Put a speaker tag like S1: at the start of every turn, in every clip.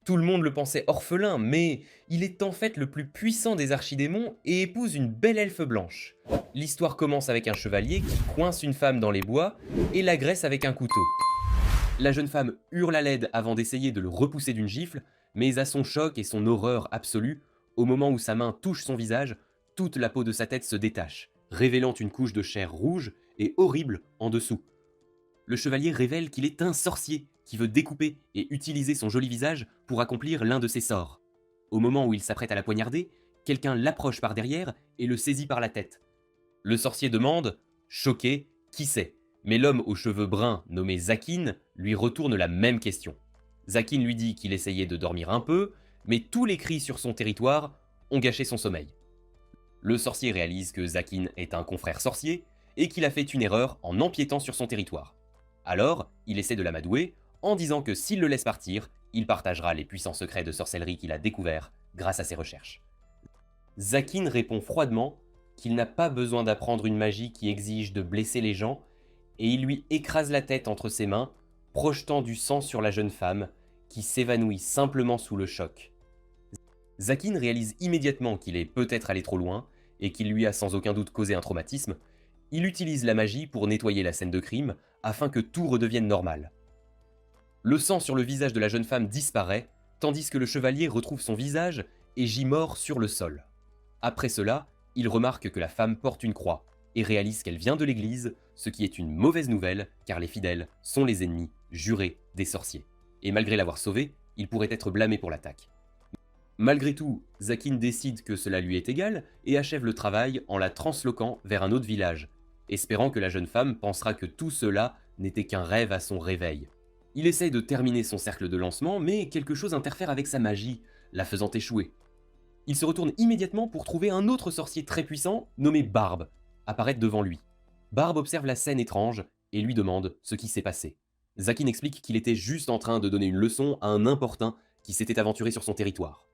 S1: Tout le monde le pensait orphelin, mais il est en fait le plus puissant des archidémons et épouse une belle elfe blanche. L'histoire commence avec un chevalier qui coince une femme dans les bois et l'agresse avec un couteau. La jeune femme hurle à l'aide avant d'essayer de le repousser d'une gifle, mais à son choc et son horreur absolue, au moment où sa main touche son visage, toute la peau de sa tête se détache, révélant une couche de chair rouge et horrible en dessous. Le chevalier révèle qu'il est un sorcier qui veut découper et utiliser son joli visage pour accomplir l'un de ses sorts. Au moment où il s'apprête à la poignarder, quelqu'un l'approche par derrière et le saisit par la tête. Le sorcier demande, choqué, qui c'est, mais l'homme aux cheveux bruns nommé Zakin lui retourne la même question. Zakin lui dit qu'il essayait de dormir un peu, mais tous les cris sur son territoire ont gâché son sommeil. Le sorcier réalise que Zakin est un confrère sorcier et qu'il a fait une erreur en empiétant sur son territoire. Alors, il essaie de l'amadouer en disant que s'il le laisse partir, il partagera les puissants secrets de sorcellerie qu'il a découverts grâce à ses recherches. Zakin répond froidement qu'il n'a pas besoin d'apprendre une magie qui exige de blesser les gens, et il lui écrase la tête entre ses mains, projetant du sang sur la jeune femme, qui s'évanouit simplement sous le choc. Zakin réalise immédiatement qu'il est peut-être allé trop loin, et qu'il lui a sans aucun doute causé un traumatisme. Il utilise la magie pour nettoyer la scène de crime, afin que tout redevienne normal. Le sang sur le visage de la jeune femme disparaît, tandis que le chevalier retrouve son visage et gît mort sur le sol. Après cela, il remarque que la femme porte une croix et réalise qu'elle vient de l'église, ce qui est une mauvaise nouvelle car les fidèles sont les ennemis jurés des sorciers. Et malgré l'avoir sauvée, il pourrait être blâmé pour l'attaque. Malgré tout, Zakin décide que cela lui est égal et achève le travail en la transloquant vers un autre village, espérant que la jeune femme pensera que tout cela n'était qu'un rêve à son réveil. Il essaye de terminer son cercle de lancement, mais quelque chose interfère avec sa magie, la faisant échouer. Il se retourne immédiatement pour trouver un autre sorcier très puissant, nommé Barbe, apparaître devant lui. Barbe observe la scène étrange et lui demande ce qui s'est passé. Zakin explique qu'il était juste en train de donner une leçon à un importun qui s'était aventuré sur son territoire.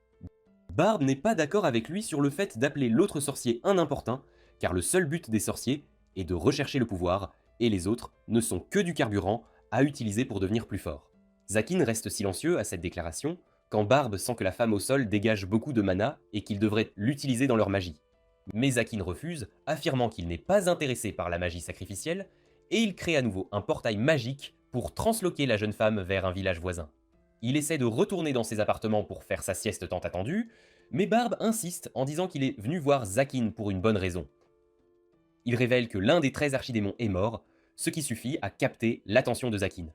S1: Barbe n'est pas d'accord avec lui sur le fait d'appeler l'autre sorcier un importun, car le seul but des sorciers est de rechercher le pouvoir, et les autres ne sont que du carburant à utiliser pour devenir plus fort. Zakin reste silencieux à cette déclaration, quand Barbe sent que la femme au sol dégage beaucoup de mana et qu'ils devraient l'utiliser dans leur magie. Mais Zakin refuse, affirmant qu'il n'est pas intéressé par la magie sacrificielle, et il crée à nouveau un portail magique pour transloquer la jeune femme vers un village voisin. Il essaie de retourner dans ses appartements pour faire sa sieste tant attendue, mais Barbe insiste en disant qu'il est venu voir Zakin pour une bonne raison. Il révèle que l'un des 13 archidémons est mort, ce qui suffit à capter l'attention de Zakin.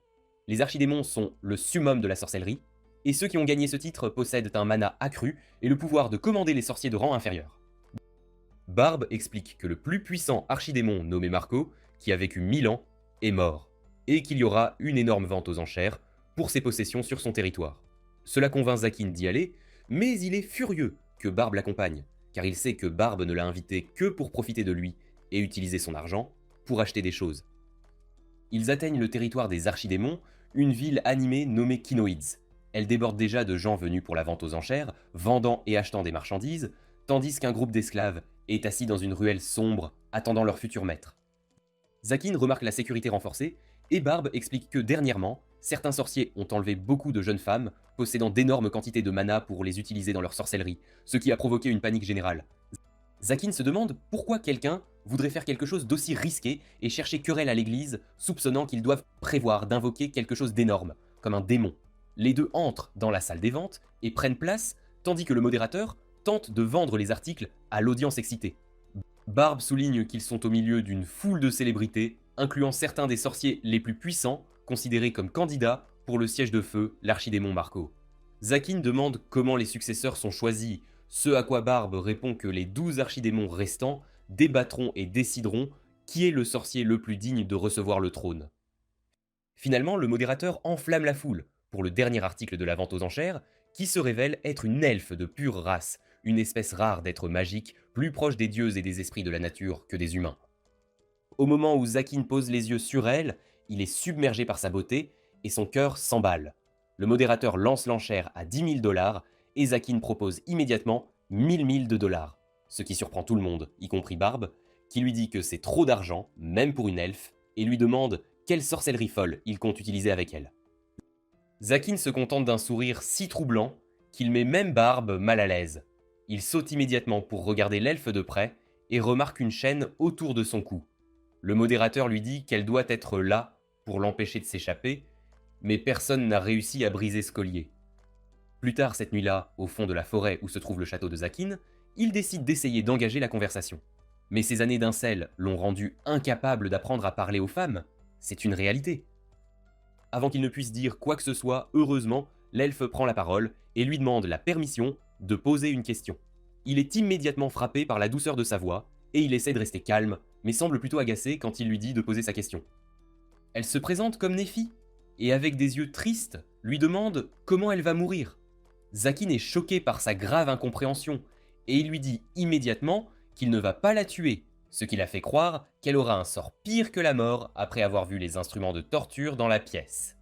S1: Les archidémons sont le summum de la sorcellerie, et ceux qui ont gagné ce titre possèdent un mana accru et le pouvoir de commander les sorciers de rang inférieur. Barbe explique que le plus puissant archidémon nommé Marco, qui a vécu 1000 ans, est mort, et qu'il y aura une énorme vente aux enchères pour ses possessions sur son territoire. Cela convainc Zakin d'y aller, mais il est furieux que Barbe l'accompagne, car il sait que Barbe ne l'a invité que pour profiter de lui et utiliser son argent pour acheter des choses. Ils atteignent le territoire des archidémons, une ville animée nommée Kinoids. Elle déborde déjà de gens venus pour la vente aux enchères, vendant et achetant des marchandises, tandis qu'un groupe d'esclaves est assis dans une ruelle sombre, attendant leur futur maître. Zakin remarque la sécurité renforcée, et Barbe explique que dernièrement, certains sorciers ont enlevé beaucoup de jeunes femmes, possédant d'énormes quantités de mana pour les utiliser dans leur sorcellerie, ce qui a provoqué une panique générale. Zakin se demande pourquoi quelqu'un voudrait faire quelque chose d'aussi risqué et chercher querelle à l'église, soupçonnant qu'ils doivent prévoir d'invoquer quelque chose d'énorme, comme un démon. Les deux entrent dans la salle des ventes et prennent place, tandis que le modérateur tente de vendre les articles à l'audience excitée. Barbe souligne qu'ils sont au milieu d'une foule de célébrités, incluant certains des sorciers les plus puissants, considérés comme candidats pour le siège de feu, l'archidémon Marco. Zakin demande comment les successeurs sont choisis, ce à quoi Barbe répond que les 12 archidémons restants débattront et décideront qui est le sorcier le plus digne de recevoir le trône. Finalement, le modérateur enflamme la foule pour le dernier article de la vente aux enchères, qui se révèle être une elfe de pure race, une espèce rare d'êtres magiques, plus proche des dieux et des esprits de la nature que des humains. Au moment où Zakin pose les yeux sur elle, il est submergé par sa beauté et son cœur s'emballe. Le modérateur lance l'enchère à 10 000 dollars et Zakin propose immédiatement 1000 de dollars, ce qui surprend tout le monde, y compris Barbe, qui lui dit que c'est trop d'argent, même pour une elfe, et lui demande quelle sorcellerie folle il compte utiliser avec elle. Zakin se contente d'un sourire si troublant qu'il met même Barbe mal à l'aise. Il saute immédiatement pour regarder l'elfe de près et remarque une chaîne autour de son cou. Le modérateur lui dit qu'elle doit être là pour l'empêcher de s'échapper, mais personne n'a réussi à briser ce collier. Plus tard cette nuit-là, au fond de la forêt où se trouve le château de Zakin, il décide d'essayer d'engager la conversation. Mais ses années d'incel l'ont rendu incapable d'apprendre à parler aux femmes. C'est une réalité. Avant qu'il ne puisse dire quoi que ce soit, heureusement, l'elfe prend la parole et lui demande la permission de poser une question. Il est immédiatement frappé par la douceur de sa voix, et il essaie de rester calme, mais semble plutôt agacé quand il lui dit de poser sa question. Elle se présente comme Nephi, et avec des yeux tristes, lui demande comment elle va mourir. Zakin est choqué par sa grave incompréhension, et il lui dit immédiatement qu'il ne va pas la tuer, ce qui la fait croire qu'elle aura un sort pire que la mort après avoir vu les instruments de torture dans la pièce.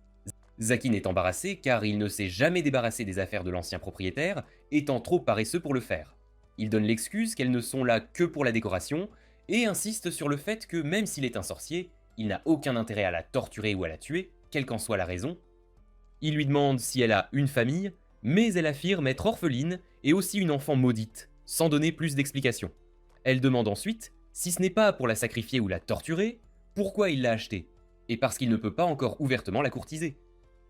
S1: Zakin est embarrassé car il ne s'est jamais débarrassé des affaires de l'ancien propriétaire, étant trop paresseux pour le faire. Il donne l'excuse qu'elles ne sont là que pour la décoration, et insiste sur le fait que même s'il est un sorcier, il n'a aucun intérêt à la torturer ou à la tuer, quelle qu'en soit la raison. Il lui demande si elle a une famille, mais elle affirme être orpheline et aussi une enfant maudite, sans donner plus d'explications. Elle demande ensuite si ce n'est pas pour la sacrifier ou la torturer, pourquoi il l'a achetée, et parce qu'il ne peut pas encore ouvertement la courtiser.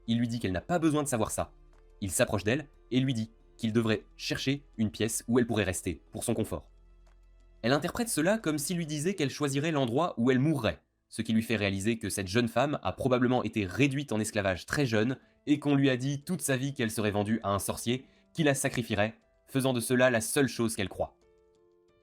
S1: Il lui dit qu'elle n'a pas besoin de savoir ça. Il s'approche d'elle et lui dit qu'il devrait chercher une pièce où elle pourrait rester, pour son confort. Elle interprète cela comme s'il lui disait qu'elle choisirait l'endroit où elle mourrait, ce qui lui fait réaliser que cette jeune femme a probablement été réduite en esclavage très jeune et qu'on lui a dit toute sa vie qu'elle serait vendue à un sorcier qui la sacrifierait, faisant de cela la seule chose qu'elle croit.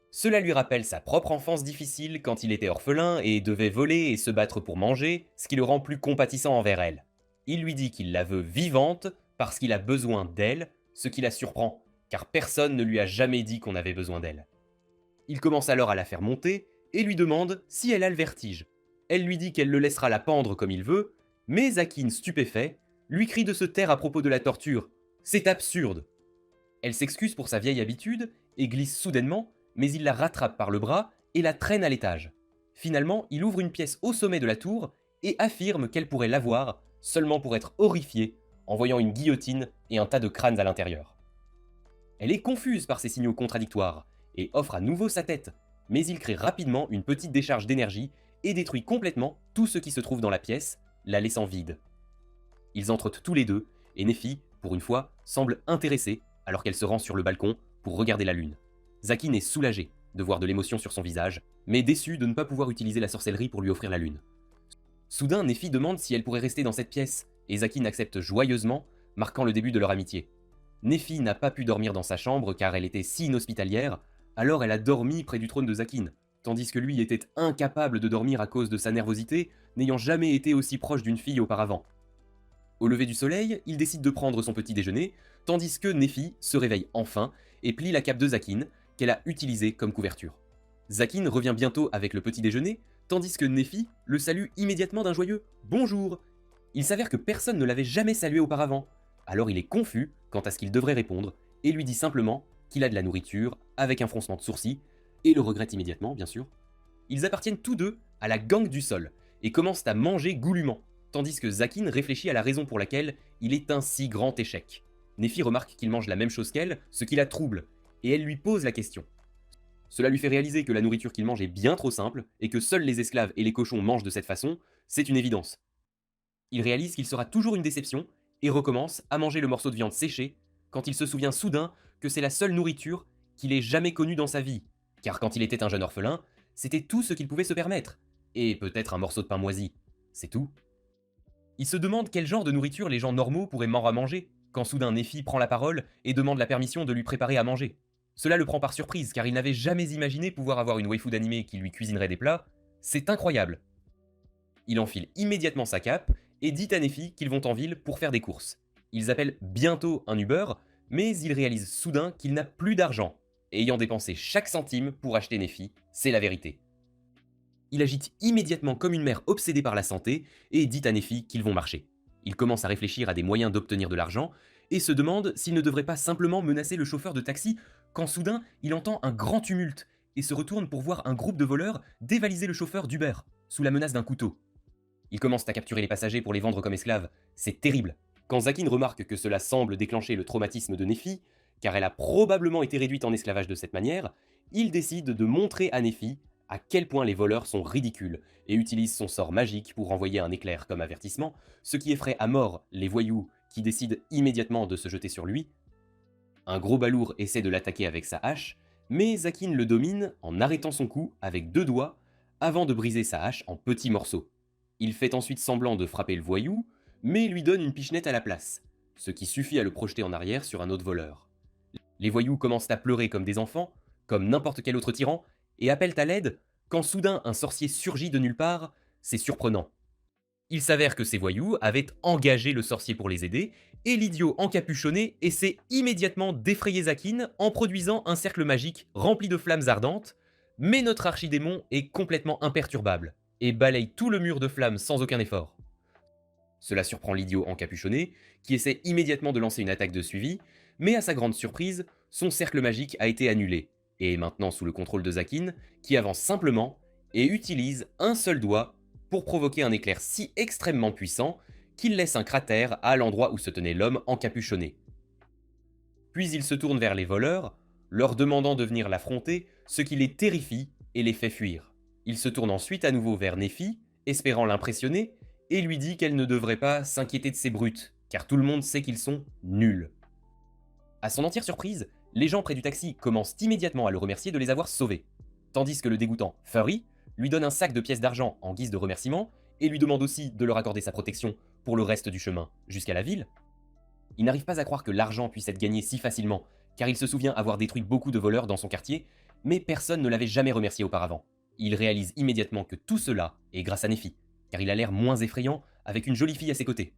S1: Cela lui rappelle sa propre enfance difficile quand il était orphelin et devait voler et se battre pour manger, ce qui le rend plus compatissant envers elle. Il lui dit qu'il la veut vivante parce qu'il a besoin d'elle, ce qui la surprend, car personne ne lui a jamais dit qu'on avait besoin d'elle. Il commence alors à la faire monter et lui demande si elle a le vertige. Elle lui dit qu'elle le laissera la pendre comme il veut, mais Zakin, stupéfait, lui crie de se taire à propos de la torture. C'est absurde. Elle s'excuse pour sa vieille habitude et glisse soudainement, mais il la rattrape par le bras et la traîne à l'étage. Finalement, il ouvre une pièce au sommet de la tour et affirme qu'elle pourrait l'avoir, seulement pour être horrifiée en voyant une guillotine et un tas de crânes à l'intérieur. Elle est confuse par ces signaux contradictoires et offre à nouveau sa tête, mais il crée rapidement une petite décharge d'énergie et détruit complètement tout ce qui se trouve dans la pièce, la laissant vide. Ils entrent tous les deux, et Nephi, pour une fois, semble intéressée alors qu'elle se rend sur le balcon pour regarder la lune. Zakin est soulagé de voir de l'émotion sur son visage, mais déçu de ne pas pouvoir utiliser la sorcellerie pour lui offrir la lune. Soudain, Nephi demande si elle pourrait rester dans cette pièce, et Zakin accepte joyeusement, marquant le début de leur amitié. Nephi n'a pas pu dormir dans sa chambre car elle était si inhospitalière, alors elle a dormi près du trône de Zakin, tandis que lui était incapable de dormir à cause de sa nervosité, n'ayant jamais été aussi proche d'une fille auparavant. Au lever du soleil, il décide de prendre son petit déjeuner, tandis que Nephi se réveille enfin et plie la cape de Zakin, qu'elle a utilisée comme couverture. Zakin revient bientôt avec le petit déjeuner, tandis que Nephi le salue immédiatement d'un joyeux « Bonjour ». Il s'avère que personne ne l'avait jamais salué auparavant, alors il est confus quant à ce qu'il devrait répondre, et lui dit simplement qu'il a de la nourriture, avec un froncement de sourcils, et le regrette immédiatement, bien sûr. Ils appartiennent tous deux à la gangue du sol, et commencent à manger goulûment, tandis que Zakin réfléchit à la raison pour laquelle il est un si grand échec. Nephi remarque qu'il mange la même chose qu'elle, ce qui la trouble, et elle lui pose la question. Cela lui fait réaliser que la nourriture qu'il mange est bien trop simple, et que seuls les esclaves et les cochons mangent de cette façon, c'est une évidence. Il réalise qu'il sera toujours une déception, et recommence à manger le morceau de viande séchée, quand il se souvient soudain que c'est la seule nourriture qu'il ait jamais connue dans sa vie, car quand il était un jeune orphelin, c'était tout ce qu'il pouvait se permettre, et peut-être un morceau de pain moisi, c'est tout. Il se demande quel genre de nourriture les gens normaux pourraient mordre à manger, quand soudain Nephi prend la parole et demande la permission de lui préparer à manger. Cela le prend par surprise, car il n'avait jamais imaginé pouvoir avoir une waifu d'animé qui lui cuisinerait des plats. C'est incroyable. Il enfile immédiatement sa cape et dit à Nephi qu'ils vont en ville pour faire des courses. Ils appellent bientôt un Uber, mais il réalise soudain qu'il n'a plus d'argent, et ayant dépensé chaque centime pour acheter Nephi, c'est la vérité. Il agite immédiatement comme une mère obsédée par la santé et dit à Nephi qu'ils vont marcher. Il commence à réfléchir à des moyens d'obtenir de l'argent et se demande s'il ne devrait pas simplement menacer le chauffeur de taxi quand soudain il entend un grand tumulte et se retourne pour voir un groupe de voleurs dévaliser le chauffeur d'Uber sous la menace d'un couteau. Ils commencent à capturer les passagers pour les vendre comme esclaves. C'est terrible. Quand Zakin remarque que cela semble déclencher le traumatisme de Nephi, car elle a probablement été réduite en esclavage de cette manière, il décide de montrer à Nephi à quel point les voleurs sont ridicules et utilise son sort magique pour envoyer un éclair comme avertissement, ce qui effraie à mort les voyous qui décident immédiatement de se jeter sur lui. Un gros balourd essaie de l'attaquer avec sa hache, mais Zakin le domine en arrêtant son coup avec 2 doigts avant de briser sa hache en petits morceaux. Il fait ensuite semblant de frapper le voyou, mais lui donne une pichenette à la place, ce qui suffit à le projeter en arrière sur un autre voleur. Les voyous commencent à pleurer comme des enfants, comme n'importe quel autre tyran, et appellent à l'aide quand soudain un sorcier surgit de nulle part. C'est surprenant. Il s'avère que ces voyous avaient engagé le sorcier pour les aider, et l'idiot encapuchonné essaie immédiatement d'effrayer Zakin en produisant un cercle magique rempli de flammes ardentes, mais notre archidémon est complètement imperturbable, et balaye tout le mur de flammes sans aucun effort. Cela surprend l'idiot encapuchonné, qui essaie immédiatement de lancer une attaque de suivi, mais à sa grande surprise, son cercle magique a été annulé, et est maintenant sous le contrôle de Zakin, qui avance simplement et utilise un seul doigt pour provoquer un éclair si extrêmement puissant qu'il laisse un cratère à l'endroit où se tenait l'homme encapuchonné. Puis il se tourne vers les voleurs, leur demandant de venir l'affronter, ce qui les terrifie et les fait fuir. Il se tourne ensuite à nouveau vers Nephi, espérant l'impressionner, et lui dit qu'elle ne devrait pas s'inquiéter de ces brutes, car tout le monde sait qu'ils sont nuls. À son entière surprise, les gens près du taxi commencent immédiatement à le remercier de les avoir sauvés, tandis que le dégoûtant Furry lui donne un sac de pièces d'argent en guise de remerciement et lui demande aussi de leur accorder sa protection pour le reste du chemin jusqu'à la ville. Il n'arrive pas à croire que l'argent puisse être gagné si facilement, car il se souvient avoir détruit beaucoup de voleurs dans son quartier, mais personne ne l'avait jamais remercié auparavant. Il réalise immédiatement que tout cela est grâce à Nephi, car il a l'air moins effrayant avec une jolie fille à ses côtés.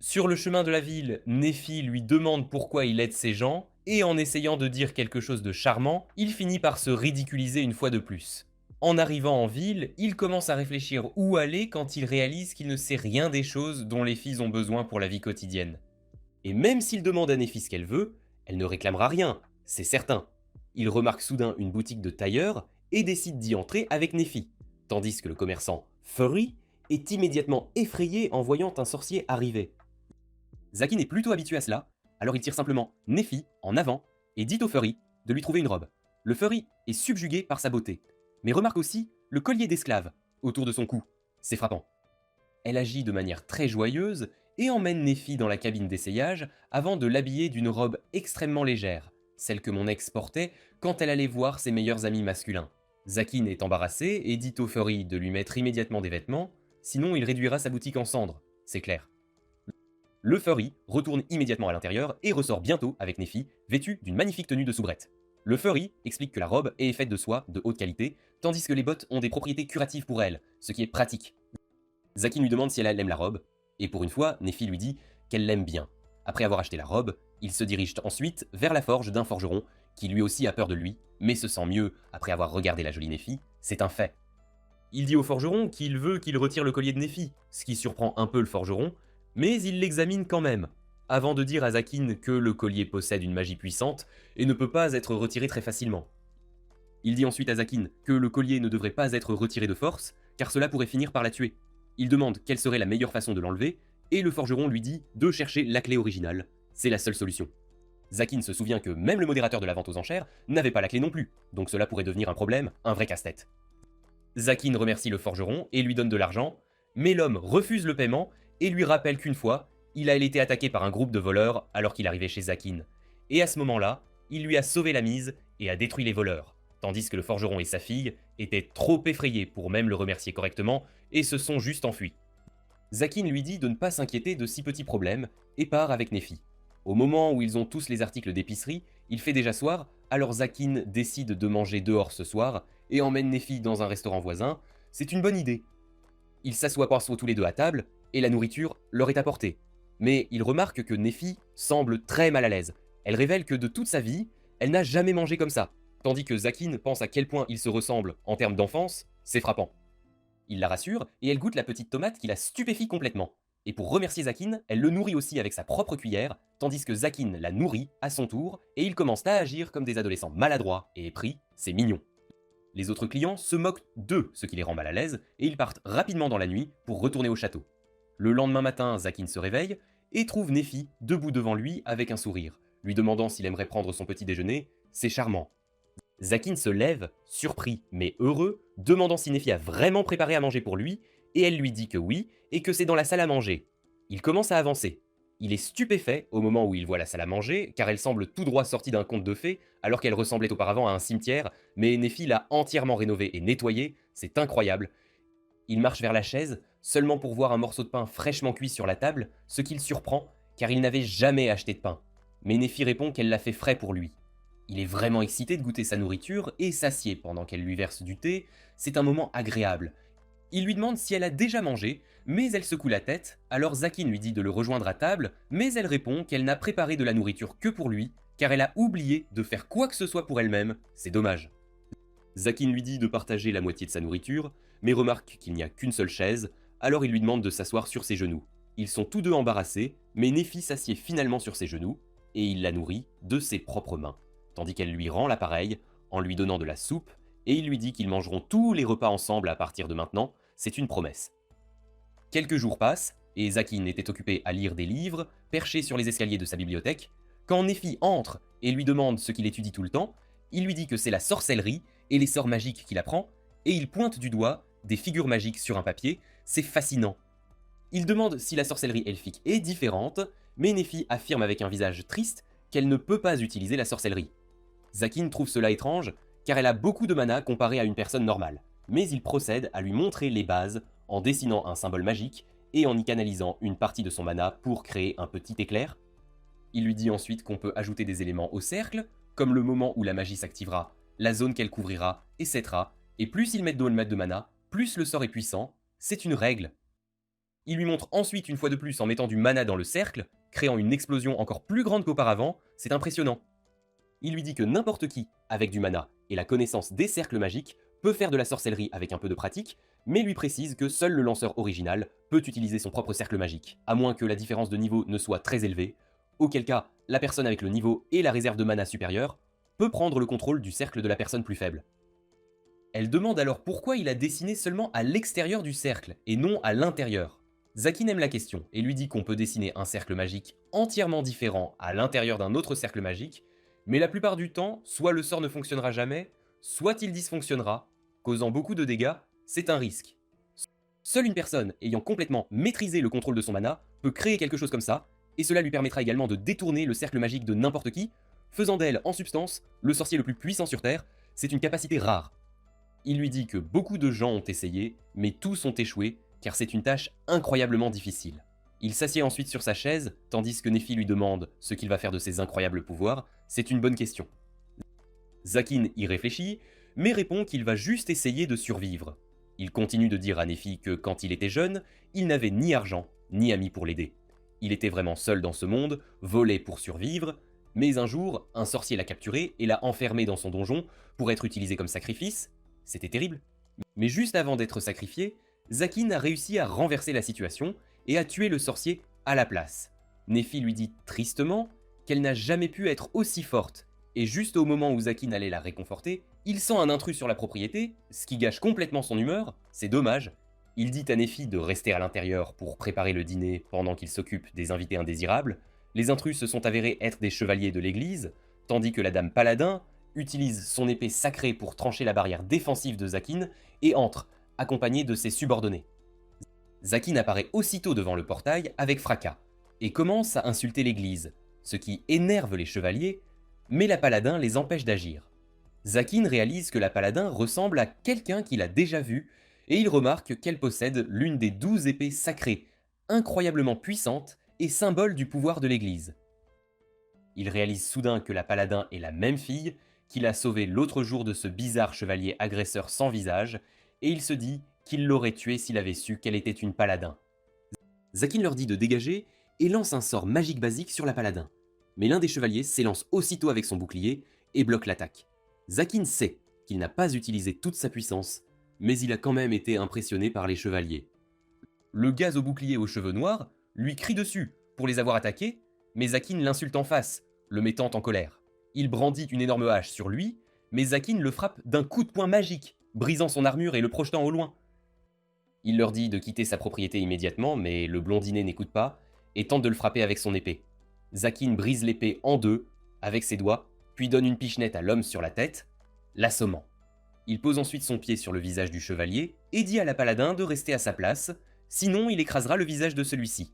S1: Sur le chemin de la ville, Nephi lui demande pourquoi il aide ces gens, et en essayant de dire quelque chose de charmant, il finit par se ridiculiser une fois de plus. En arrivant en ville, il commence à réfléchir où aller quand il réalise qu'il ne sait rien des choses dont les filles ont besoin pour la vie quotidienne. Et même s'il demande à Nephi ce qu'elle veut, elle ne réclamera rien, c'est certain. Il remarque soudain une boutique de tailleur et décide d'y entrer avec Nephi, tandis que le commerçant Furry est immédiatement effrayé en voyant un sorcier arriver. Zakin est plutôt habitué à cela, alors il tire simplement Nephi en avant et dit au Furry de lui trouver une robe. Le Furry est subjugué par sa beauté, mais remarque aussi le collier d'esclave autour de son cou. C'est frappant. Elle agit de manière très joyeuse et emmène Nephi dans la cabine d'essayage avant de l'habiller d'une robe extrêmement légère, celle que mon ex portait quand elle allait voir ses meilleurs amis masculins. Zakin est embarrassé et dit au Furry de lui mettre immédiatement des vêtements, sinon il réduira sa boutique en cendres, c'est clair. Le Furry retourne immédiatement à l'intérieur et ressort bientôt avec Nephi, vêtue d'une magnifique tenue de soubrette. Le Furry explique que la robe est faite de soie de haute qualité, tandis que les bottes ont des propriétés curatives pour elle, ce qui est pratique. Zakin lui demande si elle aime la robe, et pour une fois, Nephi lui dit qu'elle l'aime bien. Après avoir acheté la robe, il se dirige ensuite vers la forge d'un forgeron, qui lui aussi a peur de lui, mais se sent mieux après avoir regardé la jolie Nephi, c'est un fait. Il dit au forgeron qu'il veut qu'il retire le collier de Nephi, ce qui surprend un peu le forgeron, mais il l'examine quand même, avant de dire à Zakin que le collier possède une magie puissante et ne peut pas être retiré très facilement. Il dit ensuite à Zakin que le collier ne devrait pas être retiré de force, car cela pourrait finir par la tuer. Il demande quelle serait la meilleure façon de l'enlever, et le forgeron lui dit de chercher la clé originale. C'est la seule solution. Zakin se souvient que même le modérateur de la vente aux enchères n'avait pas la clé non plus, donc cela pourrait devenir un problème, un vrai casse-tête. Zakin remercie le forgeron et lui donne de l'argent, mais l'homme refuse le paiement et lui rappelle qu'une fois, il a été attaqué par un groupe de voleurs alors qu'il arrivait chez Zakin. Et à ce moment-là, il lui a sauvé la mise et a détruit les voleurs, tandis que le forgeron et sa fille étaient trop effrayés pour même le remercier correctement et se sont juste enfuis. Zakin lui dit de ne pas s'inquiéter de si petits problèmes et part avec Nephi. Au moment où ils ont tous les articles d'épicerie, il fait déjà soir, alors Zakin décide de manger dehors ce soir et emmène Nephi dans un restaurant voisin. C'est une bonne idée. Ils s'assoient tous les deux à table et la nourriture leur est apportée. Mais il remarque que Nephi semble très mal à l'aise. Elle révèle que de toute sa vie, elle n'a jamais mangé comme ça, tandis que Zakin pense à quel point ils se ressemblent en termes d'enfance, c'est frappant. Il la rassure et elle goûte la petite tomate qui la stupéfie complètement. Et pour remercier Zakin, elle le nourrit aussi avec sa propre cuillère, tandis que Zakin la nourrit à son tour, et ils commencent à agir comme des adolescents maladroits et épris, c'est mignon. Les autres clients se moquent d'eux, ce qui les rend mal à l'aise, et ils partent rapidement dans la nuit pour retourner au château. Le lendemain matin, Zakin se réveille, et trouve Nephi debout devant lui avec un sourire, lui demandant s'il aimerait prendre son petit déjeuner. C'est charmant. Zakin se lève, surpris mais heureux, demandant si Nephi a vraiment préparé à manger pour lui, et elle lui dit que oui, et que c'est dans la salle à manger. Il commence à avancer. Il est stupéfait au moment où il voit la salle à manger, car elle semble tout droit sortie d'un conte de fées, alors qu'elle ressemblait auparavant à un cimetière, mais Nephi l'a entièrement rénovée et nettoyée, c'est incroyable. Il marche vers la chaise, seulement pour voir un morceau de pain fraîchement cuit sur la table, ce qui le surprend, car il n'avait jamais acheté de pain. Mais Nephi répond qu'elle l'a fait frais pour lui. Il est vraiment excité de goûter sa nourriture et s'assied pendant qu'elle lui verse du thé, c'est un moment agréable. Il lui demande si elle a déjà mangé, mais elle secoue la tête, alors Zakin lui dit de le rejoindre à table, mais elle répond qu'elle n'a préparé de la nourriture que pour lui, car elle a oublié de faire quoi que ce soit pour elle-même, c'est dommage. Zakin lui dit de partager la moitié de sa nourriture, mais remarque qu'il n'y a qu'une seule chaise, alors il lui demande de s'asseoir sur ses genoux. Ils sont tous deux embarrassés, mais Nephi s'assied finalement sur ses genoux, et il la nourrit de ses propres mains, tandis qu'elle lui rend l'appareil en lui donnant de la soupe, et il lui dit qu'ils mangeront tous les repas ensemble à partir de maintenant, c'est une promesse. Quelques jours passent, et Zakin était occupé à lire des livres, perché sur les escaliers de sa bibliothèque, quand Nephi entre et lui demande ce qu'il étudie tout le temps, il lui dit que c'est la sorcellerie et les sorts magiques qu'il apprend, et il pointe du doigt des figures magiques sur un papier, c'est fascinant. Il demande si la sorcellerie elfique est différente, mais Nephi affirme avec un visage triste qu'elle ne peut pas utiliser la sorcellerie. Zakin trouve cela étrange, car elle a beaucoup de mana comparé à une personne normale, mais il procède à lui montrer les bases en dessinant un symbole magique et en y canalisant une partie de son mana pour créer un petit éclair. Il lui dit ensuite qu'on peut ajouter des éléments au cercle, comme le moment où la magie s'activera, la zone qu'elle couvrira, etc. Et plus il met de mana, plus le sort est puissant, c'est une règle. Il lui montre ensuite une fois de plus en mettant du mana dans le cercle, créant une explosion encore plus grande qu'auparavant, c'est impressionnant. Il lui dit que n'importe qui, avec du mana et la connaissance des cercles magiques, peut faire de la sorcellerie avec un peu de pratique, mais lui précise que seul le lanceur original peut utiliser son propre cercle magique, à moins que la différence de niveau ne soit très élevée, auquel cas la personne avec le niveau et la réserve de mana supérieure peut prendre le contrôle du cercle de la personne plus faible. Elle demande alors pourquoi il a dessiné seulement à l'extérieur du cercle et non à l'intérieur. Zakin aime la question et lui dit qu'on peut dessiner un cercle magique entièrement différent à l'intérieur d'un autre cercle magique, mais la plupart du temps, soit le sort ne fonctionnera jamais, soit il dysfonctionnera, causant beaucoup de dégâts, c'est un risque. Seule une personne ayant complètement maîtrisé le contrôle de son mana peut créer quelque chose comme ça, et cela lui permettra également de détourner le cercle magique de n'importe qui, faisant d'elle, en substance, le sorcier le plus puissant sur Terre. C'est une capacité rare. Il lui dit que beaucoup de gens ont essayé, mais tous ont échoué, car c'est une tâche incroyablement difficile. Il s'assied ensuite sur sa chaise, tandis que Nephi lui demande ce qu'il va faire de ses incroyables pouvoirs. C'est une bonne question. Zakin y réfléchit, mais répond qu'il va juste essayer de survivre. Il continue de dire à Nephi que quand il était jeune, il n'avait ni argent, ni amis pour l'aider. Il était vraiment seul dans ce monde, volait pour survivre, mais un jour, un sorcier l'a capturé et l'a enfermé dans son donjon pour être utilisé comme sacrifice. C'était terrible. Mais juste avant d'être sacrifié, Zakin a réussi à renverser la situation et a tué le sorcier à la place. Nephi lui dit tristement qu'elle n'a jamais pu être aussi forte, et juste au moment où Zakin allait la réconforter, il sent un intrus sur la propriété, ce qui gâche complètement son humeur, c'est dommage. Il dit à Nephi de rester à l'intérieur pour préparer le dîner pendant qu'il s'occupe des invités indésirables. Les intrus se sont avérés être des chevaliers de l'église, tandis que la dame Paladin utilise son épée sacrée pour trancher la barrière défensive de Zakin et entre, accompagné de ses subordonnés. Zakin apparaît aussitôt devant le portail avec fracas et commence à insulter l'église, ce qui énerve les chevaliers, mais la Paladin les empêche d'agir. Zakin réalise que la Paladin ressemble à quelqu'un qu'il a déjà vu et il remarque qu'elle possède l'une des 12 épées sacrées, incroyablement puissantes et symbole du pouvoir de l'église. Il réalise soudain que la Paladin est la même fille qu'il a sauvée l'autre jour de ce bizarre chevalier agresseur sans visage, et il se dit qu'il l'aurait tuée s'il avait su qu'elle était une Paladin. Zakin leur dit de dégager et lance un sort magique basique sur la Paladin. Mais l'un des chevaliers s'élance aussitôt avec son bouclier et bloque l'attaque. Zakin sait qu'il n'a pas utilisé toute sa puissance, mais il a quand même été impressionné par les chevaliers. Le gaz au bouclier aux cheveux noirs lui crie dessus pour les avoir attaqués, mais Zakin l'insulte en face, le mettant en colère. Il brandit une énorme hache sur lui, mais Zakin le frappe d'un coup de poing magique, brisant son armure et le projetant au loin. Il leur dit de quitter sa propriété immédiatement, mais le blondinet n'écoute pas, et tente de le frapper avec son épée. Zakin brise l'épée en deux avec ses doigts, puis donne une pichenette à l'homme sur la tête, l'assommant. Il pose ensuite son pied sur le visage du chevalier et dit à la paladin de rester à sa place, sinon il écrasera le visage de celui-ci.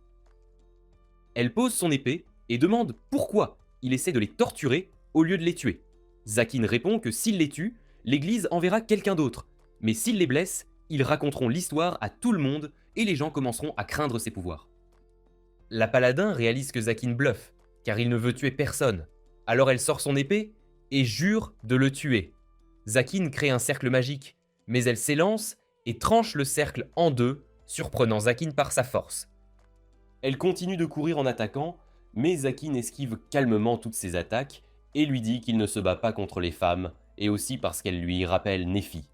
S1: Elle pose son épée et demande pourquoi il essaie de les torturer au lieu de les tuer. Zakin répond que s'il les tue, l'église enverra quelqu'un d'autre, mais s'il les blesse, ils raconteront l'histoire à tout le monde et les gens commenceront à craindre ses pouvoirs. La paladin réalise que Zakin bluffe, car il ne veut tuer personne. Alors elle sort son épée et jure de le tuer. Zakin crée un cercle magique, mais elle s'élance et tranche le cercle en deux, surprenant Zakin par sa force. Elle continue de courir en attaquant, mais Zakin esquive calmement toutes ses attaques et lui dit qu'il ne se bat pas contre les femmes, et aussi parce qu'elle lui rappelle Néphi.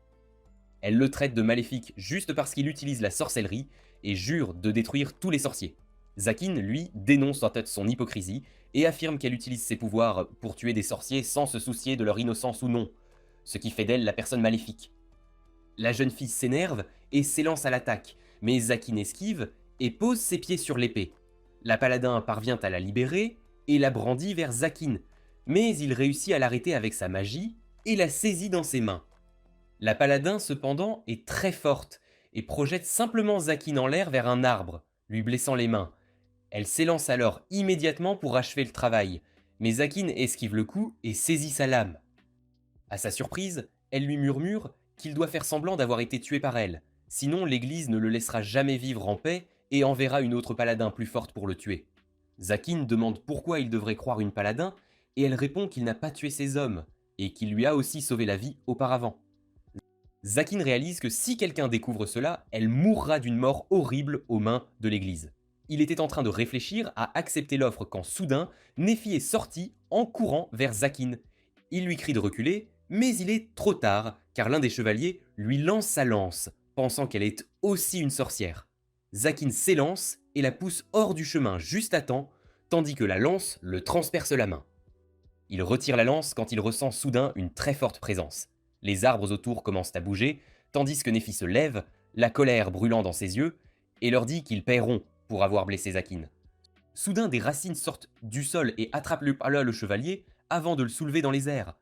S1: Elle le traite de maléfique juste parce qu'il utilise la sorcellerie et jure de détruire tous les sorciers. Zakin, lui, dénonce en tête son hypocrisie et affirme qu'elle utilise ses pouvoirs pour tuer des sorciers sans se soucier de leur innocence ou non, ce qui fait d'elle la personne maléfique. La jeune fille s'énerve et s'élance à l'attaque, mais Zakin esquive et pose ses pieds sur l'épée. La paladin parvient à la libérer et la brandit vers Zakin, mais il réussit à l'arrêter avec sa magie et la saisit dans ses mains. La paladin, cependant, est très forte et projette simplement Zakin en l'air vers un arbre, lui blessant les mains. Elle s'élance alors immédiatement pour achever le travail, mais Zakin esquive le coup et saisit sa lame. À sa surprise, elle lui murmure qu'il doit faire semblant d'avoir été tué par elle, sinon l'église ne le laissera jamais vivre en paix et enverra une autre paladin plus forte pour le tuer. Zakin demande pourquoi il devrait croire une paladin, et elle répond qu'il n'a pas tué ses hommes, et qu'il lui a aussi sauvé la vie auparavant. Zakin réalise que si quelqu'un découvre cela, elle mourra d'une mort horrible aux mains de l'église. Il était en train de réfléchir à accepter l'offre quand soudain, Néphi est sorti en courant vers Zakin. Il lui crie de reculer, mais il est trop tard, car l'un des chevaliers lui lance sa lance, pensant qu'elle est aussi une sorcière. Zakin s'élance et la pousse hors du chemin juste à temps, tandis que la lance le transperce la main. Il retire la lance quand il ressent soudain une très forte présence. Les arbres autour commencent à bouger, tandis que Néphi se lève, la colère brûlant dans ses yeux, et leur dit qu'ils paieront pour avoir blessé Zakin. Soudain, des racines sortent du sol et attrapent le chevalier avant de le soulever dans les airs.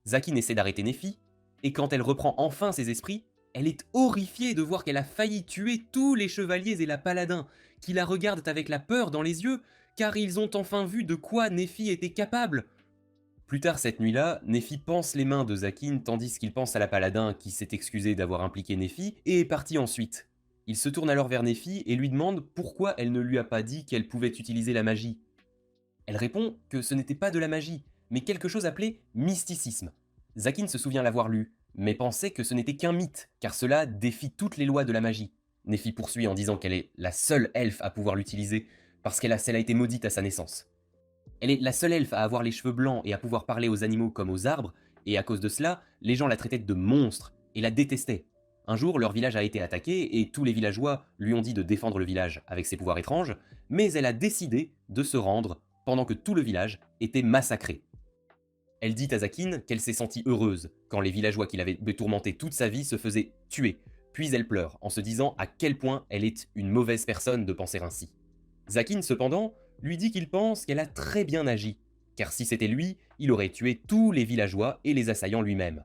S1: Zakin essaie d'arrêter Néphi, et quand elle reprend enfin ses esprits, elle est horrifiée de voir qu'elle a failli tuer tous les chevaliers et la paladin, qui la regardent avec la peur dans les yeux, car ils ont enfin vu de quoi Néphi était capable. Plus tard cette nuit-là, Néphi panse les mains de Zakin tandis qu'il pense à la paladin qui s'est excusée d'avoir impliqué Néphi et est partie ensuite. Il se tourne alors vers Néphi et lui demande pourquoi elle ne lui a pas dit qu'elle pouvait utiliser la magie. Elle répond que ce n'était pas de la magie, mais quelque chose appelé mysticisme. Zakin se souvient l'avoir lu, mais pensait que ce n'était qu'un mythe, car cela défie toutes les lois de la magie. Néphi poursuit en disant qu'elle est la seule elfe à pouvoir l'utiliser, parce qu'elle a été maudite à sa naissance. Elle est la seule elfe à avoir les cheveux blancs et à pouvoir parler aux animaux comme aux arbres, et à cause de cela, les gens la traitaient de monstre et la détestaient. Un jour, leur village a été attaqué et tous les villageois lui ont dit de défendre le village avec ses pouvoirs étranges, mais elle a décidé de se rendre pendant que tout le village était massacré. Elle dit à Zakin qu'elle s'est sentie heureuse quand les villageois qui l'avaient tourmentée toute sa vie se faisaient tuer, puis elle pleure en se disant à quel point elle est une mauvaise personne de penser ainsi. Zakin, cependant, lui dit qu'il pense qu'elle a très bien agi, car si c'était lui, il aurait tué tous les villageois et les assaillants lui-même.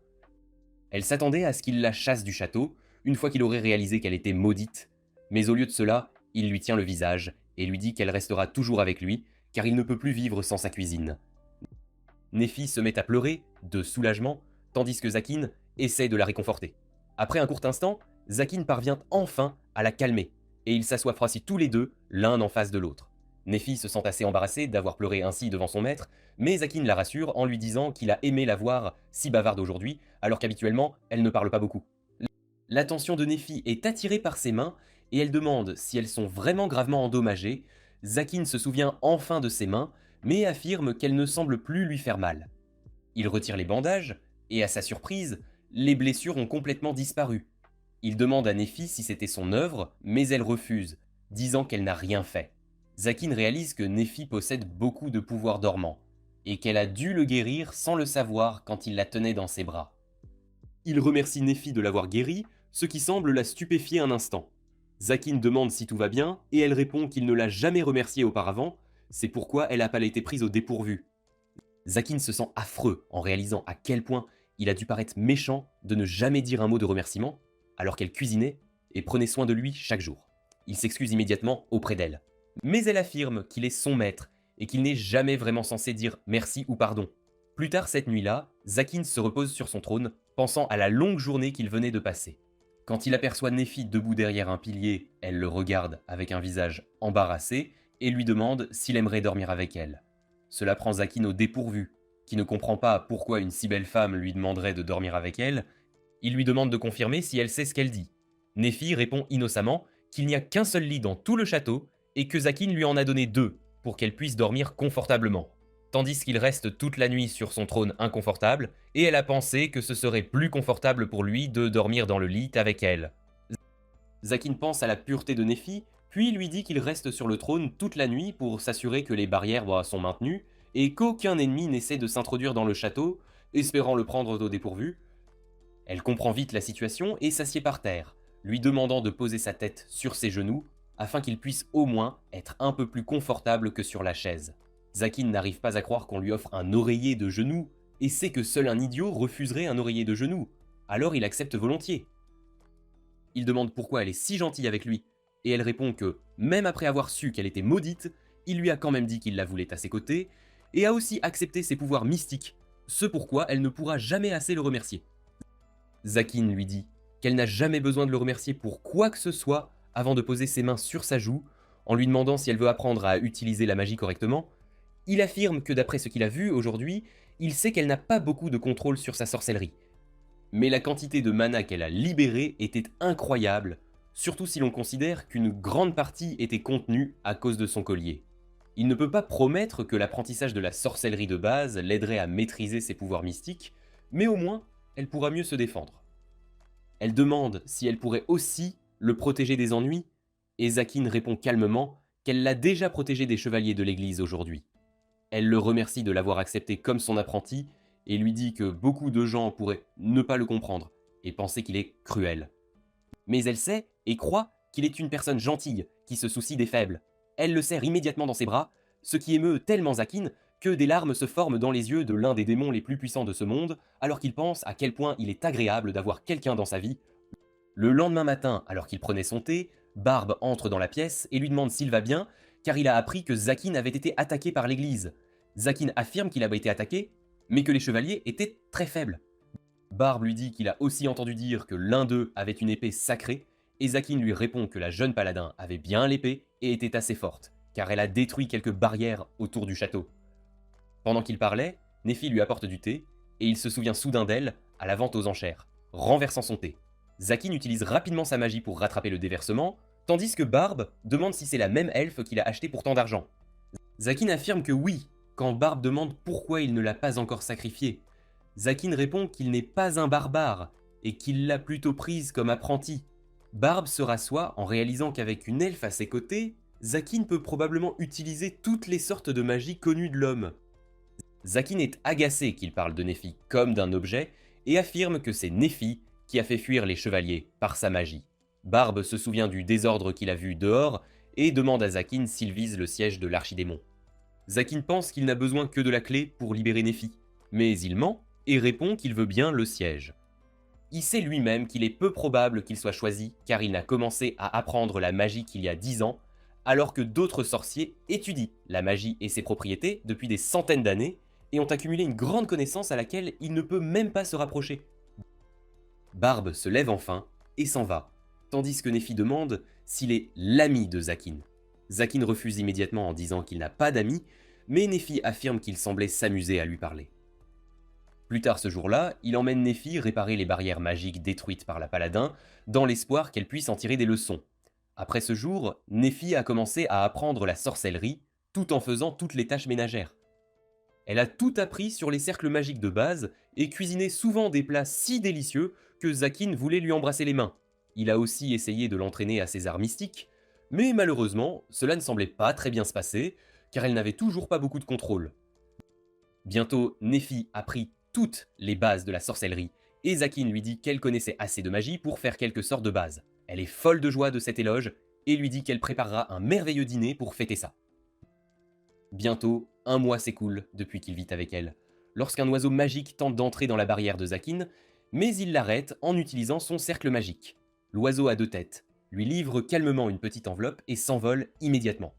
S1: Elle s'attendait à ce qu'il la chasse du château, une fois qu'il aurait réalisé qu'elle était maudite, mais au lieu de cela, il lui tient le visage et lui dit qu'elle restera toujours avec lui, car il ne peut plus vivre sans sa cuisine. Néphi se met à pleurer, de soulagement, tandis que Zakin essaie de la réconforter. Après un court instant, Zakin parvient enfin à la calmer, et ils s'assoient assis tous les deux, l'un en face de l'autre. Néphi se sent assez embarrassée d'avoir pleuré ainsi devant son maître, mais Zakin la rassure en lui disant qu'il a aimé la voir si bavarde aujourd'hui, alors qu'habituellement, elle ne parle pas beaucoup. L'attention de Néphi est attirée par ses mains, et elle demande si elles sont vraiment gravement endommagées. Zakin se souvient enfin de ses mains, mais affirme qu'elles ne semblent plus lui faire mal. Il retire les bandages, et à sa surprise, les blessures ont complètement disparu. Il demande à Néphi si c'était son œuvre, mais elle refuse, disant qu'elle n'a rien fait. Zakin réalise que Néphi possède beaucoup de pouvoirs dormants, et qu'elle a dû le guérir sans le savoir quand il la tenait dans ses bras. Il remercie Néphi de l'avoir guéri, ce qui semble la stupéfier un instant. Zakin demande si tout va bien, et elle répond qu'il ne l'a jamais remerciée auparavant, c'est pourquoi elle n'a pas été prise au dépourvu. Zakin se sent affreux en réalisant à quel point il a dû paraître méchant de ne jamais dire un mot de remerciement, alors qu'elle cuisinait et prenait soin de lui chaque jour. Il s'excuse immédiatement auprès d'elle. Mais elle affirme qu'il est son maître et qu'il n'est jamais vraiment censé dire merci ou pardon. Plus tard cette nuit-là, Zakin se repose sur son trône, pensant à la longue journée qu'il venait de passer. Quand il aperçoit Nephi debout derrière un pilier, elle le regarde avec un visage embarrassé et lui demande s'il aimerait dormir avec elle. Cela prend Zakin au dépourvu, qui ne comprend pas pourquoi une si belle femme lui demanderait de dormir avec elle. Il lui demande de confirmer si elle sait ce qu'elle dit. Nephi répond innocemment qu'il n'y a qu'un seul lit dans tout le château et que Zakin lui en a donné 2 pour qu'elle puisse dormir confortablement. Tandis qu'il reste toute la nuit sur son trône inconfortable, et elle a pensé que ce serait plus confortable pour lui de dormir dans le lit avec elle. Zakin pense à la pureté de Nephi, puis lui dit qu'il reste sur le trône toute la nuit pour s'assurer que les barrières sont maintenues, et qu'aucun ennemi n'essaie de s'introduire dans le château, espérant le prendre au dépourvu. Elle comprend vite la situation et s'assied par terre, lui demandant de poser sa tête sur ses genoux, afin qu'il puisse au moins être un peu plus confortable que sur la chaise. Zakin n'arrive pas à croire qu'on lui offre un oreiller de genoux, et sait que seul un idiot refuserait un oreiller de genoux. Alors il accepte volontiers. Il demande pourquoi elle est si gentille avec lui, et elle répond que, même après avoir su qu'elle était maudite, il lui a quand même dit qu'il la voulait à ses côtés, et a aussi accepté ses pouvoirs mystiques, ce pourquoi elle ne pourra jamais assez le remercier. Zakin lui dit qu'elle n'a jamais besoin de le remercier pour quoi que ce soit avant de poser ses mains sur sa joue, en lui demandant si elle veut apprendre à utiliser la magie correctement. Il affirme que d'après ce qu'il a vu aujourd'hui, il sait qu'elle n'a pas beaucoup de contrôle sur sa sorcellerie. Mais la quantité de mana qu'elle a libérée était incroyable, surtout si l'on considère qu'une grande partie était contenue à cause de son collier. Il ne peut pas promettre que l'apprentissage de la sorcellerie de base l'aiderait à maîtriser ses pouvoirs mystiques, mais au moins, elle pourra mieux se défendre. Elle demande si elle pourrait aussi le protéger des ennuis, et Zakin répond calmement qu'elle l'a déjà protégé des chevaliers de l'église aujourd'hui. Elle le remercie de l'avoir accepté comme son apprenti, et lui dit que beaucoup de gens pourraient ne pas le comprendre, et penser qu'il est cruel. Mais elle sait et croit qu'il est une personne gentille, qui se soucie des faibles. Elle le serre immédiatement dans ses bras, ce qui émeut tellement Zakin que des larmes se forment dans les yeux de l'un des démons les plus puissants de ce monde, alors qu'il pense à quel point il est agréable d'avoir quelqu'un dans sa vie. Le lendemain matin, alors qu'il prenait son thé, Barbe entre dans la pièce et lui demande s'il va bien, car il a appris que Zakin avait été attaqué par l'église. Zakin affirme qu'il avait été attaqué, mais que les chevaliers étaient très faibles. Barbe lui dit qu'il a aussi entendu dire que l'un d'eux avait une épée sacrée, et Zakin lui répond que la jeune paladin avait bien l'épée et était assez forte, car elle a détruit quelques barrières autour du château. Pendant qu'il parlait, Nephi lui apporte du thé, et il se souvient soudain d'elle à la vente aux enchères, renversant son thé. Zakin utilise rapidement sa magie pour rattraper le déversement, tandis que Barbe demande si c'est la même elfe qu'il a acheté pour tant d'argent. Zakin affirme que oui, quand Barbe demande pourquoi il ne l'a pas encore sacrifiée. Zakin répond qu'il n'est pas un barbare, et qu'il l'a plutôt prise comme apprenti. Barbe se rassoit en réalisant qu'avec une elfe à ses côtés, Zakin peut probablement utiliser toutes les sortes de magie connues de l'homme. Zakin est agacé qu'il parle de Nephi comme d'un objet, et affirme que c'est Nephi qui a fait fuir les chevaliers par sa magie. Barbe se souvient du désordre qu'il a vu dehors, et demande à Zakin s'il vise le siège de l'archidémon. Zakin pense qu'il n'a besoin que de la clé pour libérer Nephi, mais il ment et répond qu'il veut bien le siège. Il sait lui-même qu'il est peu probable qu'il soit choisi car il n'a commencé à apprendre la magie qu'il y a 10 ans, alors que d'autres sorciers étudient la magie et ses propriétés depuis des centaines d'années et ont accumulé une grande connaissance à laquelle il ne peut même pas se rapprocher. Barbe se lève enfin et s'en va, tandis que Nephi demande s'il est l'ami de Zakin. Zakin refuse immédiatement en disant qu'il n'a pas d'amis, mais Nephi affirme qu'il semblait s'amuser à lui parler. Plus tard ce jour-là, il emmène Nephi réparer les barrières magiques détruites par la paladin, dans l'espoir qu'elle puisse en tirer des leçons. Après ce jour, Nephi a commencé à apprendre la sorcellerie, tout en faisant toutes les tâches ménagères. Elle a tout appris sur les cercles magiques de base, et cuisinait souvent des plats si délicieux que Zakin voulait lui embrasser les mains. Il a aussi essayé de l'entraîner à ses arts mystiques, mais malheureusement, cela ne semblait pas très bien se passer, car elle n'avait toujours pas beaucoup de contrôle. Bientôt, Nephi a pris toutes les bases de la sorcellerie, et Zakin lui dit qu'elle connaissait assez de magie pour faire quelque sorte de base. Elle est folle de joie de cet éloge et lui dit qu'elle préparera un merveilleux dîner pour fêter ça. Bientôt, un mois s'écoule depuis qu'il vit avec elle, lorsqu'un oiseau magique tente d'entrer dans la barrière de Zakin, mais il l'arrête en utilisant son cercle magique. L'oiseau a 2 têtes, lui livre calmement une petite enveloppe et s'envole immédiatement.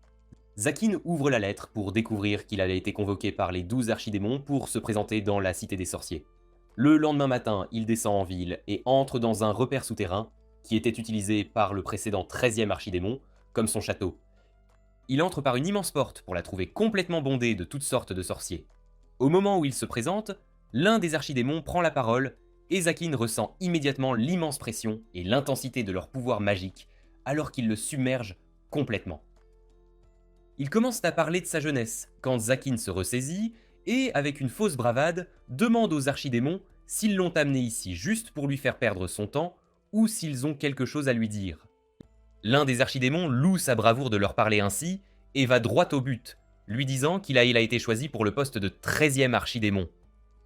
S1: Zakin ouvre la lettre pour découvrir qu'il avait été convoqué par les 12 archidémons pour se présenter dans la cité des sorciers. Le lendemain matin, il descend en ville et entre dans un repère souterrain qui était utilisé par le précédent 13e archidémon comme son château. Il entre par une immense porte pour la trouver complètement bondée de toutes sortes de sorciers. Au moment où il se présente, l'un des archidémons prend la parole et Zakin ressent immédiatement l'immense pression et l'intensité de leur pouvoir magique alors qu'il le submerge complètement. Il commence à parler de sa jeunesse quand Zakin se ressaisit et, avec une fausse bravade, demande aux archidémons s'ils l'ont amené ici juste pour lui faire perdre son temps ou s'ils ont quelque chose à lui dire. L'un des archidémons loue sa bravoure de leur parler ainsi et va droit au but, lui disant qu'il a été choisi pour le poste de 13e archidémon.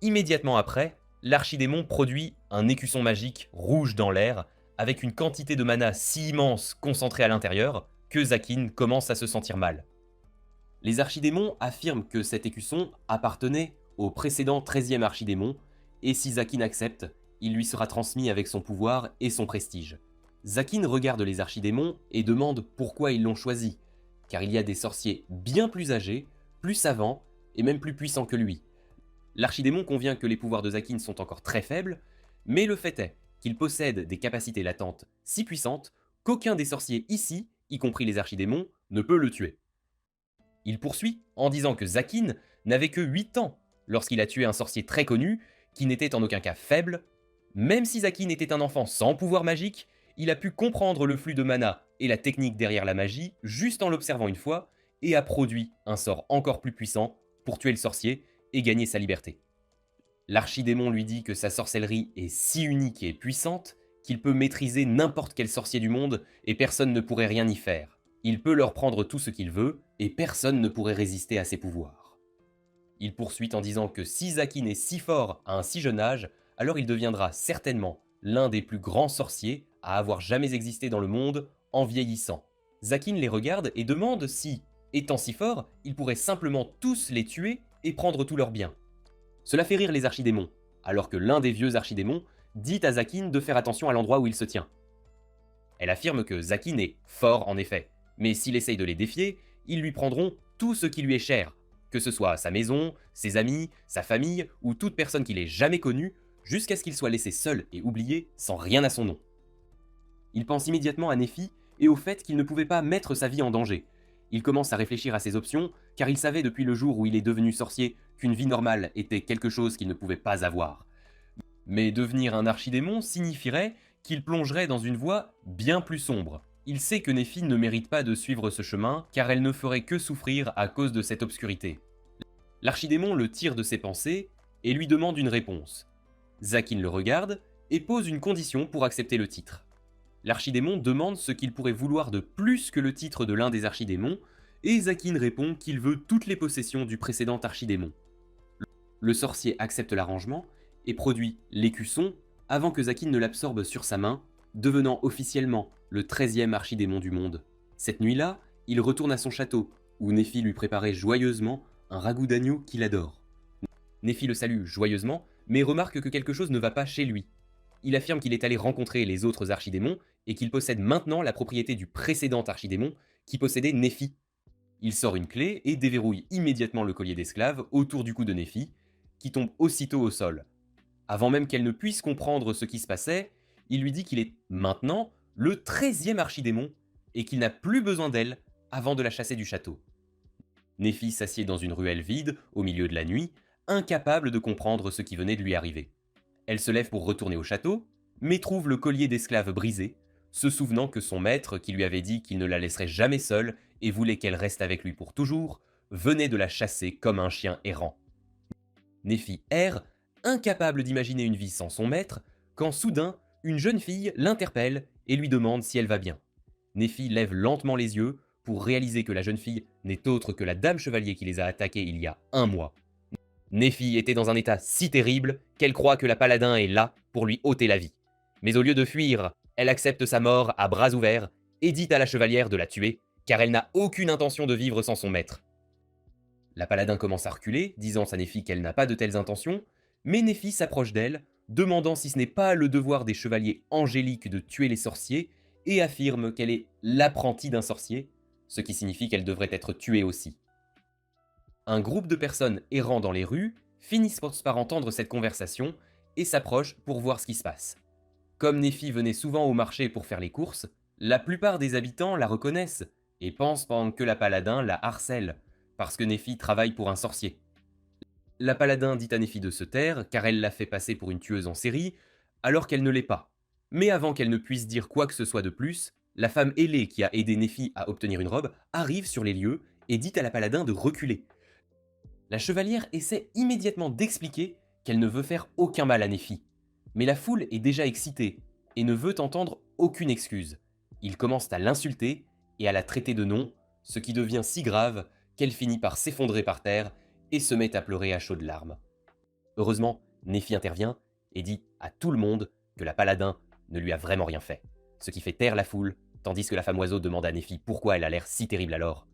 S1: Immédiatement après, l'archidémon produit un écusson magique rouge dans l'air, avec une quantité de mana si immense concentrée à l'intérieur que Zakin commence à se sentir mal. Les archidémons affirment que cet écusson appartenait au précédent 13e archidémon, et si Zakin accepte, il lui sera transmis avec son pouvoir et son prestige. Zakin regarde les archidémons et demande pourquoi ils l'ont choisi, car il y a des sorciers bien plus âgés, plus savants et même plus puissants que lui. L'archidémon convient que les pouvoirs de Zakin sont encore très faibles, mais le fait est qu'il possède des capacités latentes si puissantes qu'aucun des sorciers ici, y compris les archidémons, ne peut le tuer. Il poursuit en disant que Zakin n'avait que 8 ans lorsqu'il a tué un sorcier très connu qui n'était en aucun cas faible. Même si Zakin était un enfant sans pouvoir magique, il a pu comprendre le flux de mana et la technique derrière la magie juste en l'observant une fois et a produit un sort encore plus puissant pour tuer le sorcier et gagner sa liberté. L'archidémon lui dit que sa sorcellerie est si unique et puissante qu'il peut maîtriser n'importe quel sorcier du monde et personne ne pourrait rien y faire. Il peut leur prendre tout ce qu'il veut et personne ne pourrait résister à ses pouvoirs. Il poursuit en disant que si Zakin est si fort à un si jeune âge, alors il deviendra certainement l'un des plus grands sorciers à avoir jamais existé dans le monde en vieillissant. Zakin les regarde et demande si, étant si fort, il pourrait simplement tous les tuer et prendre tous leurs biens. Cela fait rire les archidémons, alors que l'un des vieux archidémons dit à Zakin de faire attention à l'endroit où il se tient. Elle affirme que Zakin est fort en effet, mais s'il essaye de les défier, ils lui prendront tout ce qui lui est cher, que ce soit sa maison, ses amis, sa famille ou toute personne qu'il ait jamais connue, jusqu'à ce qu'il soit laissé seul et oublié sans rien à son nom. Il pense immédiatement à Nephi et au fait qu'il ne pouvait pas mettre sa vie en danger. Il commence à réfléchir à ses options, car il savait depuis le jour où il est devenu sorcier qu'une vie normale était quelque chose qu'il ne pouvait pas avoir. Mais devenir un archidémon signifierait qu'il plongerait dans une voie bien plus sombre. Il sait que Nephi ne mérite pas de suivre ce chemin, car elle ne ferait que souffrir à cause de cette obscurité. L'archidémon le tire de ses pensées et lui demande une réponse. Zakin le regarde et pose une condition pour accepter le titre. L'archidémon demande ce qu'il pourrait vouloir de plus que le titre de l'un des archidémons, et Zakin répond qu'il veut toutes les possessions du précédent archidémon. Le sorcier accepte l'arrangement et produit l'écusson avant que Zakin ne l'absorbe sur sa main, devenant officiellement le 13e archidémon du monde. Cette nuit-là, il retourne à son château, où Nephi lui préparait joyeusement un ragoût d'agneau qu'il adore. Nephi le salue joyeusement, mais remarque que quelque chose ne va pas chez lui. Il affirme qu'il est allé rencontrer les autres archidémons et qu'il possède maintenant la propriété du précédent archidémon qui possédait Nephi. Il sort une clé et déverrouille immédiatement le collier d'esclave autour du cou de Nephi, qui tombe aussitôt au sol. Avant même qu'elle ne puisse comprendre ce qui se passait, il lui dit qu'il est maintenant le 13e archidémon et qu'il n'a plus besoin d'elle avant de la chasser du château. Nephi s'assied dans une ruelle vide au milieu de la nuit, incapable de comprendre ce qui venait de lui arriver. Elle se lève pour retourner au château, mais trouve le collier d'esclave brisé, se souvenant que son maître, qui lui avait dit qu'il ne la laisserait jamais seule et voulait qu'elle reste avec lui pour toujours, venait de la chasser comme un chien errant. Nephi erre, incapable d'imaginer une vie sans son maître, quand soudain, une jeune fille l'interpelle et lui demande si elle va bien. Nephi lève lentement les yeux pour réaliser que la jeune fille n'est autre que la dame chevalier qui les a attaqués il y a 1 mois. Nephi était dans un état si terrible qu'elle croit que la paladin est là pour lui ôter la vie. Mais au lieu de fuir, Elle accepte sa mort à bras ouverts et dit à la chevalière de la tuer, car elle n'a aucune intention de vivre sans son maître. La paladin commence à reculer, disant à Néphi qu'elle n'a pas de telles intentions, mais Néphi s'approche d'elle, demandant si ce n'est pas le devoir des chevaliers angéliques de tuer les sorciers, et affirme qu'elle est l'apprentie d'un sorcier, ce qui signifie qu'elle devrait être tuée aussi. Un groupe de personnes errant dans les rues finissent par entendre cette conversation et s'approchent pour voir ce qui se passe. Comme Néphi venait souvent au marché pour faire les courses, la plupart des habitants la reconnaissent et pensent que la paladin la harcèle, parce que Néphi travaille pour un sorcier. La paladin dit à Néphi de se taire, car elle l'a fait passer pour une tueuse en série, alors qu'elle ne l'est pas. Mais avant qu'elle ne puisse dire quoi que ce soit de plus, la femme ailée qui a aidé Néphi à obtenir une robe arrive sur les lieux et dit à la paladin de reculer. La chevalière essaie immédiatement d'expliquer qu'elle ne veut faire aucun mal à Néphi. Mais la foule est déjà excitée et ne veut entendre aucune excuse. Ils commencent à l'insulter et à la traiter de nom, ce qui devient si grave qu'elle finit par s'effondrer par terre et se met à pleurer à chaudes larmes. Heureusement, Néphi intervient et dit à tout le monde que la paladin ne lui a vraiment rien fait, ce qui fait taire la foule, tandis que la femme oiseau demande à Néphi pourquoi elle a l'air si terrible alors.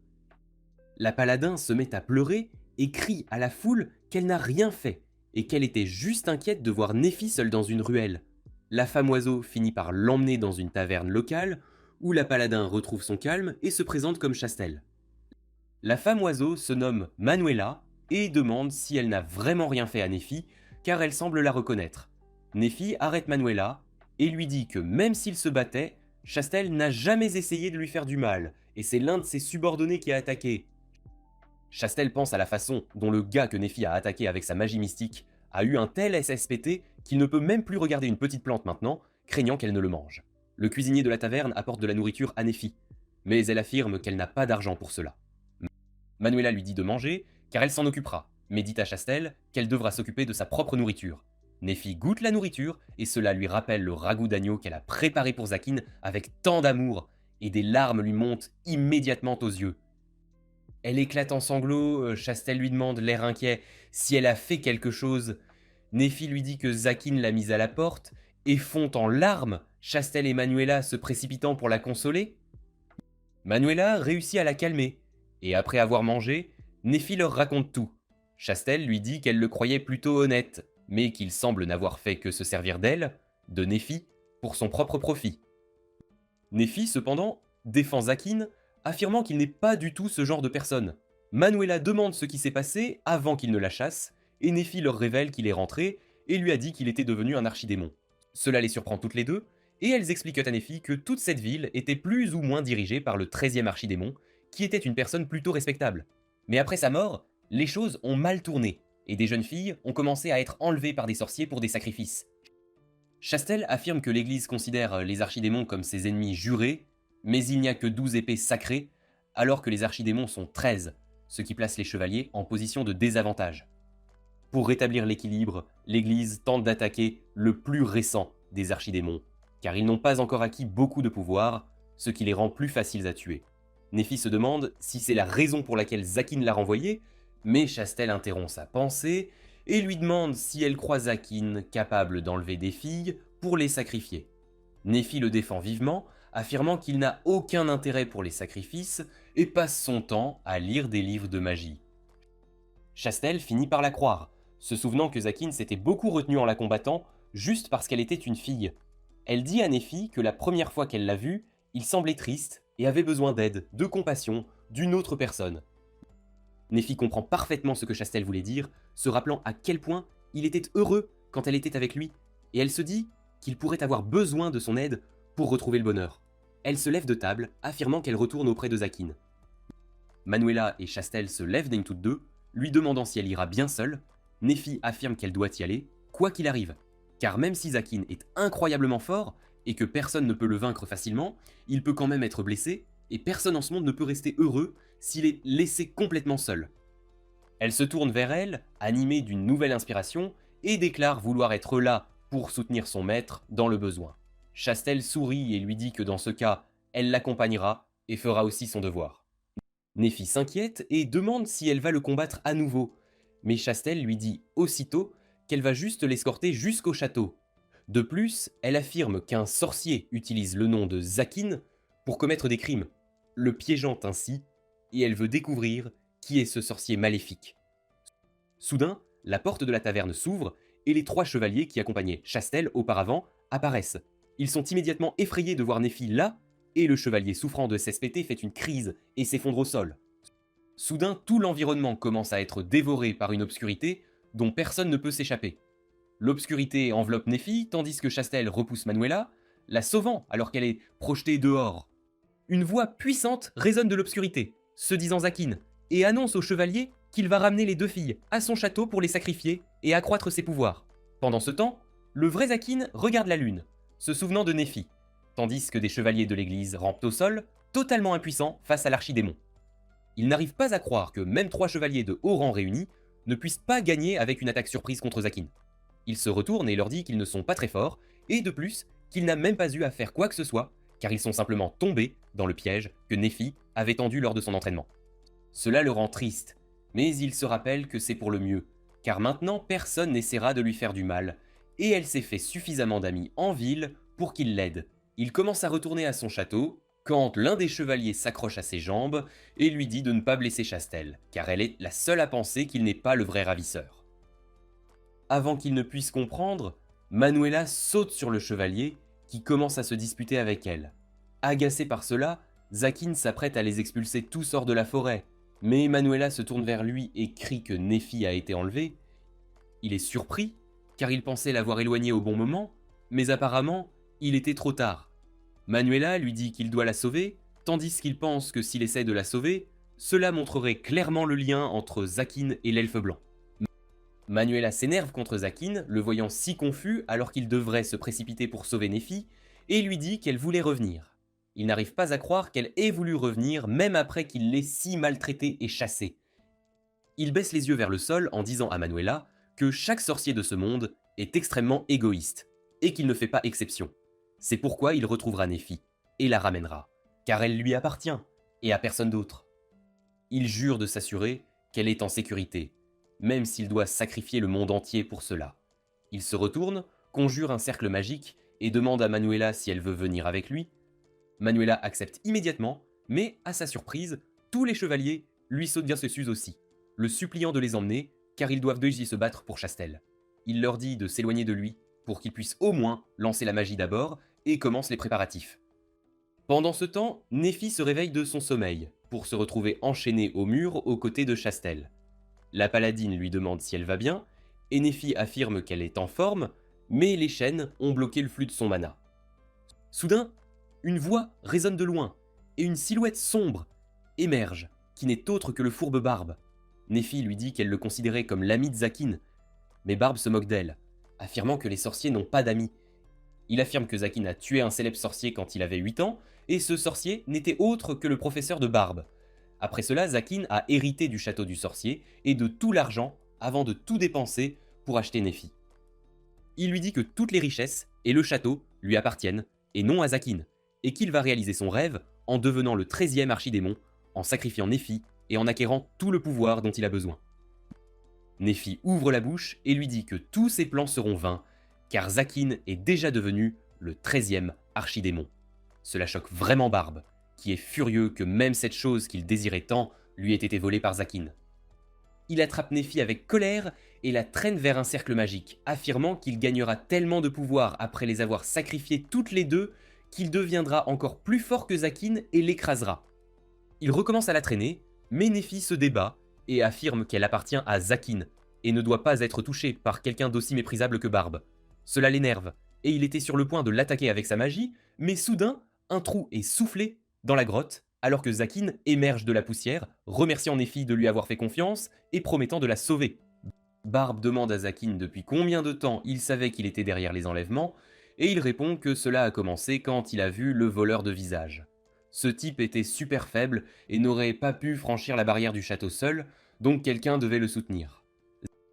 S1: La paladin se met à pleurer et crie à la foule qu'elle n'a rien fait et qu'elle était juste inquiète de voir Néphi seule dans une ruelle. La femme oiseau finit par l'emmener dans une taverne locale où la paladin retrouve son calme et se présente comme Chastel. La femme oiseau se nomme Manuela et demande si elle n'a vraiment rien fait à Néphi, car elle semble la reconnaître. Néphi arrête Manuela et lui dit que même s'il se battait, Chastel n'a jamais essayé de lui faire du mal, et c'est l'un de ses subordonnés qui a attaqué. Chastel pense à la façon dont le gars que Néphi a attaqué avec sa magie mystique a eu un tel SSPT qu'il ne peut même plus regarder une petite plante maintenant, craignant qu'elle ne le mange. Le cuisinier de la taverne apporte de la nourriture à Néphi, mais elle affirme qu'elle n'a pas d'argent pour cela. Manuela lui dit de manger, car elle s'en occupera, mais dit à Chastel qu'elle devra s'occuper de sa propre nourriture. Néphi goûte la nourriture, et cela lui rappelle le ragoût d'agneau qu'elle a préparé pour Zakin avec tant d'amour, et des larmes lui montent immédiatement aux yeux. Elle éclate en sanglots, Chastel lui demande, l'air inquiet, si elle a fait quelque chose. Néphi lui dit que Zakin l'a mise à la porte, et fond en larmes, Chastel et Manuela se précipitant pour la consoler. Manuela réussit à la calmer, et après avoir mangé, Néphi leur raconte tout. Chastel lui dit qu'elle le croyait plutôt honnête, mais qu'il semble n'avoir fait que se servir d'elle, de Néphi, pour son propre profit. Néphi, cependant, défend Zakin, affirmant qu'il n'est pas du tout ce genre de personne. Manuela demande ce qui s'est passé avant qu'il ne la chasse, et Néphi leur révèle qu'il est rentré et lui a dit qu'il était devenu un archidémon. Cela les surprend toutes les deux, et elles expliquent à Néphi que toute cette ville était plus ou moins dirigée par le 13e archidémon, qui était une personne plutôt respectable. Mais après sa mort, les choses ont mal tourné, et des jeunes filles ont commencé à être enlevées par des sorciers pour des sacrifices. Chastel affirme que l'Église considère les archidémons comme ses ennemis jurés, mais il n'y a que 12 épées sacrées, alors que les archidémons sont 13, ce qui place les chevaliers en position de désavantage. Pour rétablir l'équilibre, l'Église tente d'attaquer le plus récent des archidémons, car ils n'ont pas encore acquis beaucoup de pouvoir, ce qui les rend plus faciles à tuer. Néphi se demande si c'est la raison pour laquelle Zakin l'a renvoyé, mais Chastel interrompt sa pensée et lui demande si elle croit Zakin capable d'enlever des filles pour les sacrifier. Néphi le défend vivement, affirmant qu'il n'a aucun intérêt pour les sacrifices et passe son temps à lire des livres de magie. Chastel finit par la croire, se souvenant que Zakin s'était beaucoup retenu en la combattant juste parce qu'elle était une fille. Elle dit à Néphi que la première fois qu'elle l'a vue, il semblait triste et avait besoin d'aide, de compassion, d'une autre personne. Néphi comprend parfaitement ce que Chastel voulait dire, se rappelant à quel point il était heureux quand elle était avec lui, et elle se dit qu'il pourrait avoir besoin de son aide pour retrouver le bonheur. Elle se lève de table, affirmant qu'elle retourne auprès de Zakin. Manuela et Chastel se lèvent d'une toutes deux, lui demandant si elle ira bien seule. Néphi affirme qu'elle doit y aller, quoi qu'il arrive, car même si Zakin est incroyablement fort, et que personne ne peut le vaincre facilement, il peut quand même être blessé, et personne en ce monde ne peut rester heureux s'il est laissé complètement seul. Elle se tourne vers elle, animée d'une nouvelle inspiration, et déclare vouloir être là pour soutenir son maître dans le besoin. Chastel sourit et lui dit que dans ce cas, elle l'accompagnera et fera aussi son devoir. Néphi s'inquiète et demande si elle va le combattre à nouveau, mais Chastel lui dit aussitôt qu'elle va juste l'escorter jusqu'au château. De plus, elle affirme qu'un sorcier utilise le nom de Zakin pour commettre des crimes, le piégeant ainsi, et elle veut découvrir qui est ce sorcier maléfique. Soudain, la porte de la taverne s'ouvre et les 3 chevaliers qui accompagnaient Chastel auparavant apparaissent. Ils sont immédiatement effrayés de voir Nephi là, et le chevalier souffrant de SPT fait une crise et s'effondre au sol. Soudain, tout l'environnement commence à être dévoré par une obscurité dont personne ne peut s'échapper. L'obscurité enveloppe Nephi, tandis que Chastel repousse Manuela, la sauvant alors qu'elle est projetée dehors. Une voix puissante résonne de l'obscurité, se disant Zakin, et annonce au chevalier qu'il va ramener les 2 filles à son château pour les sacrifier et accroître ses pouvoirs. Pendant ce temps, le vrai Zakin regarde la lune, se souvenant de Nephi, tandis que des chevaliers de l'église rampent au sol, totalement impuissants face à l'archidémon. Ils n'arrivent pas à croire que même 3 chevaliers de haut rang réunis ne puissent pas gagner avec une attaque surprise contre Zakin. Il se retourne et leur dit qu'ils ne sont pas très forts, et de plus, qu'il n'a même pas eu à faire quoi que ce soit, car ils sont simplement tombés dans le piège que Nephi avait tendu lors de son entraînement. Cela le rend triste, mais il se rappelle que c'est pour le mieux, car maintenant personne n'essaiera de lui faire du mal, et elle s'est fait suffisamment d'amis en ville pour qu'il l'aide. Il commence à retourner à son château, quand l'un des chevaliers s'accroche à ses jambes et lui dit de ne pas blesser Chastel, car elle est la seule à penser qu'il n'est pas le vrai ravisseur. Avant qu'il ne puisse comprendre, Manuela saute sur le chevalier qui commence à se disputer avec elle. Agacé par cela, Zakin s'apprête à les expulser tous hors de la forêt, mais Manuela se tourne vers lui et crie que Nephi a été enlevée. Il est surpris, car il pensait l'avoir éloignée au bon moment, mais apparemment, il était trop tard. Manuela lui dit qu'il doit la sauver, tandis qu'il pense que s'il essaie de la sauver, cela montrerait clairement le lien entre Zakin et l'elfe blanc. Manuela s'énerve contre Zakin, le voyant si confus alors qu'il devrait se précipiter pour sauver Nephi, et lui dit qu'elle voulait revenir. Il n'arrive pas à croire qu'elle ait voulu revenir même après qu'il l'ait si maltraitée et chassée. Il baisse les yeux vers le sol en disant à Manuela que chaque sorcier de ce monde est extrêmement égoïste, et qu'il ne fait pas exception. C'est pourquoi il retrouvera Nephi, et la ramènera, car elle lui appartient, et à personne d'autre. Il jure de s'assurer qu'elle est en sécurité, même s'il doit sacrifier le monde entier pour cela. Il se retourne, conjure un cercle magique, et demande à Manuela si elle veut venir avec lui. Manuela accepte immédiatement, mais à sa surprise, tous les chevaliers lui sautent bien dessus aussi, le suppliant de les emmener, car ils doivent d'eux y se battre pour Chastel. Il leur dit de s'éloigner de lui, pour qu'ils puissent au moins lancer la magie d'abord, et commence les préparatifs. Pendant ce temps, Nephi se réveille de son sommeil, pour se retrouver enchaînée au mur aux côtés de Chastel. La paladine lui demande si elle va bien, et Nephi affirme qu'elle est en forme, mais les chaînes ont bloqué le flux de son mana. Soudain, une voix résonne de loin, et une silhouette sombre émerge, qui n'est autre que le fourbe Barbe. Nephi lui dit qu'elle le considérait comme l'ami de Zakin, mais Barbe se moque d'elle, affirmant que les sorciers n'ont pas d'amis. Il affirme que Zakin a tué un célèbre sorcier quand il avait 8 ans, et ce sorcier n'était autre que le professeur de Barbe. Après cela, Zakin a hérité du château du sorcier et de tout l'argent avant de tout dépenser pour acheter Nephi. Il lui dit que toutes les richesses et le château lui appartiennent, et non à Zakin, et qu'il va réaliser son rêve en devenant le 13e archidémon, en sacrifiant Nephi et en acquérant tout le pouvoir dont il a besoin. Nephi ouvre la bouche et lui dit que tous ses plans seront vains, car Zakin est déjà devenu le 13e archidémon. Cela choque vraiment Barbe, qui est furieux que même cette chose qu'il désirait tant lui ait été volée par Zakin. Il attrape Nephi avec colère et la traîne vers un cercle magique, affirmant qu'il gagnera tellement de pouvoir après les avoir sacrifiées toutes les deux qu'il deviendra encore plus fort que Zakin et l'écrasera. Il recommence à la traîner, mais Nephi se débat et affirme qu'elle appartient à Zakin et ne doit pas être touchée par quelqu'un d'aussi méprisable que Barbe. Cela l'énerve, et il était sur le point de l'attaquer avec sa magie, mais soudain, un trou est soufflé dans la grotte, alors que Zakin émerge de la poussière, remerciant Nephi de lui avoir fait confiance et promettant de la sauver. Barbe demande à Zakin depuis combien de temps il savait qu'il était derrière les enlèvements, et il répond que cela a commencé quand il a vu le voleur de visage. Ce type était super faible et n'aurait pas pu franchir la barrière du château seul, donc quelqu'un devait le soutenir.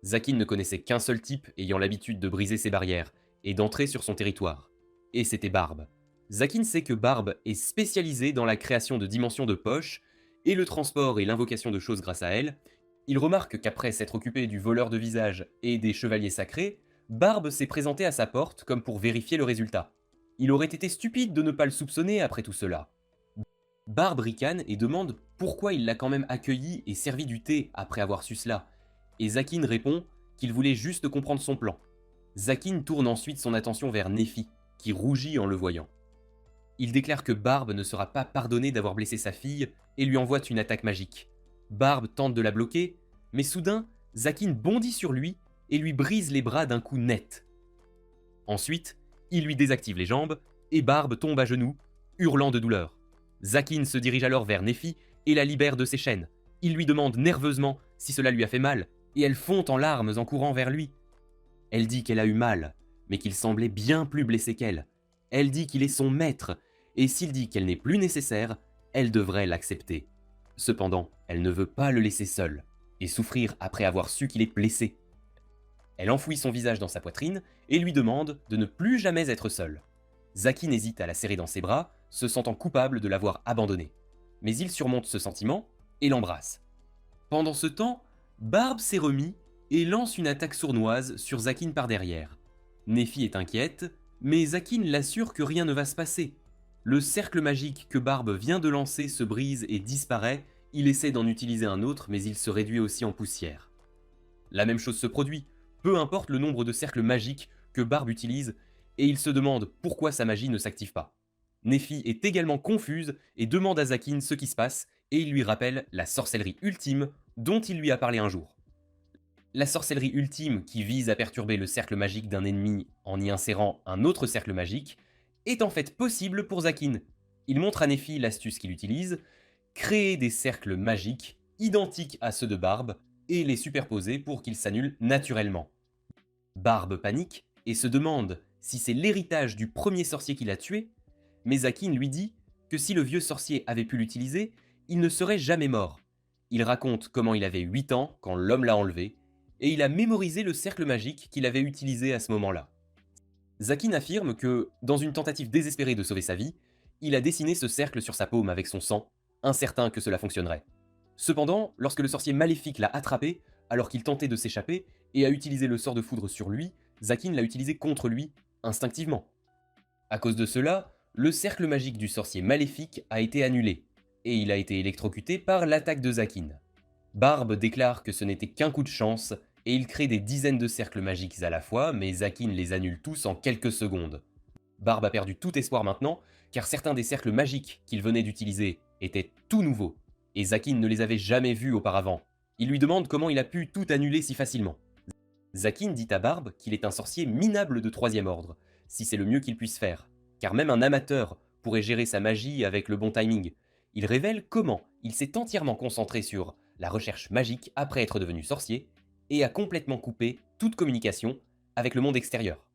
S1: Zakin ne connaissait qu'un seul type ayant l'habitude de briser ses barrières et d'entrer sur son territoire, et c'était Barbe. Zakin sait que Barbe est spécialisée dans la création de dimensions de poche et le transport et l'invocation de choses grâce à elle. Il remarque qu'après s'être occupé du voleur de visage et des chevaliers sacrés, Barbe s'est présenté à sa porte comme pour vérifier le résultat. Il aurait été stupide de ne pas le soupçonner après tout cela. Barbe ricane et demande pourquoi il l'a quand même accueilli et servi du thé après avoir su cela, et Zakin répond qu'il voulait juste comprendre son plan. Zakin tourne ensuite son attention vers Nephi, qui rougit en le voyant. Il déclare que Barbe ne sera pas pardonné d'avoir blessé sa fille et lui envoie une attaque magique. Barbe tente de la bloquer, mais soudain, Zakin bondit sur lui et lui brise les bras d'un coup net. Ensuite, il lui désactive les jambes et Barbe tombe à genoux, hurlant de douleur. Zakin se dirige alors vers Nephi et la libère de ses chaînes. Il lui demande nerveusement si cela lui a fait mal et elle fond en larmes en courant vers lui. Elle dit qu'elle a eu mal, mais qu'il semblait bien plus blessé qu'elle. Elle dit qu'il est son maître, et s'il dit qu'elle n'est plus nécessaire, elle devrait l'accepter. Cependant, elle ne veut pas le laisser seul, et souffrir après avoir su qu'il est blessé. Elle enfouit son visage dans sa poitrine, et lui demande de ne plus jamais être seule. Zakin hésite à la serrer dans ses bras, se sentant coupable de l'avoir abandonnée. Mais il surmonte ce sentiment, et l'embrasse. Pendant ce temps, Barbe s'est remis, et lance une attaque sournoise sur Zakin par derrière. Nephi est inquiète, mais Zakin l'assure que rien ne va se passer. Le cercle magique que Barbe vient de lancer se brise et disparaît, il essaie d'en utiliser un autre mais il se réduit aussi en poussière. La même chose se produit, peu importe le nombre de cercles magiques que Barbe utilise, et il se demande pourquoi sa magie ne s'active pas. Nephi est également confuse et demande à Zakin ce qui se passe, et il lui rappelle la sorcellerie ultime dont il lui a parlé un jour. La sorcellerie ultime, qui vise à perturber le cercle magique d'un ennemi en y insérant un autre cercle magique, est en fait possible pour Zakin. Il montre à Nephi l'astuce qu'il utilise, créer des cercles magiques identiques à ceux de Barbe et les superposer pour qu'ils s'annulent naturellement. Barbe panique et se demande si c'est l'héritage du premier sorcier qui l'a tué, mais Zakin lui dit que si le vieux sorcier avait pu l'utiliser, il ne serait jamais mort. Il raconte comment il avait 8 ans quand l'homme l'a enlevé, et il a mémorisé le cercle magique qu'il avait utilisé à ce moment-là. Zakin affirme que, dans une tentative désespérée de sauver sa vie, il a dessiné ce cercle sur sa paume avec son sang, incertain que cela fonctionnerait. Cependant, lorsque le sorcier maléfique l'a attrapé, alors qu'il tentait de s'échapper, et a utilisé le sort de foudre sur lui, Zakin l'a utilisé contre lui, instinctivement. À cause de cela, le cercle magique du sorcier maléfique a été annulé, et il a été électrocuté par l'attaque de Zakin. Barbe déclare que ce n'était qu'un coup de chance, et il crée des dizaines de cercles magiques à la fois, mais Zakin les annule tous en quelques secondes. Barbe a perdu tout espoir maintenant, car certains des cercles magiques qu'il venait d'utiliser étaient tout nouveaux, et Zakin ne les avait jamais vus auparavant. Il lui demande comment il a pu tout annuler si facilement. Zakin dit à Barbe qu'il est un sorcier minable de 3e ordre, si c'est le mieux qu'il puisse faire, car même un amateur pourrait gérer sa magie avec le bon timing. Il révèle comment il s'est entièrement concentré sur la recherche magique après être devenu sorcier, et a complètement coupé toute communication avec le monde extérieur.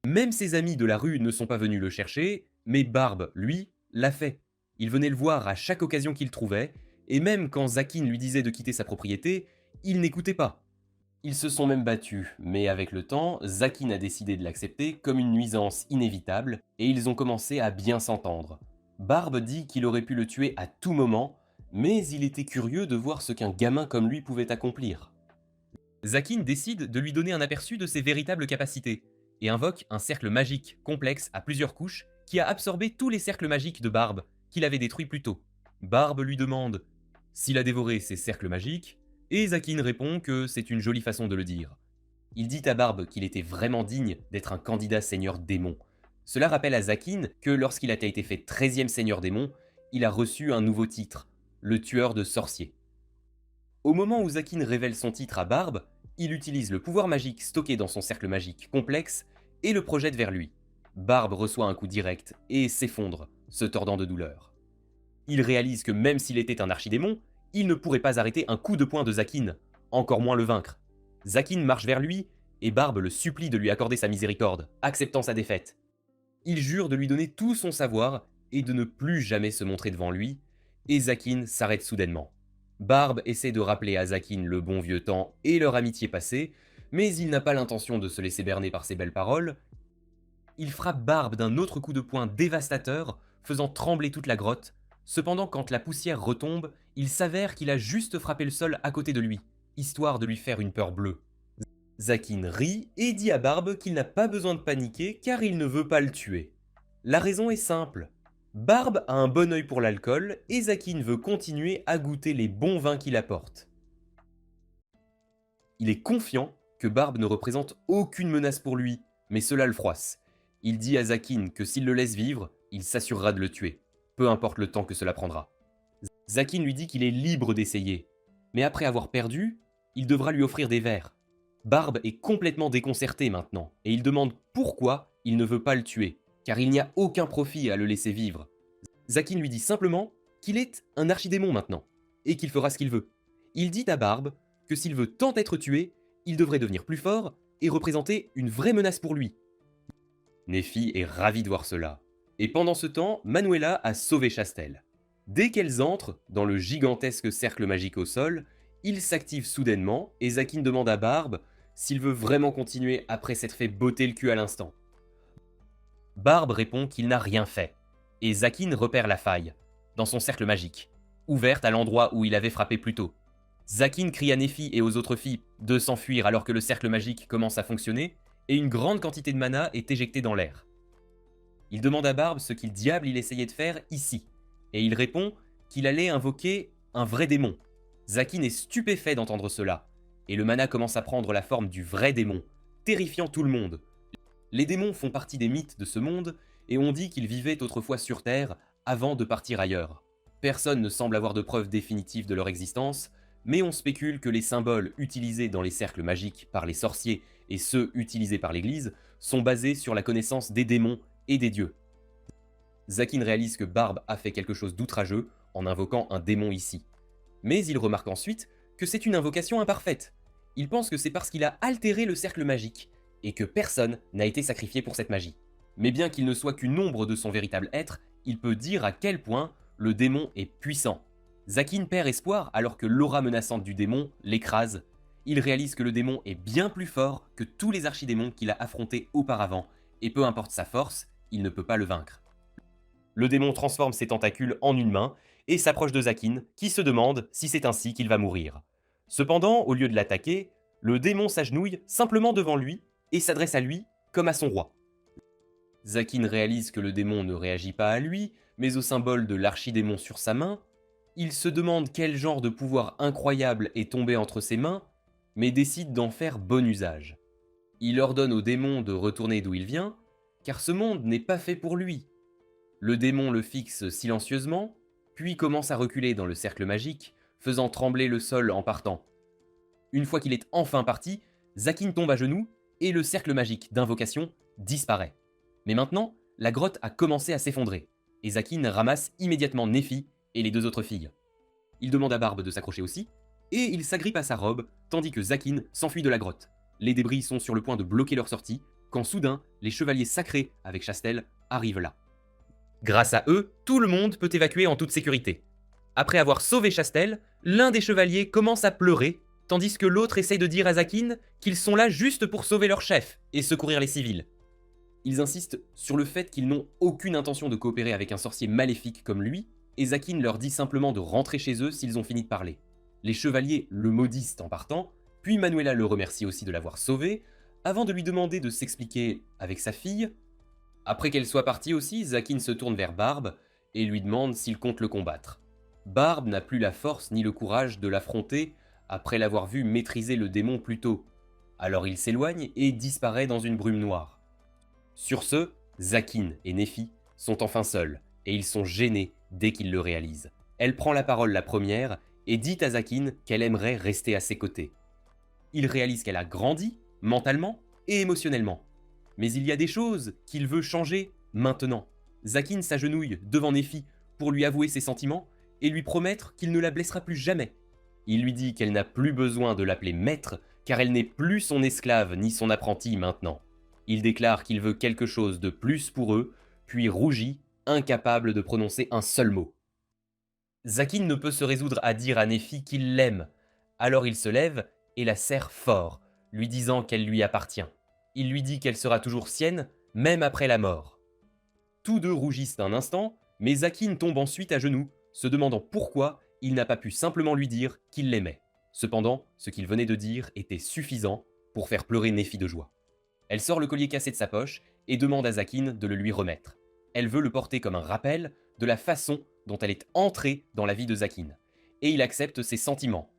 S1: Même ses amis de la rue ne sont pas venus le chercher, mais Barbe, lui, l'a fait. Il venait le voir à chaque occasion qu'il trouvait, et même quand Zakin lui disait de quitter sa propriété, il n'écoutait pas. Ils se sont même battus, mais avec le temps, Zakin a décidé de l'accepter comme une nuisance inévitable, et ils ont commencé à bien s'entendre. Barbe dit qu'il aurait pu le tuer à tout moment, mais il était curieux de voir ce qu'un gamin comme lui pouvait accomplir. Zakin décide de lui donner un aperçu de ses véritables capacités, et invoque un cercle magique complexe à plusieurs couches qui a absorbé tous les cercles magiques de Barbe qu'il avait détruits plus tôt. Barbe lui demande s'il a dévoré ces cercles magiques, et Zakin répond que c'est une jolie façon de le dire. Il dit à Barbe qu'il était vraiment digne d'être un candidat seigneur démon. Cela rappelle à Zakin que lorsqu'il a été fait 13e seigneur démon, il a reçu un nouveau titre, le tueur de sorciers. Au moment où Zakin révèle son titre à Barbe, il utilise le pouvoir magique stocké dans son cercle magique complexe et le projette vers lui. Barbe reçoit un coup direct et s'effondre, se tordant de douleur. Il réalise que même s'il était un archidémon, il ne pourrait pas arrêter un coup de poing de Zakin, encore moins le vaincre. Zakin marche vers lui et Barbe le supplie de lui accorder sa miséricorde, acceptant sa défaite. Il jure de lui donner tout son savoir et de ne plus jamais se montrer devant lui, et Zakin s'arrête soudainement. Barbe essaie de rappeler à Zakin le bon vieux temps et leur amitié passée, mais il n'a pas l'intention de se laisser berner par ses belles paroles. Il frappe Barbe d'un autre coup de poing dévastateur, faisant trembler toute la grotte. Cependant, quand la poussière retombe, il s'avère qu'il a juste frappé le sol à côté de lui, histoire de lui faire une peur bleue. Zakin rit et dit à Barbe qu'il n'a pas besoin de paniquer car il ne veut pas le tuer. La raison est simple. Barbe a un bon œil pour l'alcool et Zakin veut continuer à goûter les bons vins qu'il apporte. Il est confiant que Barbe ne représente aucune menace pour lui, mais cela le froisse. Il dit à Zakin que s'il le laisse vivre, il s'assurera de le tuer, peu importe le temps que cela prendra. Zakin lui dit qu'il est libre d'essayer, mais après avoir perdu, il devra lui offrir des verres. Barbe est complètement déconcerté maintenant, et il demande pourquoi il ne veut pas le tuer, car il n'y a aucun profit à le laisser vivre. Zakin lui dit simplement qu'il est un archidémon maintenant, et qu'il fera ce qu'il veut. Il dit à Barbe que s'il veut tant être tué, il devrait devenir plus fort et représenter une vraie menace pour lui. Nephi est ravie de voir cela. Et pendant ce temps, Manuela a sauvé Chastel. Dès qu'elles entrent dans le gigantesque cercle magique au sol, il s'active soudainement et Zakin demande à Barbe s'il veut vraiment continuer après s'être fait botter le cul à l'instant. Barbe répond qu'il n'a rien fait, et Zakin repère la faille, dans son cercle magique, ouverte à l'endroit où il avait frappé plus tôt. Zakin crie à Nephi et aux autres filles de s'enfuir alors que le cercle magique commence à fonctionner, et une grande quantité de mana est éjectée dans l'air. Il demande à Barbe ce qu'il diable il essayait de faire ici, et il répond qu'il allait invoquer un vrai démon. Zakin est stupéfait d'entendre cela, et le mana commence à prendre la forme du vrai démon, terrifiant tout le monde. Les démons font partie des mythes de ce monde, et on dit qu'ils vivaient autrefois sur Terre avant de partir ailleurs. Personne ne semble avoir de preuves définitives de leur existence, mais on spécule que les symboles utilisés dans les cercles magiques par les sorciers et ceux utilisés par l'Église sont basés sur la connaissance des démons et des dieux. Zakin réalise que Barbe a fait quelque chose d'outrageux en invoquant un démon ici. Mais il remarque ensuite que c'est une invocation imparfaite. Il pense que c'est parce qu'il a altéré le cercle magique, et que personne n'a été sacrifié pour cette magie. Mais bien qu'il ne soit qu'une ombre de son véritable être, il peut dire à quel point le démon est puissant. Zakin perd espoir alors que l'aura menaçante du démon l'écrase. Il réalise que le démon est bien plus fort que tous les archidémons qu'il a affrontés auparavant, et peu importe sa force, il ne peut pas le vaincre. Le démon transforme ses tentacules en une main et s'approche de Zakin, qui se demande si c'est ainsi qu'il va mourir. Cependant, au lieu de l'attaquer, le démon s'agenouille simplement devant lui et s'adresse à lui comme à son roi. Zakin réalise que le démon ne réagit pas à lui, mais au symbole de l'archidémon sur sa main. Il se demande quel genre de pouvoir incroyable est tombé entre ses mains, mais décide d'en faire bon usage. Il ordonne au démon de retourner d'où il vient, car ce monde n'est pas fait pour lui. Le démon le fixe silencieusement, puis commence à reculer dans le cercle magique, faisant trembler le sol en partant. Une fois qu'il est enfin parti, Zakin tombe à genoux et le cercle magique d'invocation disparaît. Mais maintenant, la grotte a commencé à s'effondrer, et Zakin ramasse immédiatement Nephi et les deux autres filles. Il demande à Barbe de s'accrocher aussi, et il s'agrippe à sa robe, tandis que Zakin s'enfuit de la grotte. Les débris sont sur le point de bloquer leur sortie, quand soudain, les chevaliers sacrés avec Chastel arrivent là. Grâce à eux, tout le monde peut évacuer en toute sécurité. Après avoir sauvé Chastel, l'un des chevaliers commence à pleurer, tandis que l'autre essaye de dire à Zakin qu'ils sont là juste pour sauver leur chef et secourir les civils. Ils insistent sur le fait qu'ils n'ont aucune intention de coopérer avec un sorcier maléfique comme lui, et Zakin leur dit simplement de rentrer chez eux s'ils ont fini de parler. Les chevaliers le maudissent en partant, puis Manuela le remercie aussi de l'avoir sauvé, avant de lui demander de s'expliquer avec sa fille. Après qu'elle soit partie aussi, Zakin se tourne vers Barbe et lui demande s'il compte le combattre. Barbe n'a plus la force ni le courage de l'affronter après l'avoir vu maîtriser le démon plus tôt. Alors il s'éloigne et disparaît dans une brume noire. Sur ce, Zakin et Nephi sont enfin seuls, et ils sont gênés dès qu'ils le réalisent. Elle prend la parole la première et dit à Zakin qu'elle aimerait rester à ses côtés. Il réalise qu'elle a grandi, mentalement et émotionnellement. Mais il y a des choses qu'il veut changer maintenant. Zakin s'agenouille devant Nephi pour lui avouer ses sentiments et lui promettre qu'il ne la blessera plus jamais. Il lui dit qu'elle n'a plus besoin de l'appeler maître, car elle n'est plus son esclave ni son apprenti maintenant. Il déclare qu'il veut quelque chose de plus pour eux, puis rougit, incapable de prononcer un seul mot. Zakin ne peut se résoudre à dire à Nephi qu'il l'aime, alors il se lève et la serre fort, lui disant qu'elle lui appartient. Il lui dit qu'elle sera toujours sienne, même après la mort. Tous deux rougissent un instant, mais Zakin tombe ensuite à genoux, se demandant pourquoi il n'a pas pu simplement lui dire qu'il l'aimait. Cependant, ce qu'il venait de dire était suffisant pour faire pleurer Néphi de joie. Elle sort le collier cassé de sa poche et demande à Zakin de le lui remettre. Elle veut le porter comme un rappel de la façon dont elle est entrée dans la vie de Zakin, et il accepte ses sentiments.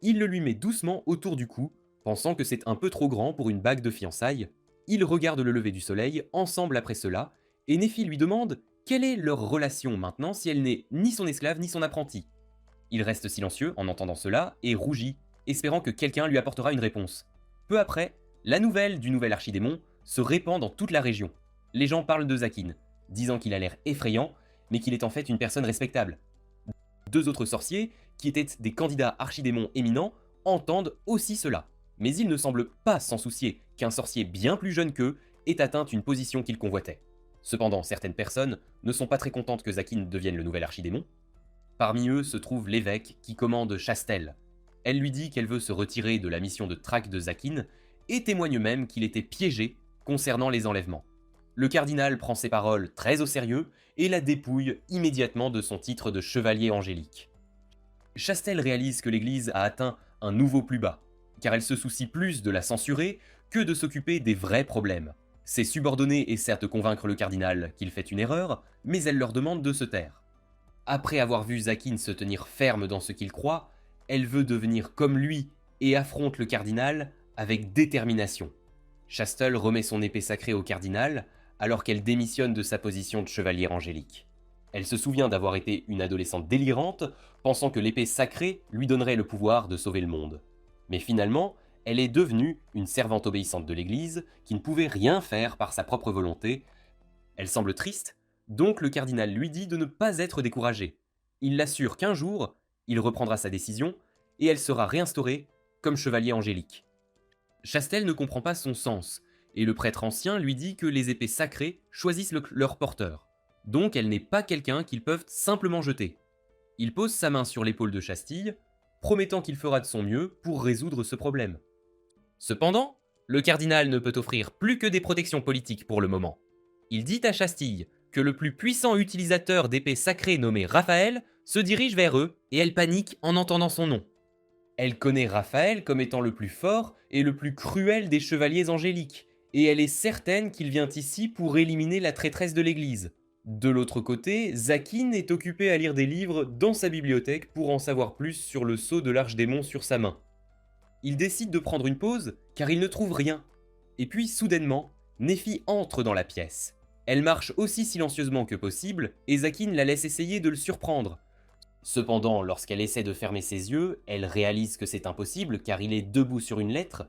S1: Il le lui met doucement autour du cou, pensant que c'est un peu trop grand pour une bague de fiançailles. Ils regardent le lever du soleil ensemble après cela, et Néphi lui demande quelle est leur relation maintenant si elle n'est ni son esclave ni son apprenti. Il reste silencieux en entendant cela et rougit, espérant que quelqu'un lui apportera une réponse. Peu après, la nouvelle du nouvel archidémon se répand dans toute la région. Les gens parlent de Zakin, disant qu'il a l'air effrayant, mais qu'il est en fait une personne respectable. Deux autres sorciers, qui étaient des candidats archidémons éminents, entendent aussi cela. Mais ils ne semblent pas s'en soucier qu'un sorcier bien plus jeune qu'eux ait atteint une position qu'ils convoitaient. Cependant, certaines personnes ne sont pas très contentes que Zakin devienne le nouvel archidémon. Parmi eux se trouve l'évêque qui commande Chastel. Elle lui dit qu'elle veut se retirer de la mission de traque de Zakin et témoigne même qu'il était piégé concernant les enlèvements. Le cardinal prend ses paroles très au sérieux et la dépouille immédiatement de son titre de chevalier angélique. Chastel réalise que l'Église a atteint un nouveau plus bas, car elle se soucie plus de la censurer que de s'occuper des vrais problèmes. Ses subordonnés essaient de convaincre le cardinal qu'il fait une erreur, mais elle leur demande de se taire. Après avoir vu Zakin se tenir ferme dans ce qu'il croit, elle veut devenir comme lui et affronte le cardinal avec détermination. Chastel remet son épée sacrée au cardinal alors qu'elle démissionne de sa position de chevalier angélique. Elle se souvient d'avoir été une adolescente délirante, pensant que l'épée sacrée lui donnerait le pouvoir de sauver le monde. Mais finalement, elle est devenue une servante obéissante de l'Église qui ne pouvait rien faire par sa propre volonté. Elle semble triste, donc le cardinal lui dit de ne pas être découragée. Il l'assure qu'un jour, il reprendra sa décision et elle sera réinstaurée comme chevalier angélique. Chastel ne comprend pas son sens, et le prêtre ancien lui dit que les épées sacrées choisissent leur porteur. Donc elle n'est pas quelqu'un qu'ils peuvent simplement jeter. Il pose sa main sur l'épaule de Chastille, promettant qu'il fera de son mieux pour résoudre ce problème. Cependant, le cardinal ne peut offrir plus que des protections politiques pour le moment. Il dit à Chastille que le plus puissant utilisateur d'épées sacrées nommé Raphaël se dirige vers eux et elle panique en entendant son nom. Elle connaît Raphaël comme étant le plus fort et le plus cruel des chevaliers angéliques, et elle est certaine qu'il vient ici pour éliminer la traîtresse de l'Église. De l'autre côté, Zakin est occupé à lire des livres dans sa bibliothèque pour en savoir plus sur le sceau de l'archidémon sur sa main. Il décide de prendre une pause car il ne trouve rien. Et puis soudainement, Néphi entre dans la pièce. Elle marche aussi silencieusement que possible et Zakin la laisse essayer de le surprendre. Cependant, lorsqu'elle essaie de fermer ses yeux, elle réalise que c'est impossible car il est debout sur une lettre.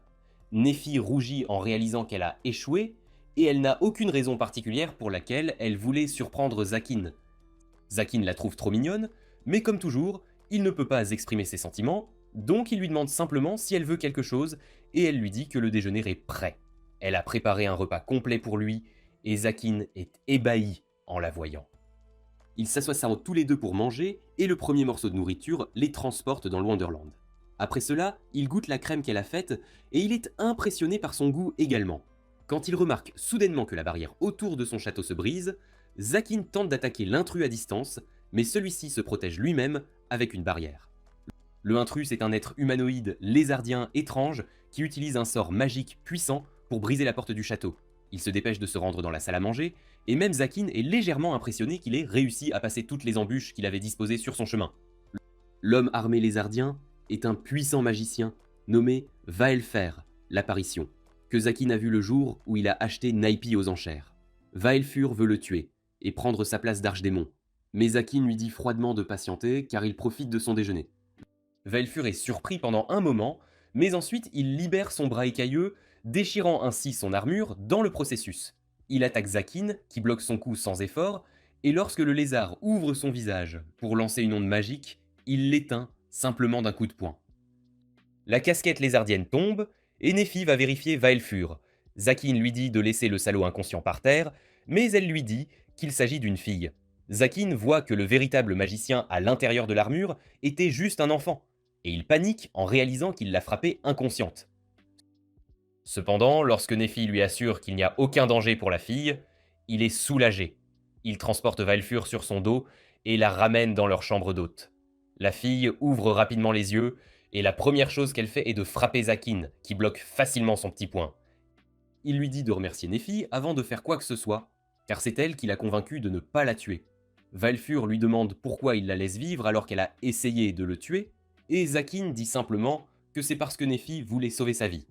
S1: Néphi rougit en réalisant qu'elle a échoué et elle n'a aucune raison particulière pour laquelle elle voulait surprendre Zakin. Zakin la trouve trop mignonne, mais comme toujours, il ne peut pas exprimer ses sentiments, donc il lui demande simplement si elle veut quelque chose et elle lui dit que le déjeuner est prêt. Elle a préparé un repas complet pour lui et Zakin est ébahi en la voyant. Ils s'assoient tous les deux pour manger et le premier morceau de nourriture les transporte dans le Wonderland. Après cela, il goûte la crème qu'elle a faite et il est impressionné par son goût également. Quand il remarque soudainement que la barrière autour de son château se brise, Zakin tente d'attaquer l'intrus à distance, mais celui-ci se protège lui-même avec une barrière. Le intrus est un être humanoïde lézardien étrange qui utilise un sort magique puissant pour briser la porte du château. Il se dépêche de se rendre dans la salle à manger, et même Zakin est légèrement impressionné qu'il ait réussi à passer toutes les embûches qu'il avait disposées sur son chemin. L'homme armé lézardien est un puissant magicien nommé Vaelfer, l'apparition, que Zakin a vu le jour où il a acheté Naipi aux enchères. Vaelfur veut le tuer et prendre sa place d'archidémon, mais Zakin lui dit froidement de patienter car il profite de son déjeuner. Vaelfur est surpris pendant un moment, mais ensuite il libère son bras écailleux, déchirant ainsi son armure dans le processus. Il attaque Zakin, qui bloque son coup sans effort, et lorsque le lézard ouvre son visage pour lancer une onde magique, il l'éteint simplement d'un coup de poing. La casquette lézardienne tombe, et Néphi va vérifier Vaelfur. Zakin lui dit de laisser le salaud inconscient par terre, mais elle lui dit qu'il s'agit d'une fille. Zakin voit que le véritable magicien à l'intérieur de l'armure était juste un enfant, et il panique en réalisant qu'il l'a frappée inconsciente. Cependant, lorsque Néphi lui assure qu'il n'y a aucun danger pour la fille, il est soulagé. Il transporte Vaelfur sur son dos et la ramène dans leur chambre d'hôte. La fille ouvre rapidement les yeux, Et la première chose qu'elle fait est de frapper Zakin, qui bloque facilement son petit poing. Il lui dit de remercier Nephi avant de faire quoi que ce soit, car c'est elle qui l'a convaincu de ne pas la tuer. Valfur lui demande pourquoi il la laisse vivre alors qu'elle a essayé de le tuer, et Zakin dit simplement que c'est parce que Nephi voulait sauver sa vie.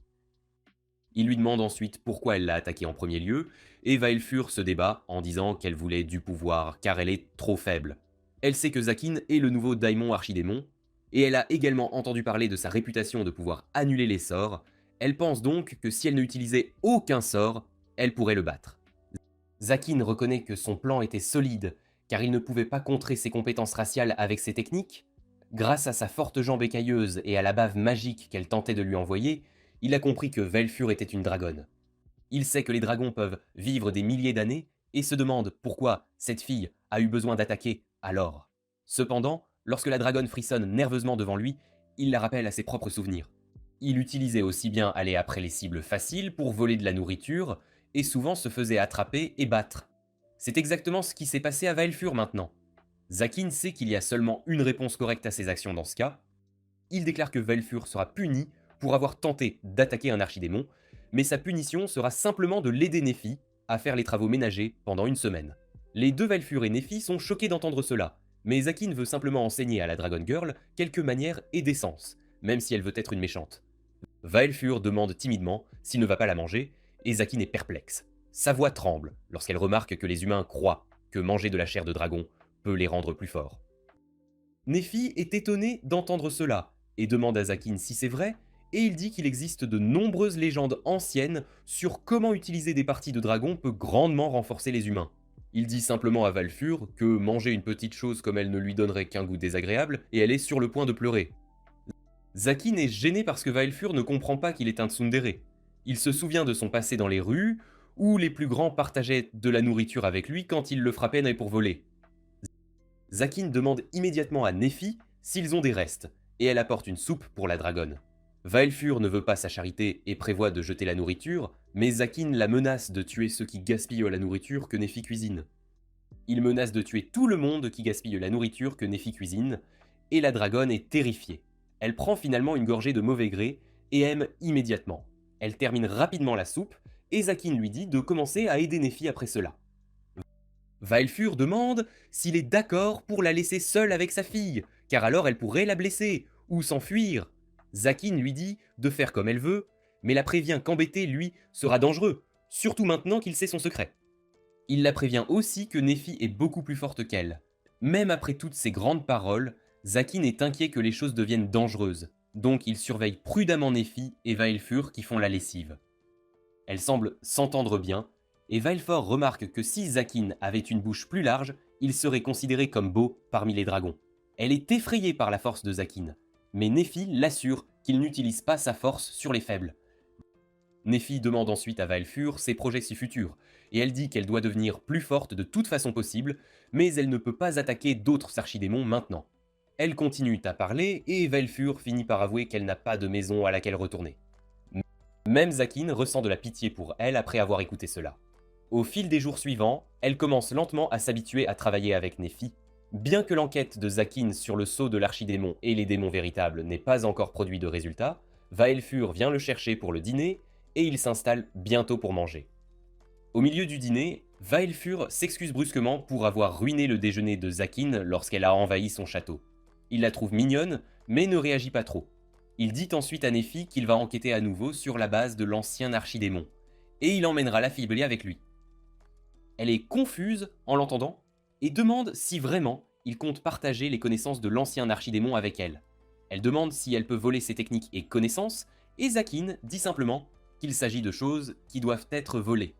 S1: Il lui demande ensuite pourquoi elle l'a attaqué en premier lieu, et Vaelfur se débat en disant qu'elle voulait du pouvoir car elle est trop faible. Elle sait que Zakin est le nouveau daimon archidémon, et elle a également entendu parler de sa réputation de pouvoir annuler les sorts. Elle pense donc que si elle ne utilisait aucun sort, elle pourrait le battre. Zakin reconnaît que son plan était solide, car il ne pouvait pas contrer ses compétences raciales avec ses techniques. Grâce à sa forte jambe écailleuse et à la bave magique qu'elle tentait de lui envoyer, il a compris que Vaelfur était une dragonne. Il sait que les dragons peuvent vivre des milliers d'années et se demande pourquoi cette fille a eu besoin d'attaquer alors. Cependant, lorsque la dragonne frissonne nerveusement devant lui, il la rappelle à ses propres souvenirs. Il utilisait aussi bien aller après les cibles faciles pour voler de la nourriture, et souvent se faisait attraper et battre. C'est exactement ce qui s'est passé à Vaelfur maintenant. Zakin sait qu'il y a seulement une réponse correcte à ses actions dans ce cas. Il déclare que Vaelfur sera puni pour avoir tenté d'attaquer un archidémon, mais sa punition sera simplement de l'aider Nephi à faire les travaux ménagers pendant une semaine. Les deux Vaelfur et Nephi sont choqués d'entendre cela, mais Zakin veut simplement enseigner à la Dragon Girl quelques manières et décence, même si elle veut être une méchante. Vaelfur demande timidement s'il ne va pas la manger, et Zakin est perplexe. Sa voix tremble lorsqu'elle remarque que les humains croient que manger de la chair de dragon peut les rendre plus forts. Nephi est étonné d'entendre cela, et demande à Zakin si c'est vrai, et il dit qu'il existe de nombreuses légendes anciennes sur comment utiliser des parties de dragon peut grandement renforcer les humains. Il dit simplement à Vaelfur que manger une petite chose comme elle ne lui donnerait qu'un goût désagréable, et elle est sur le point de pleurer. Zakin est gêné parce que Vaelfur ne comprend pas qu'il est un tsundere. Il se souvient de son passé dans les rues, où les plus grands partageaient de la nourriture avec lui quand il le frappait pour voler. Zakin demande immédiatement à Nephi s'ils ont des restes, et elle apporte une soupe pour la dragonne. Vaelfur ne veut pas sa charité et prévoit de jeter la nourriture, mais Zakin la menace de tuer ceux qui gaspillent la nourriture que Nephi cuisine. Il menace de tuer tout le monde qui gaspille la nourriture que Nephi cuisine, et la dragonne est terrifiée. Elle prend finalement une gorgée de mauvais gré et aime immédiatement. Elle termine rapidement la soupe, et Zakin lui dit de commencer à aider Nephi après cela. Vaelfur demande s'il est d'accord pour la laisser seule avec sa fille, car alors elle pourrait la blesser, ou s'enfuir. Zakin lui dit de faire comme elle veut, mais la prévient qu'embêter, lui, sera dangereux, surtout maintenant qu'il sait son secret. Il la prévient aussi que Nephi est beaucoup plus forte qu'elle. Même après toutes ces grandes paroles, Zakin est inquiet que les choses deviennent dangereuses, donc il surveille prudemment Nephi et Vaelfur qui font la lessive. Elles semblent s'entendre bien, et Vaelfur remarque que si Zakin avait une bouche plus large, il serait considéré comme beau parmi les dragons. Elle est effrayée par la force de Zakin, mais Nephi l'assure qu'il n'utilise pas sa force sur les faibles. Nephi demande ensuite à Vaelfur ses projets si futurs, et elle dit qu'elle doit devenir plus forte de toute façon possible, mais elle ne peut pas attaquer d'autres archidémons maintenant. Elle continue à parler, et Vaelfur finit par avouer qu'elle n'a pas de maison à laquelle retourner. Même Zakin ressent de la pitié pour elle après avoir écouté cela. Au fil des jours suivants, elle commence lentement à s'habituer à travailler avec Nephi. Bien que l'enquête de Zakin sur le sceau de l'archidémon et les démons véritables n'ait pas encore produit de résultats, Vaelfur vient le chercher pour le dîner, et il s'installe bientôt pour manger. Au milieu du dîner, Vaelfur s'excuse brusquement pour avoir ruiné le déjeuner de Zakin lorsqu'elle a envahi son château. Il la trouve mignonne, mais ne réagit pas trop. Il dit ensuite à Nephi qu'il va enquêter à nouveau sur la base de l'ancien archidémon, et il emmènera l'affaiblie avec lui. Elle est confuse en l'entendant, et demande si vraiment il compte partager les connaissances de l'ancien archidémon avec elle. Elle demande si elle peut voler ses techniques et connaissances, et Zakin dit simplement qu'il s'agit de choses qui doivent être volées.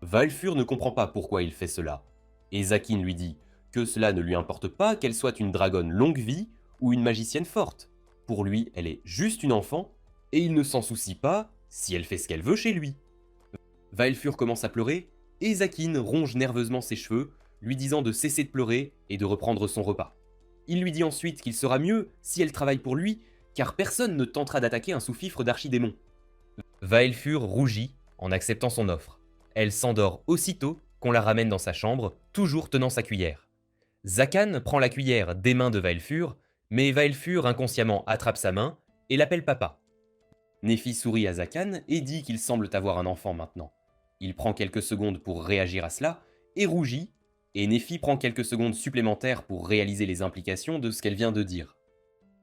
S1: Vaelfur ne comprend pas pourquoi il fait cela, et Zakin lui dit que cela ne lui importe pas qu'elle soit une dragonne longue vie ou une magicienne forte. Pour lui, elle est juste une enfant, et il ne s'en soucie pas si elle fait ce qu'elle veut chez lui. Vaelfur commence à pleurer, et Zakin ronge nerveusement ses cheveux, lui disant de cesser de pleurer et de reprendre son repas. Il lui dit ensuite qu'il sera mieux si elle travaille pour lui, car personne ne tentera d'attaquer un sous-fifre d'archidémon. Vaelfur rougit en acceptant son offre. Elle s'endort aussitôt qu'on la ramène dans sa chambre, toujours tenant sa cuillère. Zakan prend la cuillère des mains de Vaelfur, Mais Vaelfur inconsciemment attrape sa main et l'appelle papa. Nephi sourit à Zakan et dit qu'ils semblent avoir un enfant maintenant. Il prend quelques secondes pour réagir à cela et rougit, et Nephi prend quelques secondes supplémentaires pour réaliser les implications de ce qu'elle vient de dire.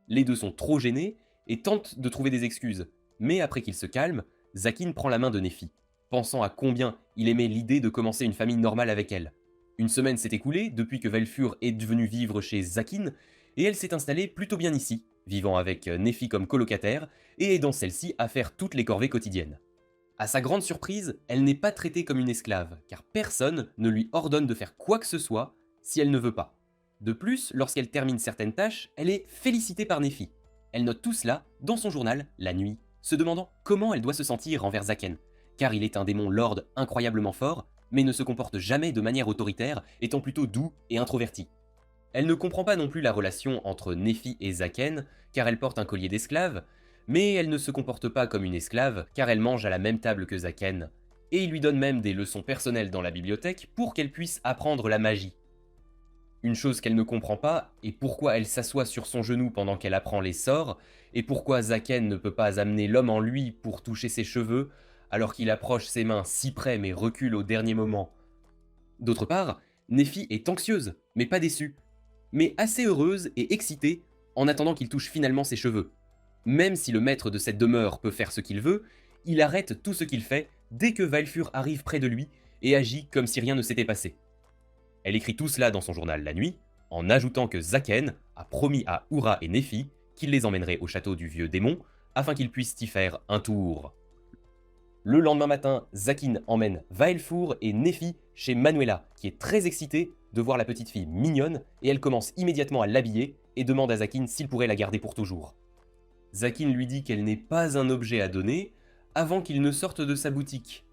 S1: Les deux sont trop gênés et tentent de trouver des excuses, mais après qu'ils se calment, Zakin prend la main de Nephi, pensant à combien il aimait l'idée de commencer une famille normale avec elle. Une semaine s'est écoulée depuis que Vaelfur est venue vivre chez Zakin, et elle s'est installée plutôt bien ici, vivant avec Nephi comme colocataire et aidant celle-ci à faire toutes les corvées quotidiennes. À sa grande surprise, elle n'est pas traitée comme une esclave, car personne ne lui ordonne de faire quoi que ce soit si elle ne veut pas. De plus, lorsqu'elle termine certaines tâches, elle est félicitée par Nephi. Elle note tout cela dans son journal, la nuit, se demandant comment elle doit se sentir envers Zaken, car il est un démon lord incroyablement fort, mais ne se comporte jamais de manière autoritaire, étant plutôt doux et introverti. Elle ne comprend pas non plus la relation entre Nephi et Zaken, car elle porte un collier d'esclave, mais elle ne se comporte pas comme une esclave, car elle mange à la même table que Zaken, et il lui donne même des leçons personnelles dans la bibliothèque pour qu'elle puisse apprendre la magie. Une chose qu'elle ne comprend pas est pourquoi elle s'assoit sur son genou pendant qu'elle apprend les sorts, et pourquoi Zaken ne peut pas amener l'homme en lui pour toucher ses cheveux, alors qu'il approche ses mains si près mais recule au dernier moment. D'autre part, Nephi est anxieuse, mais pas déçue, mais assez heureuse et excitée en attendant qu'il touche finalement ses cheveux. Même si le maître de cette demeure peut faire ce qu'il veut, il arrête tout ce qu'il fait dès que Vaelfur arrive près de lui et agit comme si rien ne s'était passé. Elle écrit tout cela dans son journal la nuit, en ajoutant que Zaken a promis à Ura et Nephi qu'il les emmènerait au château du vieux démon afin qu'ils puissent y faire un tour. Le lendemain matin, Zakin emmène Vaelfur et Nephi chez Manuela, qui est très excitée de voir la petite fille mignonne, et elle commence immédiatement à l'habiller et demande à Zakin s'il pourrait la garder pour toujours. Zakin lui dit qu'elle n'est pas un objet à donner avant qu'il ne sorte de sa boutique.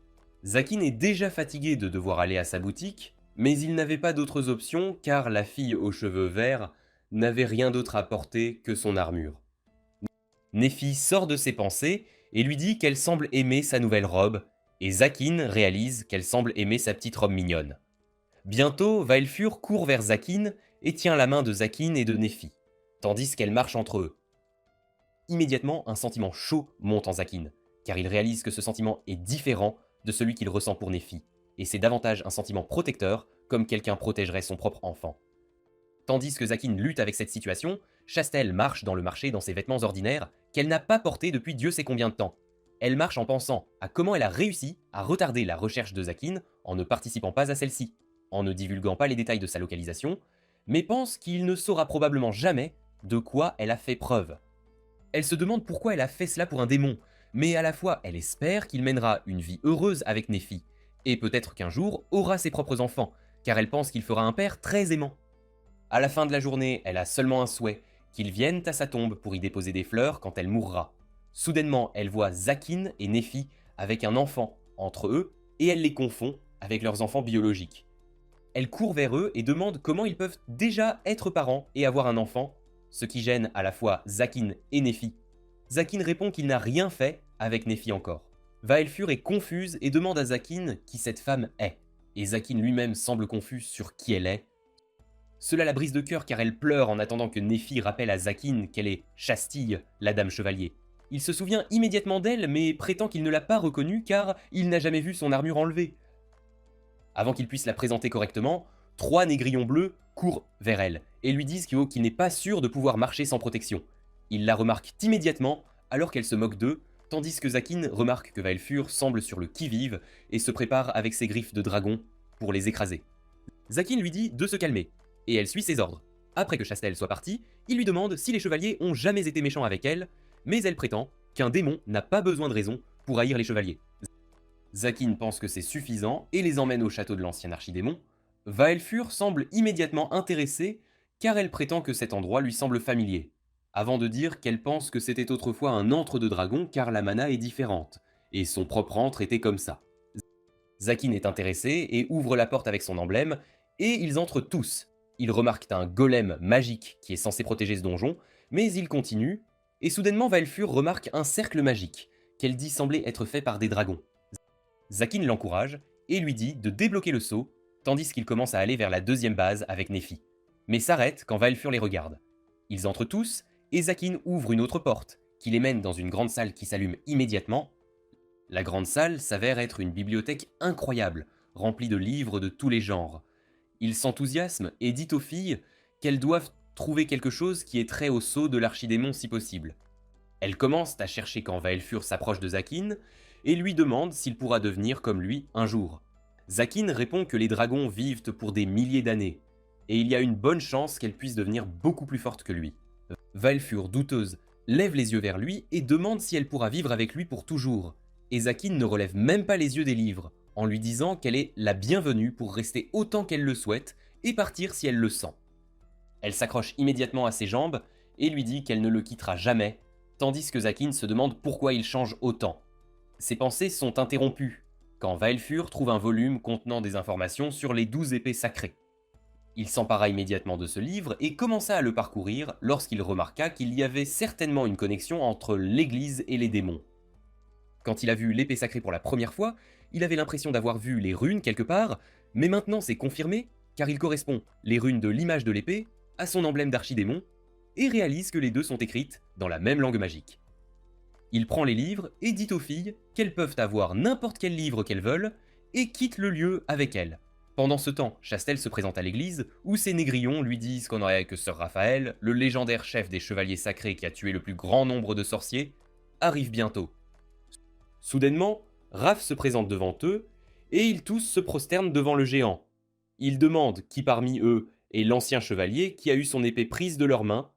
S1: Zakin est déjà fatigué de devoir aller à sa boutique, mais il n'avait pas d'autres options car la fille aux cheveux verts n'avait rien d'autre à porter que son armure. Nephi sort de ses pensées et lui dit qu'elle semble aimer sa nouvelle robe, et Zakin réalise qu'elle semble aimer sa petite robe mignonne. Bientôt, Vaelfur court vers Zakin et tient la main de Zakin et de Nephi, tandis qu'elle marche entre eux. Immédiatement, un sentiment chaud monte en Zakin, car il réalise que ce sentiment est différent de celui qu'il ressent pour Nephi, et c'est davantage un sentiment protecteur, comme quelqu'un protégerait son propre enfant. Tandis que Zakin lutte avec cette situation, Chastel marche dans le marché dans ses vêtements ordinaires qu'elle n'a pas portés depuis Dieu sait combien de temps. Elle marche en pensant à comment elle a réussi à retarder la recherche de Zakin en ne participant pas à celle-ci, en ne divulguant pas les détails de sa localisation, mais pense qu'il ne saura probablement jamais de quoi elle a fait preuve. Elle se demande pourquoi elle a fait cela pour un démon, mais à la fois elle espère qu'il mènera une vie heureuse avec Nephi, et peut-être qu'un jour aura ses propres enfants, car elle pense qu'il fera un père très aimant. À la fin de la journée, elle a seulement un souhait, qu'ils viennent à sa tombe pour y déposer des fleurs quand elle mourra. Soudainement, elle voit Zakin et Nephi avec un enfant entre eux, et elle les confond avec leurs enfants biologiques. Elle court vers eux et demande comment ils peuvent déjà être parents et avoir un enfant, ce qui gêne à la fois Zakin et Nephi. Zakin répond qu'il n'a rien fait avec Nephi encore. Vaelfur est confuse et demande à Zakin qui cette femme est, et Zakin lui-même semble confus sur qui elle est. Cela la brise de cœur car elle pleure en attendant que Nephi rappelle à Zakin qu'elle est Chastille, la dame chevalier. Il se souvient immédiatement d'elle mais prétend qu'il ne l'a pas reconnue car il n'a jamais vu son armure enlevée. Avant qu'il puisse la présenter correctement, 3 négrillons bleus courent vers elle et lui disent qu'il n'est pas sûr de pouvoir marcher sans protection. Il la remarque immédiatement alors qu'elle se moque d'eux, tandis que Zakin remarque que Vaelfur semble sur le qui-vive et se prépare avec ses griffes de dragon pour les écraser. Zakin lui dit de se calmer, et elle suit ses ordres. Après que Chastel soit parti, il lui demande si les chevaliers ont jamais été méchants avec elle, mais elle prétend qu'un démon n'a pas besoin de raison pour haïr les chevaliers. Zakin pense que c'est suffisant et les emmène au château de l'ancien archidémon. Vaelfur semble immédiatement intéressée car elle prétend que cet endroit lui semble familier, avant de dire qu'elle pense que c'était autrefois un antre de dragon car la mana est différente, et son propre antre était comme ça. Zakin est intéressé et ouvre la porte avec son emblème, et ils entrent tous. Ils remarquent un golem magique qui est censé protéger ce donjon, mais ils continuent, et soudainement Vaelfur remarque un cercle magique, qu'elle dit sembler être fait par des dragons. Zakin l'encourage, et lui dit de débloquer le sceau, tandis qu'il commence à aller vers la deuxième base avec Nephi, mais s'arrête quand Vaelfur les regarde. Ils entrent tous, et Zakin ouvre une autre porte, qui les mène dans une grande salle qui s'allume immédiatement. La grande salle s'avère être une bibliothèque incroyable, remplie de livres de tous les genres. Il s'enthousiasme et dit aux filles qu'elles doivent trouver quelque chose qui est trait au sceau de l'archidémon si possible. Elles commencent à chercher quand Vaelfur s'approche de Zakin et lui demande s'il pourra devenir comme lui un jour. Zakin répond que les dragons vivent pour des milliers d'années, et il y a une bonne chance qu'elle puisse devenir beaucoup plus forte que lui. Vaelfur, douteuse, lève les yeux vers lui et demande si elle pourra vivre avec lui pour toujours. Et Zakin ne relève même pas les yeux des livres, en lui disant qu'elle est la bienvenue pour rester autant qu'elle le souhaite et partir si elle le sent. Elle s'accroche immédiatement à ses jambes et lui dit qu'elle ne le quittera jamais, tandis que Zakin se demande pourquoi il change autant. Ses pensées sont interrompues, quand Vaelfur trouve un volume contenant des informations sur les 12 épées sacrées. Il s'empara immédiatement de ce livre et commença à le parcourir lorsqu'il remarqua qu'il y avait certainement une connexion entre l'église et les démons. Quand il a vu l'épée sacrée pour la première fois, il avait l'impression d'avoir vu les runes quelque part, mais maintenant c'est confirmé, car il correspond, les runes de l'image de l'épée, à son emblème d'archidémon, et réalise que les deux sont écrites dans la même langue magique. Il prend les livres et dit aux filles qu'elles peuvent avoir n'importe quel livre qu'elles veulent, et quitte le lieu avec elles. Pendant ce temps, Chastel se présente à l'église, où ses négrillons lui disent qu'on aurait que Sir Raphaël, le légendaire chef des chevaliers sacrés qui a tué le plus grand nombre de sorciers, arrive bientôt. Soudainement, Raph se présente devant eux, et ils tous se prosternent devant le géant. Ils demandent qui parmi eux est l'ancien chevalier qui a eu son épée prise de leurs mains,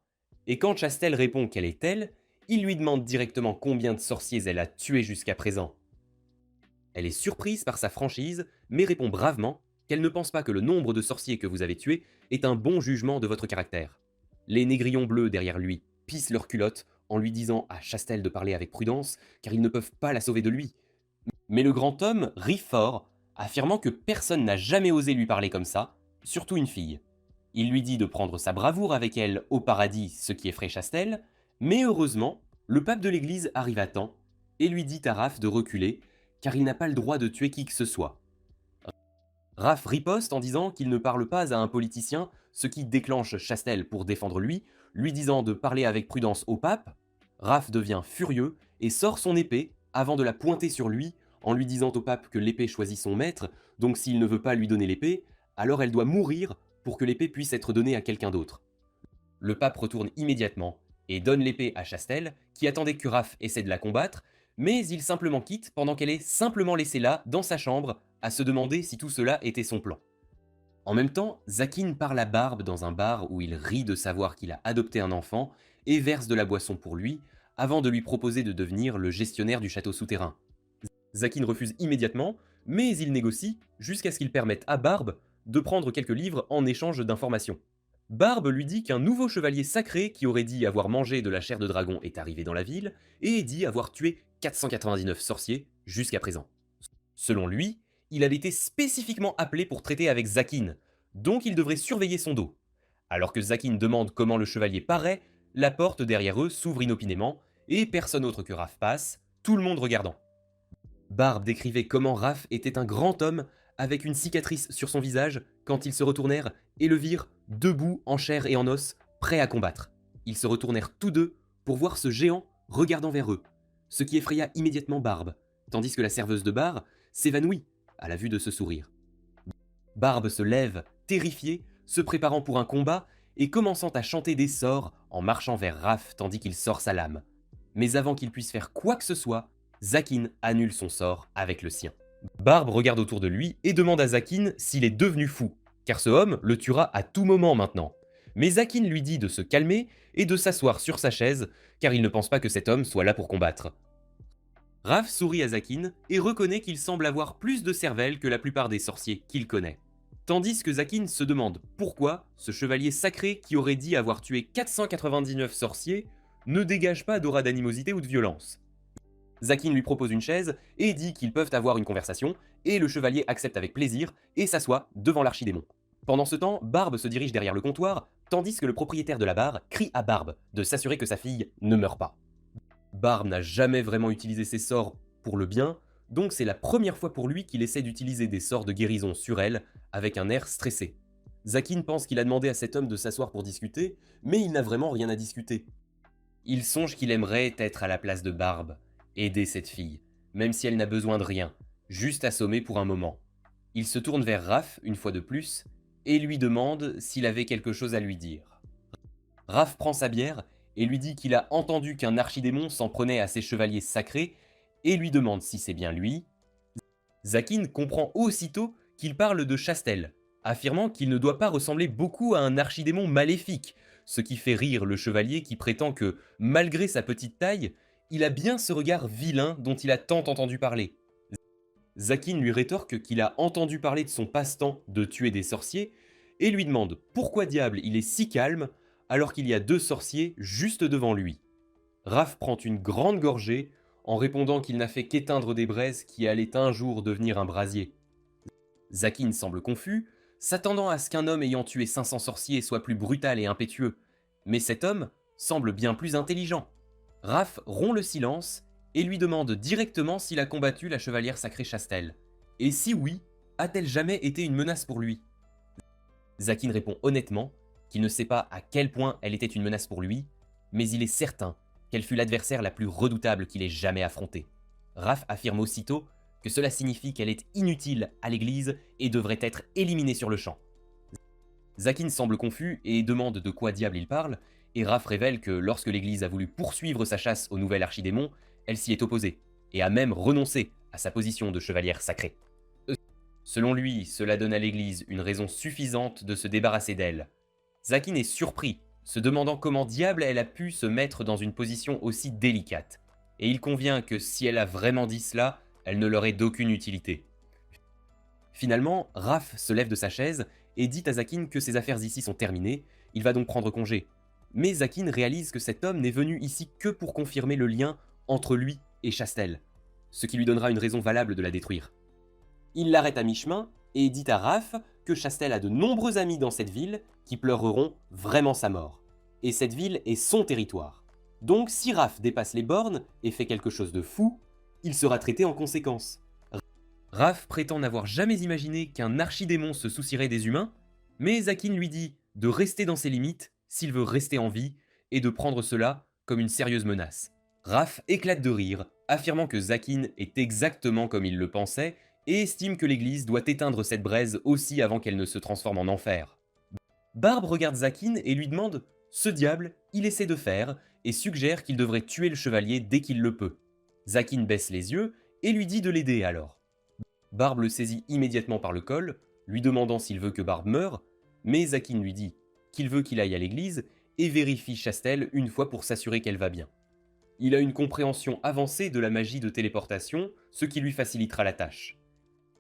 S1: et quand Chastel répond qu'elle est elle, il lui demande directement combien de sorciers elle a tués jusqu'à présent. Elle est surprise par sa franchise, mais répond bravement qu'elle ne pense pas que le nombre de sorciers que vous avez tués est un bon jugement de votre caractère. Les négrillons bleus derrière lui pissent leurs culottes en lui disant à Chastel de parler avec prudence, car ils ne peuvent pas la sauver de lui. Mais le grand homme rit fort, affirmant que personne n'a jamais osé lui parler comme ça, surtout une fille. Il lui dit de prendre sa bravoure avec elle au paradis, ce qui effraie Chastel, mais heureusement, le pape de l'église arrive à temps et lui dit à Raph de reculer, car il n'a pas le droit de tuer qui que ce soit. Raph riposte en disant qu'il ne parle pas à un politicien, ce qui déclenche Chastel pour défendre lui disant de parler avec prudence au pape. Raph devient furieux et sort son épée avant de la pointer sur lui en lui disant au pape que l'épée choisit son maître, donc s'il ne veut pas lui donner l'épée, alors elle doit mourir pour que l'épée puisse être donnée à quelqu'un d'autre. Le pape retourne immédiatement et donne l'épée à Chastel, qui attendait que Raph essaie de la combattre, mais il simplement quitte pendant qu'elle est simplement laissée là, dans sa chambre, à se demander si tout cela était son plan. En même temps, Zakin parle à Barbe dans un bar où il rit de savoir qu'il a adopté un enfant et verse de la boisson pour lui, avant de lui proposer de devenir le gestionnaire du château souterrain. Zakin refuse immédiatement, mais il négocie jusqu'à ce qu'il permette à Barbe de prendre quelques livres en échange d'informations. Barbe lui dit qu'un nouveau chevalier sacré qui aurait dit avoir mangé de la chair de dragon est arrivé dans la ville et dit avoir tué 499 sorciers jusqu'à présent. Selon lui, il avait été spécifiquement appelé pour traiter avec Zakin, donc il devrait surveiller son dos. Alors que Zakin demande comment le chevalier paraît, la porte derrière eux s'ouvre inopinément et personne autre que Raph passe, tout le monde regardant. Barbe décrivait comment Raph était un grand homme avec une cicatrice sur son visage quand ils se retournèrent et le virent debout en chair et en os, prêt à combattre. Ils se retournèrent tous deux pour voir ce géant regardant vers eux, ce qui effraya immédiatement Barbe, tandis que la serveuse de bar s'évanouit à la vue de ce sourire. Barbe se lève, terrifiée, se préparant pour un combat et commençant à chanter des sorts en marchant vers Raph tandis qu'il sort sa lame. Mais avant qu'il puisse faire quoi que ce soit, Zakin annule son sort avec le sien. Barbe regarde autour de lui et demande à Zakin s'il est devenu fou, car ce homme le tuera à tout moment maintenant. Mais Zakin lui dit de se calmer et de s'asseoir sur sa chaise, car il ne pense pas que cet homme soit là pour combattre. Raph sourit à Zakin et reconnaît qu'il semble avoir plus de cervelle que la plupart des sorciers qu'il connaît. Tandis que Zakin se demande pourquoi ce chevalier sacré qui aurait dit avoir tué 499 sorciers ne dégage pas d'aura d'animosité ou de violence. Zakin lui propose une chaise et dit qu'ils peuvent avoir une conversation, et le chevalier accepte avec plaisir et s'assoit devant l'archidémon. Pendant ce temps, Barbe se dirige derrière le comptoir, tandis que le propriétaire de la bar crie à Barbe de s'assurer que sa fille ne meurt pas. Barbe n'a jamais vraiment utilisé ses sorts pour le bien, donc c'est la première fois pour lui qu'il essaie d'utiliser des sorts de guérison sur elle, avec un air stressé. Zakin pense qu'il a demandé à cet homme de s'asseoir pour discuter, mais il n'a vraiment rien à discuter. Il songe qu'il aimerait être à la place de Barbe, aider cette fille, même si elle n'a besoin de rien, juste assommer pour un moment. Il se tourne vers Raph une fois de plus, et lui demande s'il avait quelque chose à lui dire. Raph prend sa bière et lui dit qu'il a entendu qu'un archidémon s'en prenait à ses chevaliers sacrés, et lui demande si c'est bien lui. Zakin comprend aussitôt qu'il parle de Chastel, affirmant qu'il ne doit pas ressembler beaucoup à un archidémon maléfique, ce qui fait rire le chevalier qui prétend que, malgré sa petite taille, il a bien ce regard vilain dont il a tant entendu parler. Zakin lui rétorque qu'il a entendu parler de son passe-temps de tuer des sorciers, et lui demande pourquoi diable il est si calme alors qu'il y a 2 sorciers juste devant lui. Raph prend une grande gorgée en répondant qu'il n'a fait qu'éteindre des braises qui allaient un jour devenir un brasier. Zakin semble confus, s'attendant à ce qu'un homme ayant tué 500 sorciers soit plus brutal et impétueux, mais cet homme semble bien plus intelligent. Raph rompt le silence et lui demande directement s'il a combattu la chevalière sacrée Chastel, et si oui, a-t-elle jamais été une menace pour lui. Zakin répond honnêtement qu'il ne sait pas à quel point elle était une menace pour lui, mais il est certain qu'elle fut l'adversaire la plus redoutable qu'il ait jamais affrontée. Raph affirme aussitôt que cela signifie qu'elle est inutile à l'église et devrait être éliminée sur le champ. Zakin semble confus et demande de quoi diable il parle, et Raph révèle que lorsque l'église a voulu poursuivre sa chasse au nouvel archidémon, elle s'y est opposée, et a même renoncé à sa position de chevalière sacrée. Selon lui, cela donne à l'église une raison suffisante de se débarrasser d'elle. Zakin est surpris, se demandant comment diable elle a pu se mettre dans une position aussi délicate, et il convient que si elle a vraiment dit cela, elle ne leur est d'aucune utilité. Finalement, Raph se lève de sa chaise et dit à Zakin que ses affaires ici sont terminées, il va donc prendre congé. Mais Zakin réalise que cet homme n'est venu ici que pour confirmer le lien entre lui et Chastel, ce qui lui donnera une raison valable de la détruire. Il l'arrête à mi-chemin et dit à Raph que Chastel a de nombreux amis dans cette ville qui pleureront vraiment sa mort. Et cette ville est son territoire. Donc si Raph dépasse les bornes et fait quelque chose de fou, il sera traité en conséquence. Raph prétend n'avoir jamais imaginé qu'un archidémon se soucierait des humains, mais Zakin lui dit de rester dans ses limites s'il veut rester en vie et de prendre cela comme une sérieuse menace. Raph éclate de rire, affirmant que Zakin est exactement comme il le pensait et estime que l'église doit éteindre cette braise aussi avant qu'elle ne se transforme en enfer. Barbe regarde Zakin et lui demande « Ce diable, il essaie de faire » et suggère qu'il devrait tuer le chevalier dès qu'il le peut. Zakin baisse les yeux et lui dit de l'aider alors. Barbe le saisit immédiatement par le col, lui demandant s'il veut que Barbe meure, mais Zakin lui dit qu'il veut qu'il aille à l'église et vérifie Chastel une fois pour s'assurer qu'elle va bien. Il a une compréhension avancée de la magie de téléportation, ce qui lui facilitera la tâche.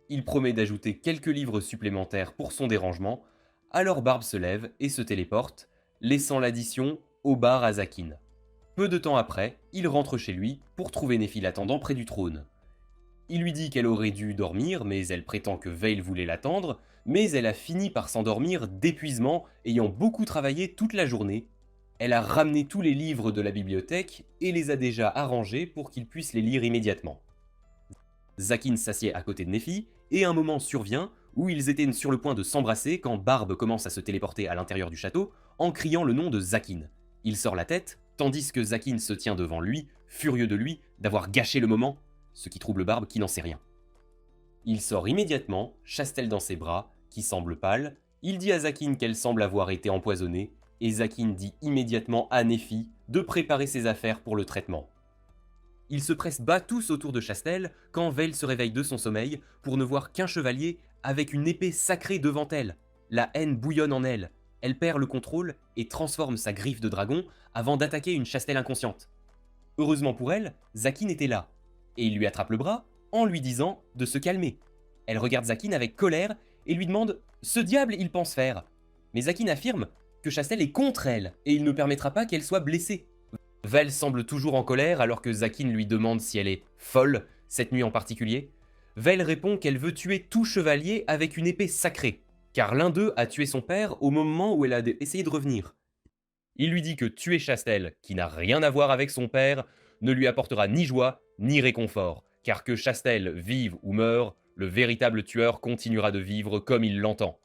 S1: Il promet d'ajouter quelques livres supplémentaires pour son dérangement, alors Barbe se lève et se téléporte, laissant l'addition au bar à Zakin. Peu de temps après, il rentre chez lui pour trouver Nephi l'attendant près du trône. Il lui dit qu'elle aurait dû dormir, mais elle prétend que Veil voulait l'attendre, mais elle a fini par s'endormir d'épuisement, ayant beaucoup travaillé toute la journée. Elle a ramené tous les livres de la bibliothèque et les a déjà arrangés pour qu'il puisse les lire immédiatement. Zakin s'assied à côté de Nephi, et un moment survient où ils étaient sur le point de s'embrasser quand Barbe commence à se téléporter à l'intérieur du château en criant le nom de Zakin. Il sort la tête, tandis que Zakin se tient devant lui, furieux de lui d'avoir gâché le moment, ce qui trouble Barbe qui n'en sait rien. Il sort immédiatement, Chastel dans ses bras, qui semble pâle, il dit à Zakin qu'elle semble avoir été empoisonnée, et Zakin dit immédiatement à Nephi de préparer ses affaires pour le traitement. Ils se pressent bas tous autour de Chastel quand Veil se réveille de son sommeil pour ne voir qu'un chevalier avec une épée sacrée devant elle. La haine bouillonne en elle. Elle perd le contrôle et transforme sa griffe de dragon avant d'attaquer une Chastel inconsciente. Heureusement pour elle, Zakin était là, et il lui attrape le bras en lui disant de se calmer. Elle regarde Zakin avec colère et lui demande « Ce diable il pense faire ?» Mais Zakin affirme que Chastel est contre elle et il ne permettra pas qu'elle soit blessée. Veil semble toujours en colère alors que Zakin lui demande si elle est folle, cette nuit en particulier. Veil répond qu'elle veut tuer tout chevalier avec une épée sacrée, car l'un d'eux a tué son père au moment où elle a essayé de revenir. Il lui dit que tuer Chastel, qui n'a rien à voir avec son père, ne lui apportera ni joie ni réconfort, car que Chastel vive ou meure, le véritable tueur continuera de vivre comme il l'entend.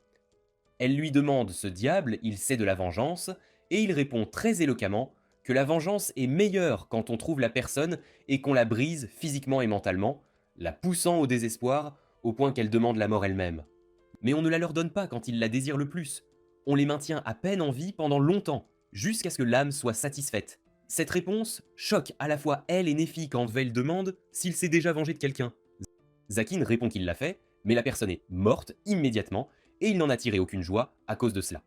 S1: Elle lui demande ce diable, il sait de la vengeance, et il répond très éloquemment que la vengeance est meilleure quand on trouve la personne et qu'on la brise physiquement et mentalement, la poussant au désespoir au point qu'elle demande la mort elle-même. Mais on ne la leur donne pas quand ils la désirent le plus. On les maintient à peine en vie pendant longtemps, jusqu'à ce que l'âme soit satisfaite. Cette réponse choque à la fois elle et Nephi quand Veil demande s'il s'est déjà vengé de quelqu'un. Zakin répond qu'il l'a fait, mais la personne est morte immédiatement et il n'en a tiré aucune joie à cause de cela.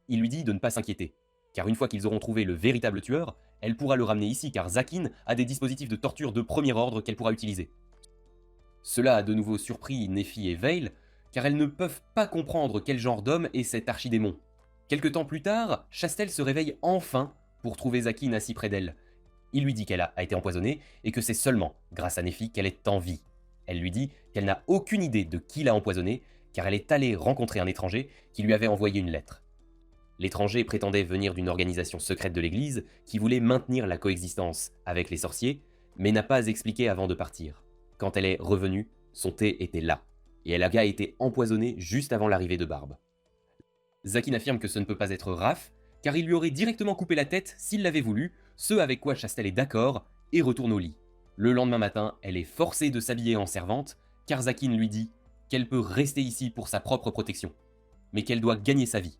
S1: Il lui dit de ne pas s'inquiéter, car une fois qu'ils auront trouvé le véritable tueur, elle pourra le ramener ici car Zakin a des dispositifs de torture de premier ordre qu'elle pourra utiliser. Cela a de nouveau surpris Nephi et Veil, car elles ne peuvent pas comprendre quel genre d'homme est cet archidémon. Quelque temps plus tard, Chastel se réveille enfin pour trouver Zakin assis près d'elle. Il lui dit qu'elle a été empoisonnée et que c'est seulement grâce à Nephi qu'elle est en vie. Elle lui dit qu'elle n'a aucune idée de qui l'a empoisonnée, car elle est allée rencontrer un étranger qui lui avait envoyé une lettre. L'étranger prétendait venir d'une organisation secrète de l'Église qui voulait maintenir la coexistence avec les sorciers, mais n'a pas expliqué avant de partir. Quand elle est revenue, son thé était là, et elle a été empoisonnée juste avant l'arrivée de Barbe. Zakin affirme que ce ne peut pas être Raph, car il lui aurait directement coupé la tête s'il l'avait voulu, ce avec quoi Chastel est d'accord, et retourne au lit. Le lendemain matin, elle est forcée de s'habiller en servante, car Zakin lui dit qu'elle peut rester ici pour sa propre protection, mais qu'elle doit gagner sa vie.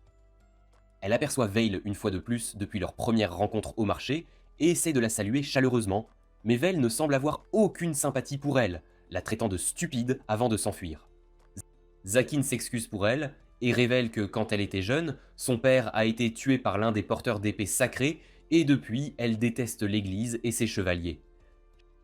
S1: Elle aperçoit Veil une fois de plus depuis leur première rencontre au marché, et essaie de la saluer chaleureusement, mais Veil ne semble avoir aucune sympathie pour elle, la traitant de stupide avant de s'enfuir. Zakin s'excuse pour elle, et révèle que quand elle était jeune, son père a été tué par l'un des porteurs d'épées sacrées, et depuis, elle déteste l'église et ses chevaliers.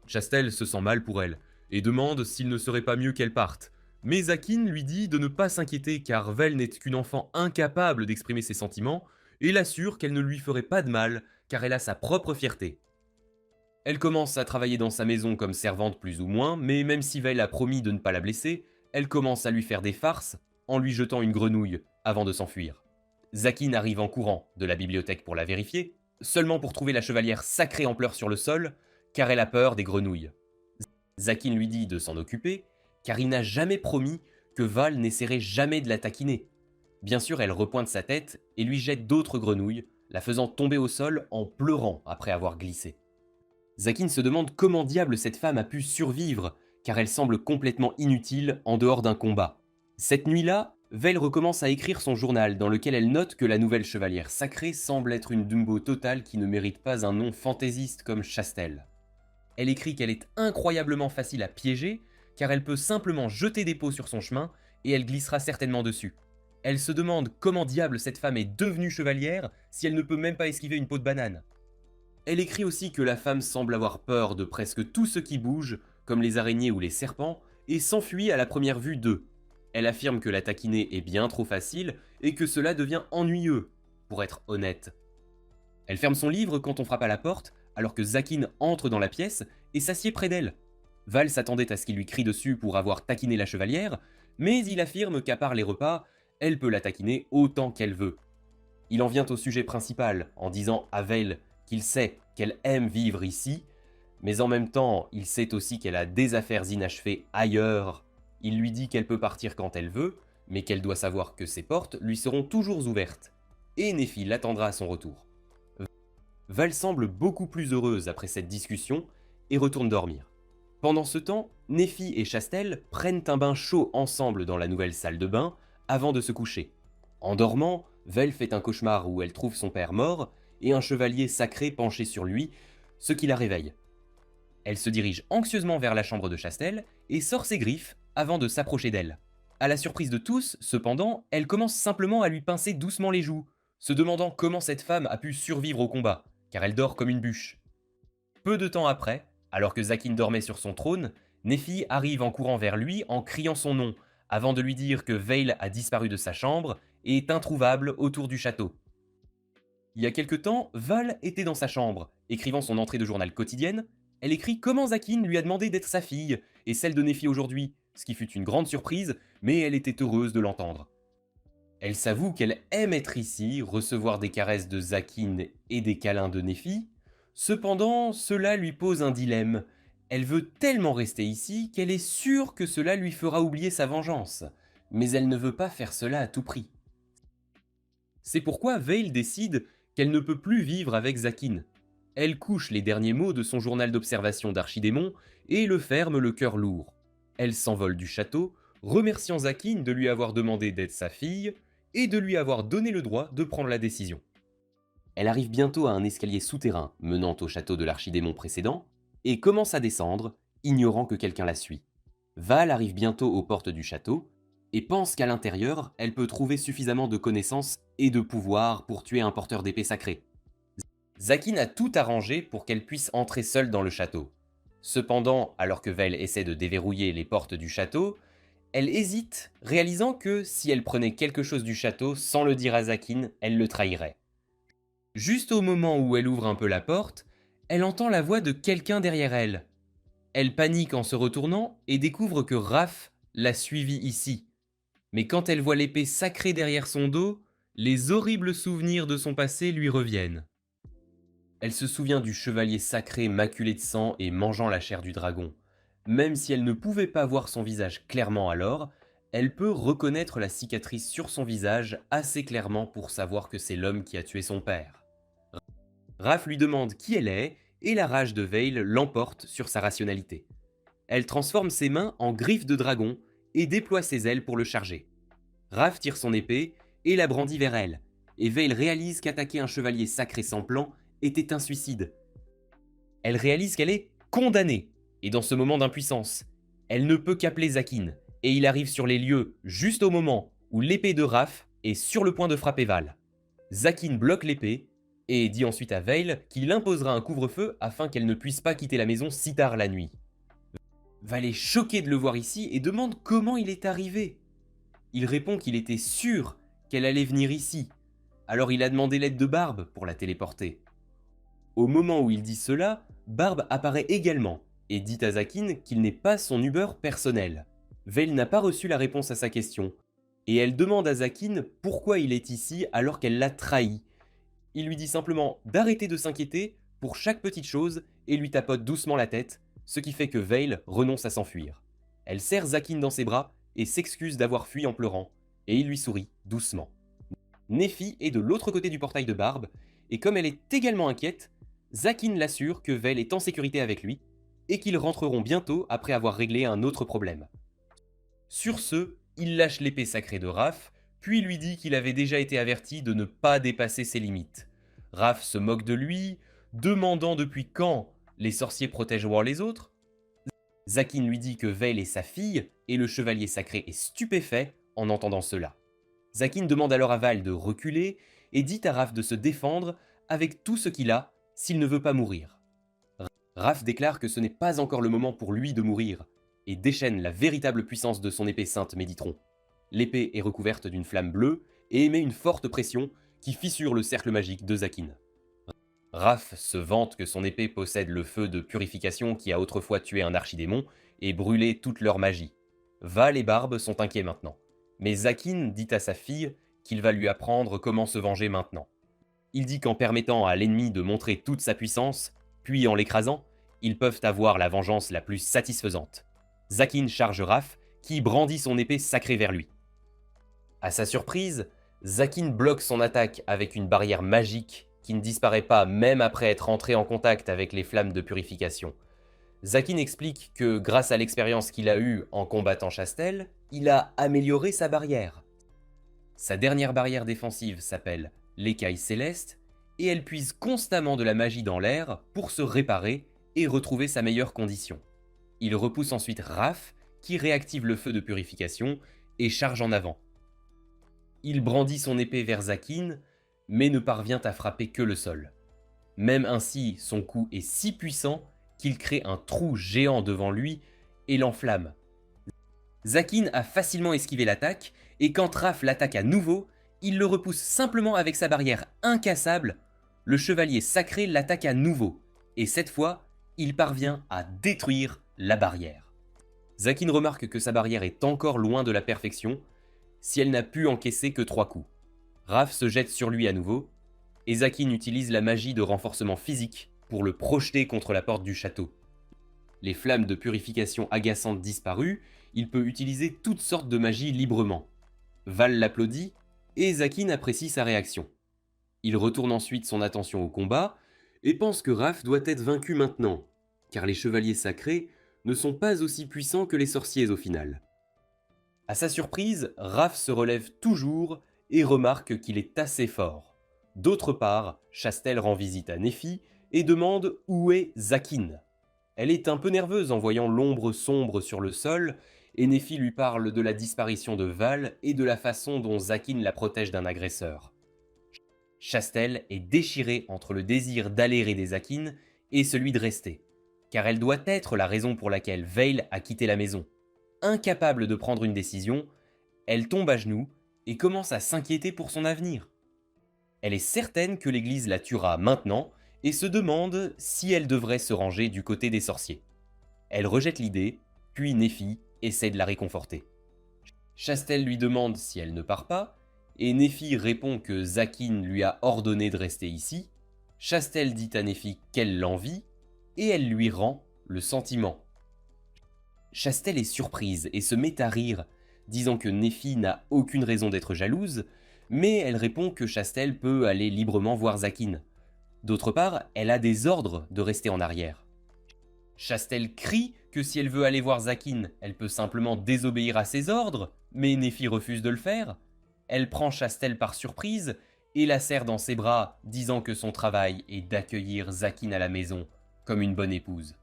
S1: Chastel se sent mal pour elle, et demande s'il ne serait pas mieux qu'elle parte. Mais Zakin lui dit de ne pas s'inquiéter car Veil n'est qu'une enfant incapable d'exprimer ses sentiments, et l'assure qu'elle ne lui ferait pas de mal, car elle a sa propre fierté. Elle commence à travailler dans sa maison comme servante plus ou moins, mais même si Veil a promis de ne pas la blesser, elle commence à lui faire des farces en lui jetant une grenouille avant de s'enfuir. Zakin arrive en courant de la bibliothèque pour la vérifier, seulement pour trouver la chevalière sacrée en pleurs sur le sol, car elle a peur des grenouilles. Zakin lui dit de s'en occuper, car il n'a jamais promis que Val n'essaierait jamais de la taquiner. Bien sûr, elle repointe sa tête et lui jette d'autres grenouilles, la faisant tomber au sol en pleurant après avoir glissé. Zakin se demande comment diable cette femme a pu survivre, car elle semble complètement inutile en dehors d'un combat. Cette nuit-là, Veil recommence à écrire son journal dans lequel elle note que la nouvelle chevalière sacrée semble être une Dumbo totale qui ne mérite pas un nom fantaisiste comme Chastel. Elle écrit qu'elle est incroyablement facile à piéger, car elle peut simplement jeter des pots sur son chemin et elle glissera certainement dessus. Elle se demande comment diable cette femme est devenue chevalière si elle ne peut même pas esquiver une peau de banane. Elle écrit aussi que la femme semble avoir peur de presque tout ce qui bouge, comme les araignées ou les serpents, et s'enfuit à la première vue d'eux. Elle affirme que la taquiner est bien trop facile et que cela devient ennuyeux, pour être honnête. Elle ferme son livre quand on frappe à la porte, alors que Zakin entre dans la pièce et s'assied près d'elle. Val s'attendait à ce qu'il lui crie dessus pour avoir taquiné la chevalière, mais il affirme qu'à part les repas, elle peut la taquiner autant qu'elle veut. Il en vient au sujet principal en disant à Veil qu'il sait qu'elle aime vivre ici, mais en même temps, il sait aussi qu'elle a des affaires inachevées ailleurs. Il lui dit qu'elle peut partir quand elle veut, mais qu'elle doit savoir que ses portes lui seront toujours ouvertes. Et Nephi l'attendra à son retour. Val semble beaucoup plus heureuse après cette discussion et retourne dormir. Pendant ce temps, Nephi et Chastel prennent un bain chaud ensemble dans la nouvelle salle de bain avant de se coucher. En dormant, Veil fait un cauchemar où elle trouve son père mort et un chevalier sacré penché sur lui, ce qui la réveille. Elle se dirige anxieusement vers la chambre de Chastel et sort ses griffes avant de s'approcher d'elle. À la surprise de tous, cependant, elle commence simplement à lui pincer doucement les joues, se demandant comment cette femme a pu survivre au combat, car elle dort comme une bûche. Peu de temps après, alors que Zakin dormait sur son trône, Nephi arrive en courant vers lui en criant son nom, avant de lui dire que Veil a disparu de sa chambre et est introuvable autour du château. Il y a quelque temps, Val était dans sa chambre, écrivant son entrée de journal quotidienne. Elle écrit comment Zakin lui a demandé d'être sa fille et celle de Nephi aujourd'hui, ce qui fut une grande surprise, mais elle était heureuse de l'entendre. Elle s'avoue qu'elle aime être ici, recevoir des caresses de Zakin et des câlins de Nephi. Cependant, cela lui pose un dilemme. Elle veut tellement rester ici qu'elle est sûre que cela lui fera oublier sa vengeance, mais elle ne veut pas faire cela à tout prix. C'est pourquoi Veil décide qu'elle ne peut plus vivre avec Zakin. Elle couche les derniers mots de son journal d'observation d'archidémon et le ferme le cœur lourd. Elle s'envole du château, remerciant Zakin de lui avoir demandé d'être sa fille et de lui avoir donné le droit de prendre la décision. Elle arrive bientôt à un escalier souterrain menant au château de l'archidémon précédent et commence à descendre, ignorant que quelqu'un la suit. Val arrive bientôt aux portes du château et pense qu'à l'intérieur, elle peut trouver suffisamment de connaissances et de pouvoir pour tuer un porteur d'épée sacrée. Zakin a tout arrangé pour qu'elle puisse entrer seule dans le château. Cependant, alors que Vel essaie de déverrouiller les portes du château, elle hésite, réalisant que si elle prenait quelque chose du château sans le dire à Zakin, elle le trahirait. Juste au moment où elle ouvre un peu la porte, elle entend la voix de quelqu'un derrière elle. Elle panique en se retournant et découvre que Raph l'a suivie ici. Mais quand elle voit l'épée sacrée derrière son dos, les horribles souvenirs de son passé lui reviennent. Elle se souvient du chevalier sacré maculé de sang et mangeant la chair du dragon. Même si elle ne pouvait pas voir son visage clairement alors, elle peut reconnaître la cicatrice sur son visage assez clairement pour savoir que c'est l'homme qui a tué son père. Raph lui demande qui elle est et la rage de Veil l'emporte sur sa rationalité. Elle transforme ses mains en griffes de dragon et déploie ses ailes pour le charger. Raph tire son épée et la brandit vers elle, et Veil réalise qu'attaquer un chevalier sacré sans plan était un suicide. Elle réalise qu'elle est condamnée, et dans ce moment d'impuissance, elle ne peut qu'appeler Zakin, et il arrive sur les lieux juste au moment où l'épée de Raph est sur le point de frapper Val. Zakin bloque l'épée, et dit ensuite à Veil qu'il imposera un couvre-feu afin qu'elle ne puisse pas quitter la maison si tard la nuit. Val est choqué de le voir ici et demande comment il est arrivé. Il répond qu'il était sûr qu'elle allait venir ici, alors il a demandé l'aide de Barbe pour la téléporter. Au moment où il dit cela, Barbe apparaît également et dit à Zakin qu'il n'est pas son Uber personnel. Veil n'a pas reçu la réponse à sa question, et elle demande à Zakin pourquoi il est ici alors qu'elle l'a trahi. Il lui dit simplement d'arrêter de s'inquiéter pour chaque petite chose et lui tapote doucement la tête, ce qui fait que Veil renonce à s'enfuir. Elle serre Zakin dans ses bras et s'excuse d'avoir fui en pleurant, et il lui sourit doucement. Nephi est de l'autre côté du portail de Barbe, et comme elle est également inquiète, Zakin l'assure que Veil est en sécurité avec lui, et qu'ils rentreront bientôt après avoir réglé un autre problème. Sur ce, il lâche l'épée sacrée de Raph, puis lui dit qu'il avait déjà été averti de ne pas dépasser ses limites. Raph se moque de lui, demandant depuis quand les sorciers protégeront les autres. Zakin lui dit que Veil est sa fille, et le chevalier sacré est stupéfait en entendant cela. Zakin demande alors à Val de reculer, et dit à Raph de se défendre avec tout ce qu'il a, s'il ne veut pas mourir. Raph déclare que ce n'est pas encore le moment pour lui de mourir, et déchaîne la véritable puissance de son épée sainte Méditron. L'épée est recouverte d'une flamme bleue, et émet une forte pression qui fissure le cercle magique de Zakin. Raph se vante que son épée possède le feu de purification qui a autrefois tué un archidémon et brûlé toute leur magie. Val et Barbe sont inquiets maintenant, mais Zakin dit à sa fille qu'il va lui apprendre comment se venger maintenant. Il dit qu'en permettant à l'ennemi de montrer toute sa puissance, puis en l'écrasant, ils peuvent avoir la vengeance la plus satisfaisante. Zakin charge Raph, qui brandit son épée sacrée vers lui. À sa surprise, Zakin bloque son attaque avec une barrière magique qui ne disparaît pas même après être entré en contact avec les flammes de purification. Zakin explique que grâce à l'expérience qu'il a eue en combattant Chastel, il a amélioré sa barrière. Sa dernière barrière défensive s'appelle l'écaille céleste, et elle puise constamment de la magie dans l'air pour se réparer et retrouver sa meilleure condition. Il repousse ensuite Raph, qui réactive le feu de purification et charge en avant. Il brandit son épée vers Zakin, mais ne parvient à frapper que le sol. Même ainsi, son coup est si puissant qu'il crée un trou géant devant lui et l'enflamme. Zakin a facilement esquivé l'attaque, et quand Raph l'attaque à nouveau, il le repousse simplement avec sa barrière incassable. Le chevalier sacré l'attaque à nouveau, et cette fois, il parvient à détruire la barrière. Zakin remarque que sa barrière est encore loin de la perfection, si elle n'a pu encaisser que 3 coups. Raph se jette sur lui à nouveau, et Zakin utilise la magie de renforcement physique pour le projeter contre la porte du château. Les flammes de purification agaçantes disparues, il peut utiliser toutes sortes de magies librement. Val l'applaudit, et Zakin apprécie sa réaction. Il retourne ensuite son attention au combat, et pense que Raph doit être vaincu maintenant, car les chevaliers sacrés ne sont pas aussi puissants que les sorciers au final. À sa surprise, Raph se relève toujours et remarque qu'il est assez fort. D'autre part, Chastel rend visite à Nephi et demande où est Zakin. Elle est un peu nerveuse en voyant l'ombre sombre sur le sol, et Nephi lui parle de la disparition de Val et de la façon dont Zakin la protège d'un agresseur. Chastel est déchirée entre le désir d'aller aider Zakin et celui de rester, car elle doit être la raison pour laquelle Veil a quitté la maison. Incapable de prendre une décision, elle tombe à genoux et commence à s'inquiéter pour son avenir. Elle est certaine que l'Église la tuera maintenant et se demande si elle devrait se ranger du côté des sorciers. Elle rejette l'idée, puis Nephi essaie de la réconforter. Chastel lui demande si elle ne part pas, et Nephi répond que Zakin lui a ordonné de rester ici. Chastel dit à Nephi qu'elle l'envie, et elle lui rend le sentiment. Chastel est surprise et se met à rire, disant que Nephi n'a aucune raison d'être jalouse, mais elle répond que Chastel peut aller librement voir Zakin. D'autre part, elle a des ordres de rester en arrière. Chastel crie que si elle veut aller voir Zakin, elle peut simplement désobéir à ses ordres, mais Nephi refuse de le faire. Elle prend Chastel par surprise et la serre dans ses bras, disant que son travail est d'accueillir Zakin à la maison, comme une bonne épouse.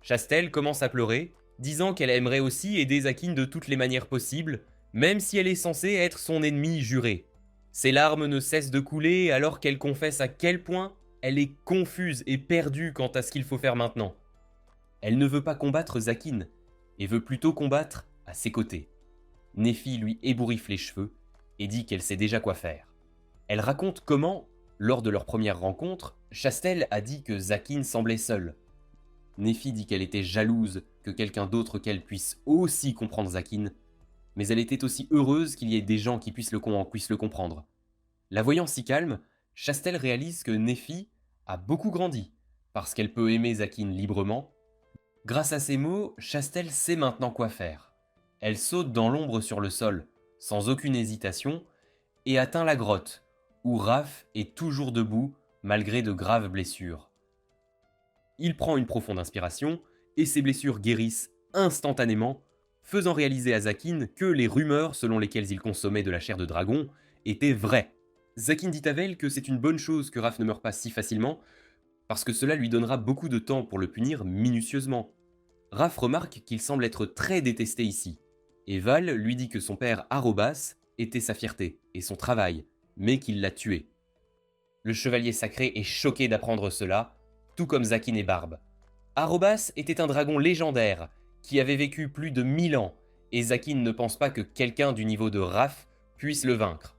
S1: Chastel commence à pleurer, disant qu'elle aimerait aussi aider Zakin de toutes les manières possibles, même si elle est censée être son ennemie jurée. Ses larmes ne cessent de couler alors qu'elle confesse à quel point elle est confuse et perdue quant à ce qu'il faut faire maintenant. Elle ne veut pas combattre Zakin, et veut plutôt combattre à ses côtés. Nephi lui ébouriffe les cheveux et dit qu'elle sait déjà quoi faire. Elle raconte comment, lors de leur première rencontre, Chastel a dit que Zakin semblait seule. Nephi dit qu'elle était jalouse que quelqu'un d'autre qu'elle puisse aussi comprendre Zakin, mais elle était aussi heureuse qu'il y ait des gens qui puissent le comprendre. La voyant si calme, Chastel réalise que Nephi a beaucoup grandi, parce qu'elle peut aimer Zakin librement. Grâce à ces mots, Chastel sait maintenant quoi faire. Elle saute dans l'ombre sur le sol, sans aucune hésitation, et atteint la grotte, où Raph est toujours debout, malgré de graves blessures. Il prend une profonde inspiration, et ses blessures guérissent instantanément, faisant réaliser à Zakin que les rumeurs selon lesquelles il consommait de la chair de dragon étaient vraies. Zakin dit à Veil que c'est une bonne chose que Raph ne meure pas si facilement, parce que cela lui donnera beaucoup de temps pour le punir minutieusement. Raph remarque qu'il semble être très détesté ici, et Val lui dit que son père Arobas était sa fierté et son travail, mais qu'il l'a tué. Le chevalier sacré est choqué d'apprendre cela, tout comme Zakin et Barbe. Arobas était un dragon légendaire, qui avait vécu plus de 1000 ans, et Zakin ne pense pas que quelqu'un du niveau de Raph puisse le vaincre.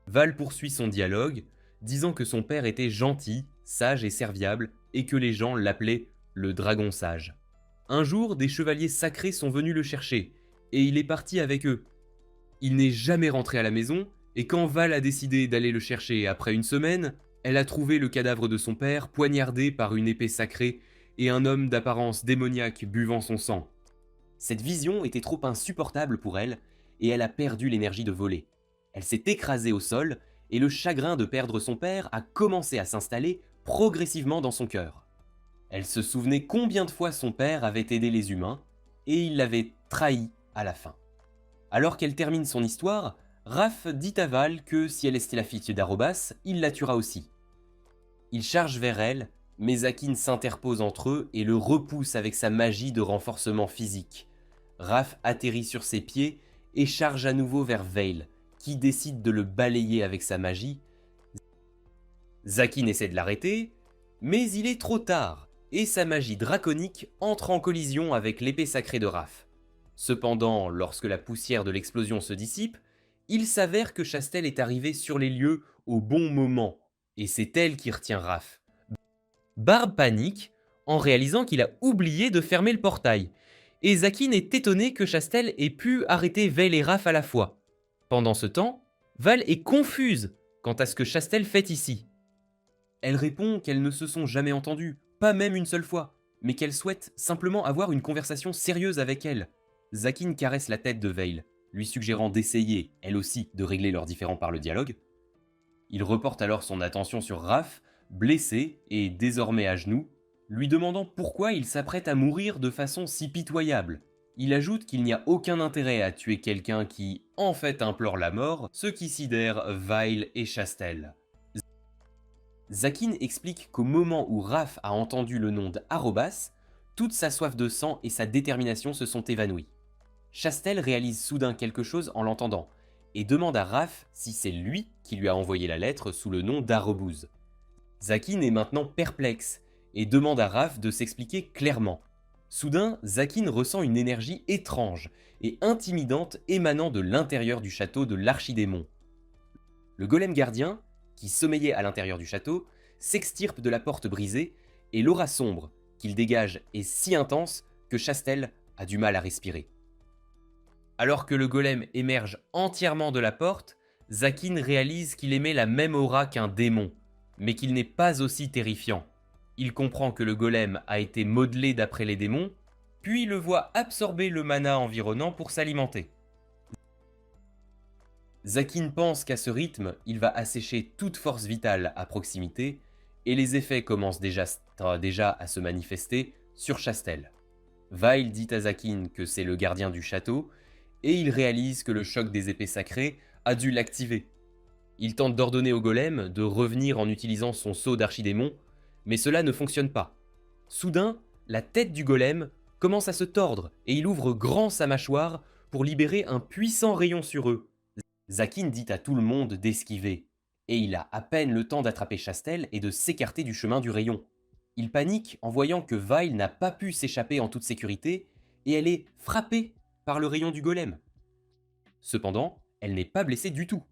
S1: Val poursuit son dialogue, disant que son père était gentil, sage et serviable, et que les gens l'appelaient le dragon sage. Un jour, des chevaliers sacrés sont venus le chercher, et il est parti avec eux. Il n'est jamais rentré à la maison, et quand Val a décidé d'aller le chercher après une semaine, elle a trouvé le cadavre de son père poignardé par une épée sacrée et un homme d'apparence démoniaque buvant son sang. Cette vision était trop insupportable pour elle, et elle a perdu l'énergie de voler. Elle s'est écrasée au sol, et le chagrin de perdre son père a commencé à s'installer progressivement dans son cœur. Elle se souvenait combien de fois son père avait aidé les humains, et il l'avait trahi à la fin. Alors qu'elle termine son histoire, Raph dit à Val que si elle est la fille d'Arobas, il la tuera aussi. Il charge vers elle, mais Zakin s'interpose entre eux et le repousse avec sa magie de renforcement physique. Raph atterrit sur ses pieds et charge à nouveau vers Veil, qui décide de le balayer avec sa magie. Zakin essaie de l'arrêter, mais il est trop tard, et sa magie draconique entre en collision avec l'épée sacrée de Raph. Cependant, lorsque la poussière de l'explosion se dissipe, il s'avère que Chastel est arrivée sur les lieux au bon moment, et c'est elle qui retient Raph. Barbe panique en réalisant qu'il a oublié de fermer le portail, et Zakin est étonné que Chastel ait pu arrêter Veil et Raph à la fois. Pendant ce temps, Val est confuse quant à ce que Chastel fait ici. Elle répond qu'elles ne se sont jamais entendues, pas même une seule fois, mais qu'elle souhaite simplement avoir une conversation sérieuse avec elle. Zakin caresse la tête de Veil, lui suggérant d'essayer, elle aussi, de régler leurs différends par le dialogue. Il reporte alors son attention sur Raph, blessé et désormais à genoux, lui demandant pourquoi il s'apprête à mourir de façon si pitoyable. Il ajoute qu'il n'y a aucun intérêt à tuer quelqu'un qui, en fait, implore la mort, ce qui sidère Vile et Chastel. Zakin explique qu'au moment où Raph a entendu le nom d'Arobas, toute sa soif de sang et sa détermination se sont évanouies. Chastel réalise soudain quelque chose en l'entendant, et demande à Raph si c'est lui qui lui a envoyé la lettre sous le nom d'Arobouz. Zakin est maintenant perplexe, et demande à Raph de s'expliquer clairement. Soudain, Zakin ressent une énergie étrange et intimidante émanant de l'intérieur du château de l'Archidémon. Le golem gardien, qui sommeillait à l'intérieur du château, s'extirpe de la porte brisée, et l'aura sombre qu'il dégage est si intense que Chastel a du mal à respirer. Alors que le golem émerge entièrement de la porte, Zakin réalise qu'il émet la même aura qu'un démon, mais qu'il n'est pas aussi terrifiant. Il comprend que le golem a été modelé d'après les démons, puis le voit absorber le mana environnant pour s'alimenter. Zakin pense qu'à ce rythme, il va assécher toute force vitale à proximité, et les effets commencent déjà à se manifester sur Chastel. Vile dit à Zakin que c'est le gardien du château, et il réalise que le choc des épées sacrées a dû l'activer. Il tente d'ordonner au golem de revenir en utilisant son sceau d'archidémon, mais cela ne fonctionne pas. Soudain, la tête du golem commence à se tordre, et il ouvre grand sa mâchoire pour libérer un puissant rayon sur eux. Zakin dit à tout le monde d'esquiver, et il a à peine le temps d'attraper Chastel et de s'écarter du chemin du rayon. Il panique en voyant que Vile n'a pas pu s'échapper en toute sécurité, et elle est frappée par le rayon du golem. Cependant, elle n'est pas blessée du tout.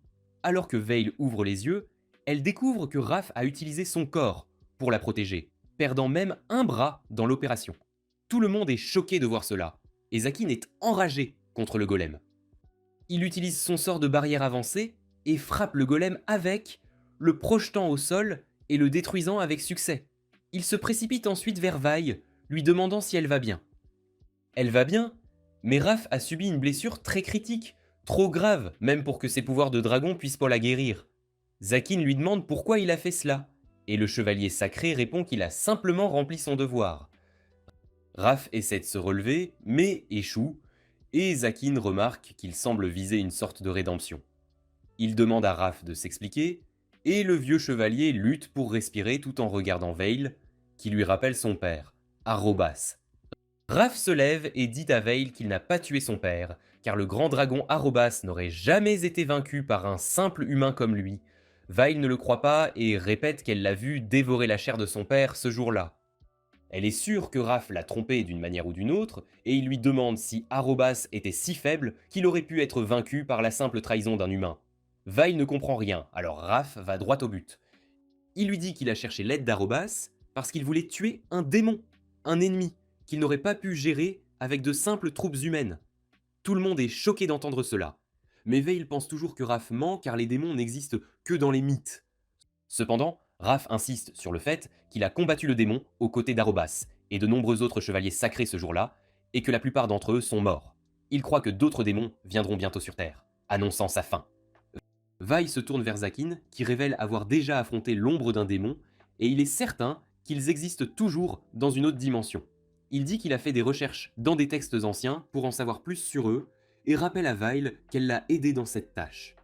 S1: Alors que Vale ouvre les yeux, elle découvre que Raph a utilisé son corps pour la protéger, perdant même un bras dans l'opération. Tout le monde est choqué de voir cela, et Zakin est enragé contre le golem. Il utilise son sort de barrière avancée et frappe le golem avec, le projetant au sol et le détruisant avec succès. Il se précipite ensuite vers Vile, lui demandant si elle va bien. Elle va bien, mais Raph a subi une blessure très critique, trop grave même pour que ses pouvoirs de dragon puissent pas la guérir. Zakin lui demande pourquoi il a fait cela, et le chevalier sacré répond qu'il a simplement rempli son devoir. Raph essaie de se relever, mais échoue, et Zakin remarque qu'il semble viser une sorte de rédemption. Il demande à Raph de s'expliquer, et le vieux chevalier lutte pour respirer tout en regardant Vale, qui lui rappelle son père, Arobas. Raph se lève et dit à Vale qu'il n'a pas tué son père, car le grand dragon Arobas n'aurait jamais été vaincu par un simple humain comme lui. Vale ne le croit pas et répète qu'elle l'a vu dévorer la chair de son père ce jour-là. Elle est sûre que Raph l'a trompé d'une manière ou d'une autre, et il lui demande si Arobas était si faible qu'il aurait pu être vaincu par la simple trahison d'un humain. Vale ne comprend rien, alors Raph va droit au but. Il lui dit qu'il a cherché l'aide d'Arobas parce qu'il voulait tuer un démon, un ennemi, qu'il n'aurait pas pu gérer avec de simples troupes humaines. Tout le monde est choqué d'entendre cela. Mais Vale pense toujours que Raph ment car les démons n'existent que dans les mythes. Cependant, Raph insiste sur le fait qu'il a combattu le démon aux côtés d'Arobas et de nombreux autres chevaliers sacrés ce jour-là, et que la plupart d'entre eux sont morts. Il croit que d'autres démons viendront bientôt sur Terre, annonçant sa fin. Vile se tourne vers Zakin, qui révèle avoir déjà affronté l'ombre d'un démon, et il est certain qu'ils existent toujours dans une autre dimension. Il dit qu'il a fait des recherches dans des textes anciens pour en savoir plus sur eux, et rappelle à Vile qu'elle l'a aidé dans cette tâche.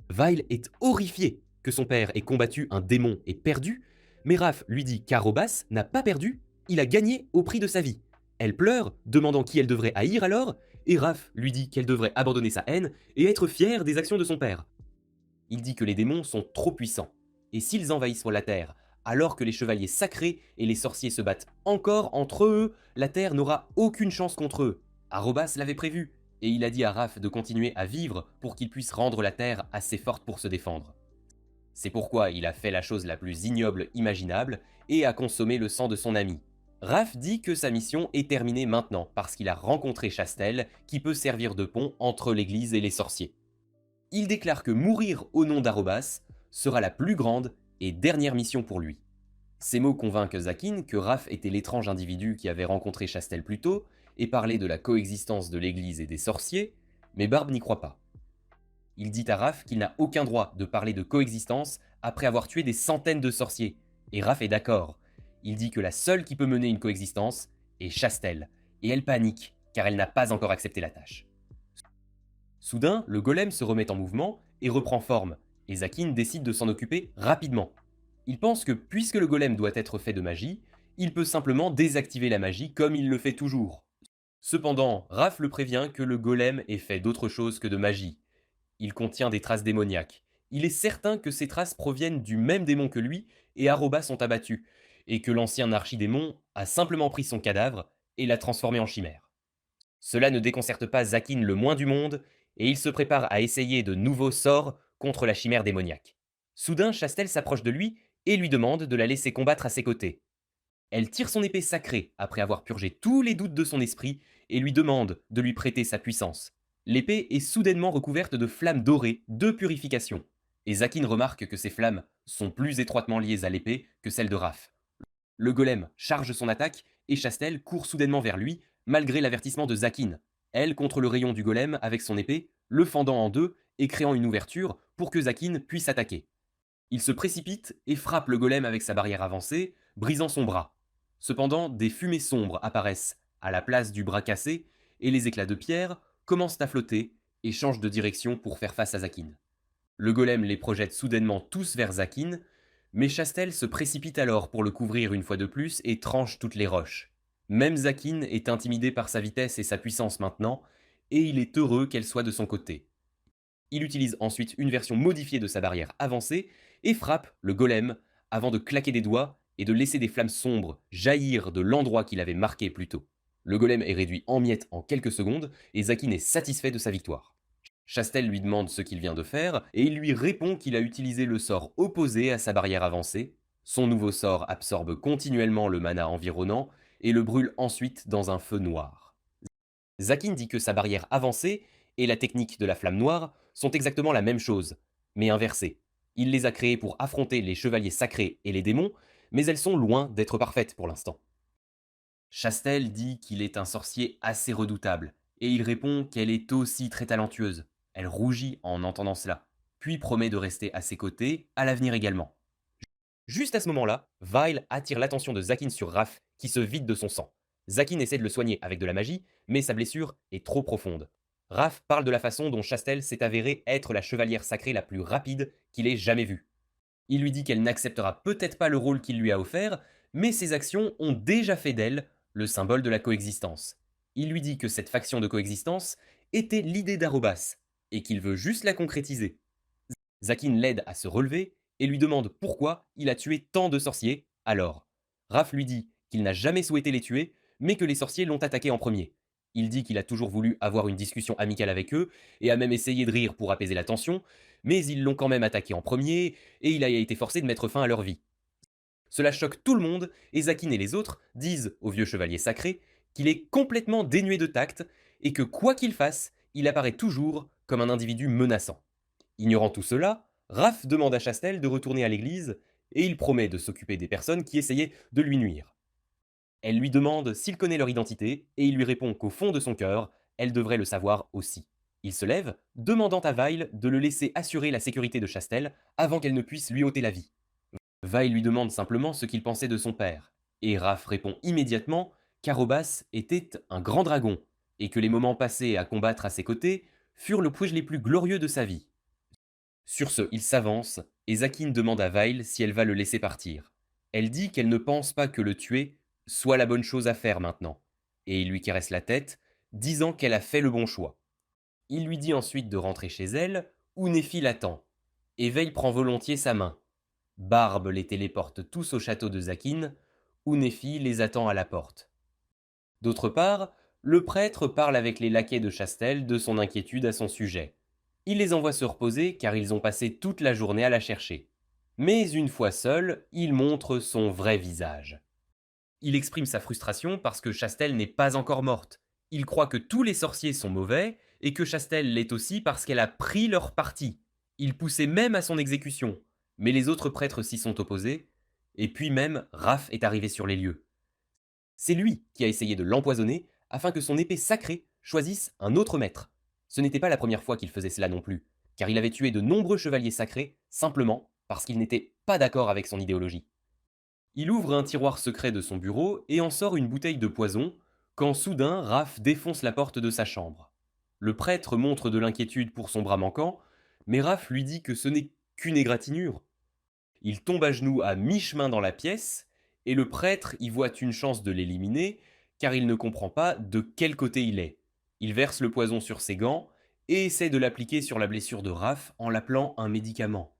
S1: Vile est horrifié que son père ait combattu un démon et perdu, mais Raph lui dit qu'Arobas n'a pas perdu, il a gagné au prix de sa vie. Elle pleure, demandant qui elle devrait haïr alors, et Raph lui dit qu'elle devrait abandonner sa haine et être fière des actions de son père. Il dit que les démons sont trop puissants, et s'ils envahissent la Terre, alors que les chevaliers sacrés et les sorciers se battent encore entre eux, la Terre n'aura aucune chance contre eux. Arobas l'avait prévu, et il a dit à Raph de continuer à vivre pour qu'il puisse rendre la Terre assez forte pour se défendre. C'est pourquoi il a fait la chose la plus ignoble imaginable et a consommé le sang de son ami. Raph dit que sa mission est terminée maintenant parce qu'il a rencontré Chastel qui peut servir de pont entre l'église et les sorciers. Il déclare que mourir au nom d'Arobas sera la plus grande et dernière mission pour lui. Ces mots convainquent Zakin que Raph était l'étrange individu qui avait rencontré Chastel plus tôt et parlé de la coexistence de l'église et des sorciers, Mais Barbe n'y croit pas. Il dit à Raph qu'il n'a aucun droit de parler de coexistence après avoir tué des centaines de sorciers, et Raph est d'accord. Il dit que la seule qui peut mener une coexistence est Chastel, et elle panique, car elle n'a pas encore accepté la tâche. Soudain, le golem se remet en mouvement et reprend forme, et Zakin décide de s'en occuper rapidement. Il pense que puisque le golem doit être fait de magie, il peut simplement désactiver la magie comme il le fait toujours. Cependant, Raph le prévient que le golem est fait d'autre chose que de magie. Il contient des traces démoniaques. Il est certain que ces traces proviennent du même démon que lui et Arobas sont abattus, et que l'ancien archidémon a simplement pris son cadavre et l'a transformé en chimère. Cela ne déconcerte pas Zakin le moins du monde, et il se prépare à essayer de nouveaux sorts contre la chimère démoniaque. Soudain, Chastel s'approche de lui et lui demande de la laisser combattre à ses côtés. Elle tire son épée sacrée après avoir purgé tous les doutes de son esprit et lui demande de lui prêter sa puissance. L'épée est soudainement recouverte de flammes dorées de purification, et Zakin remarque que ces flammes sont plus étroitement liées à l'épée que celles de Raph. Le golem charge son attaque et Chastel court soudainement vers lui, malgré l'avertissement de Zakin. Elle contre le rayon du golem avec son épée, le fendant en deux et créant une ouverture pour que Zakin puisse attaquer. Il se précipite et frappe le golem avec sa barrière avancée, brisant son bras. Cependant, des fumées sombres apparaissent à la place du bras cassé et les éclats de pierre commencent à flotter et changent de direction pour faire face à Zakin. Le golem les projette soudainement tous vers Zakin, mais Chastel se précipite alors pour le couvrir une fois de plus et tranche toutes les roches. Même Zakin est intimidé par sa vitesse et sa puissance maintenant, et il est heureux qu'elle soit de son côté. Il utilise ensuite une version modifiée de sa barrière avancée et frappe le golem avant de claquer des doigts et de laisser des flammes sombres jaillir de l'endroit qu'il avait marqué plus tôt. Le golem est réduit en miettes en quelques secondes et Zakin est satisfait de sa victoire. Chastel lui demande ce qu'il vient de faire et il lui répond qu'il a utilisé le sort opposé à sa barrière avancée. Son nouveau sort absorbe continuellement le mana environnant et le brûle ensuite dans un feu noir. Zakin dit que sa barrière avancée et la technique de la flamme noire sont exactement la même chose, mais inversées. Il les a créées pour affronter les chevaliers sacrés et les démons, mais elles sont loin d'être parfaites pour l'instant. Chastel dit qu'il est un sorcier assez redoutable, et il répond qu'elle est aussi très talentueuse. Elle rougit en entendant cela, puis promet de rester à ses côtés à l'avenir également. Juste à ce moment-là, Vile attire l'attention de Zakin sur Raph, qui se vide de son sang. Zakin essaie de le soigner avec de la magie, mais sa blessure est trop profonde. Raph parle de la façon dont Chastel s'est avérée être la chevalière sacrée la plus rapide qu'il ait jamais vue. Il lui dit qu'elle n'acceptera peut-être pas le rôle qu'il lui a offert, mais ses actions ont déjà fait d'elle le symbole de la coexistence. Il lui dit que cette faction de coexistence était l'idée d'Arobas, et qu'il veut juste la concrétiser. Zakin l'aide à se relever et lui demande pourquoi il a tué tant de sorciers alors. Raph lui dit qu'il n'a jamais souhaité les tuer, mais que les sorciers l'ont attaqué en premier. Il dit qu'il a toujours voulu avoir une discussion amicale avec eux, et a même essayé de rire pour apaiser la tension, mais ils l'ont quand même attaqué en premier, et il a été forcé de mettre fin à leur vie. Cela choque tout le monde, et Zakin et les autres disent au vieux chevalier sacré qu'il est complètement dénué de tact, et que quoi qu'il fasse, il apparaît toujours comme un individu menaçant. Ignorant tout cela, Raph demande à Chastel de retourner à l'église et il promet de s'occuper des personnes qui essayaient de lui nuire. Elle lui demande s'il connaît leur identité et il lui répond qu'au fond de son cœur, elle devrait le savoir aussi. Il se lève, demandant à Vile de le laisser assurer la sécurité de Chastel avant qu'elle ne puisse lui ôter la vie. Vile lui demande simplement ce qu'il pensait de son père, et Raph répond immédiatement qu'Arobas était un grand dragon et que les moments passés à combattre à ses côtés furent le puige les plus glorieux de sa vie. Sur ce, il s'avance, et Zakin demande à Vile si elle va le laisser partir. Elle dit qu'elle ne pense pas que le tuer soit la bonne chose à faire maintenant, et il lui caresse la tête, disant qu'elle a fait le bon choix. Il lui dit ensuite de rentrer chez elle, où Nephi l'attend, et Veil prend volontiers sa main. Barbe les téléporte tous au château de Zakin, où Nephi les attend à la porte. D'autre part, le prêtre parle avec les laquais de Chastel de son inquiétude à son sujet. Il les envoie se reposer car ils ont passé toute la journée à la chercher. Mais une fois seul, il montre son vrai visage. Il exprime sa frustration parce que Chastel n'est pas encore morte. Il croit que tous les sorciers sont mauvais et que Chastel l'est aussi parce qu'elle a pris leur parti. Il poussait même à son exécution, mais les autres prêtres s'y sont opposés, et puis même Raph est arrivé sur les lieux. C'est lui qui a essayé de l'empoisonner afin que son épée sacrée choisisse un autre maître. Ce n'était pas la première fois qu'il faisait cela non plus, car il avait tué de nombreux chevaliers sacrés simplement parce qu'il n'était pas d'accord avec son idéologie. Il ouvre un tiroir secret de son bureau et en sort une bouteille de poison, quand soudain Raph défonce la porte de sa chambre. Le prêtre montre de l'inquiétude pour son bras manquant, mais Raph lui dit que ce n'est qu'une égratignure. Il tombe à genoux à mi-chemin dans la pièce, et le prêtre y voit une chance de l'éliminer, car il ne comprend pas de quel côté il est. Il verse le poison sur ses gants et essaie de l'appliquer sur la blessure de Raph en l'appelant un médicament.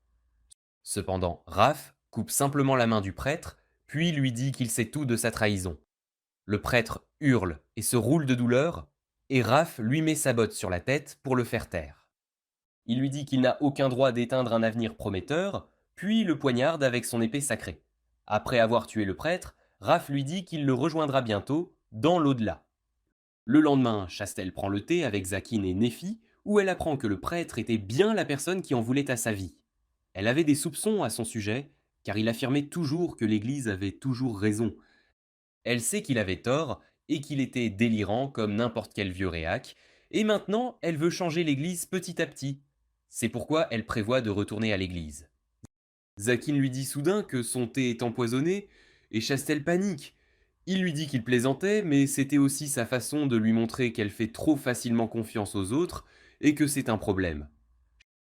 S1: Cependant, Raph coupe simplement la main du prêtre, puis lui dit qu'il sait tout de sa trahison. Le prêtre hurle et se roule de douleur, et Raph lui met sa botte sur la tête pour le faire taire. Il lui dit qu'il n'a aucun droit d'éteindre un avenir prometteur, puis le poignarde avec son épée sacrée. Après avoir tué le prêtre, Raph lui dit qu'il le rejoindra bientôt, dans l'au-delà. Le lendemain, Chastel prend le thé avec Zakine et Néphi, où elle apprend que le prêtre était bien la personne qui en voulait à sa vie. Elle avait des soupçons à son sujet, car il affirmait toujours que l'Église avait toujours raison. Elle sait qu'il avait tort, et qu'il était délirant comme n'importe quel vieux réac, et maintenant elle veut changer l'Église petit à petit. C'est pourquoi elle prévoit de retourner à l'Église. Zakine lui dit soudain que son thé est empoisonné, et Chastel panique. Il lui dit qu'il plaisantait, mais c'était aussi sa façon de lui montrer qu'elle fait trop facilement confiance aux autres, et que c'est un problème.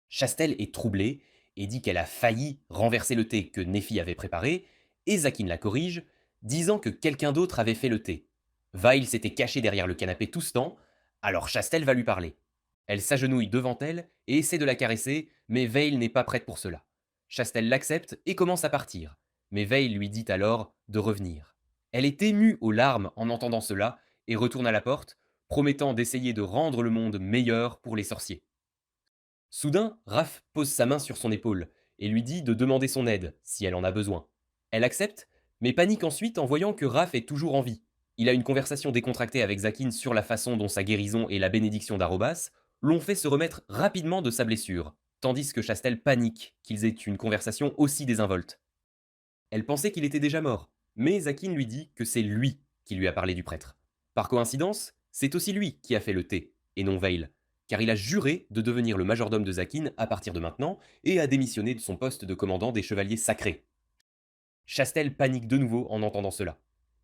S1: Chastel est troublée et dit qu'elle a failli renverser le thé que Néphi avait préparé, et Zakine la corrige, disant que quelqu'un d'autre avait fait le thé. Vail s'était caché derrière le canapé tout ce temps, alors Chastel va lui parler. Elle s'agenouille devant elle et essaie de la caresser, mais Veil n'est pas prête pour cela. Chastel l'accepte et commence à partir, mais Veil lui dit alors de revenir. Elle est émue aux larmes en entendant cela et retourne à la porte, promettant d'essayer de rendre le monde meilleur pour les sorciers. Soudain, Raph pose sa main sur son épaule et lui dit de demander son aide, si elle en a besoin. Elle accepte, mais panique ensuite en voyant que Raph est toujours en vie. Il a une conversation décontractée avec Zakine sur la façon dont sa guérison et la bénédiction d'Arobas l'ont fait se remettre rapidement de sa blessure, tandis que Chastel panique qu'ils aient une conversation aussi désinvolte. Elle pensait qu'il était déjà mort, mais Zakine lui dit que c'est lui qui lui a parlé du prêtre. Par coïncidence, c'est aussi lui qui a fait le thé, et non Veil, car il a juré de devenir le majordome de Zakine à partir de maintenant et a démissionné de son poste de commandant des chevaliers sacrés. Chastel panique de nouveau en entendant cela.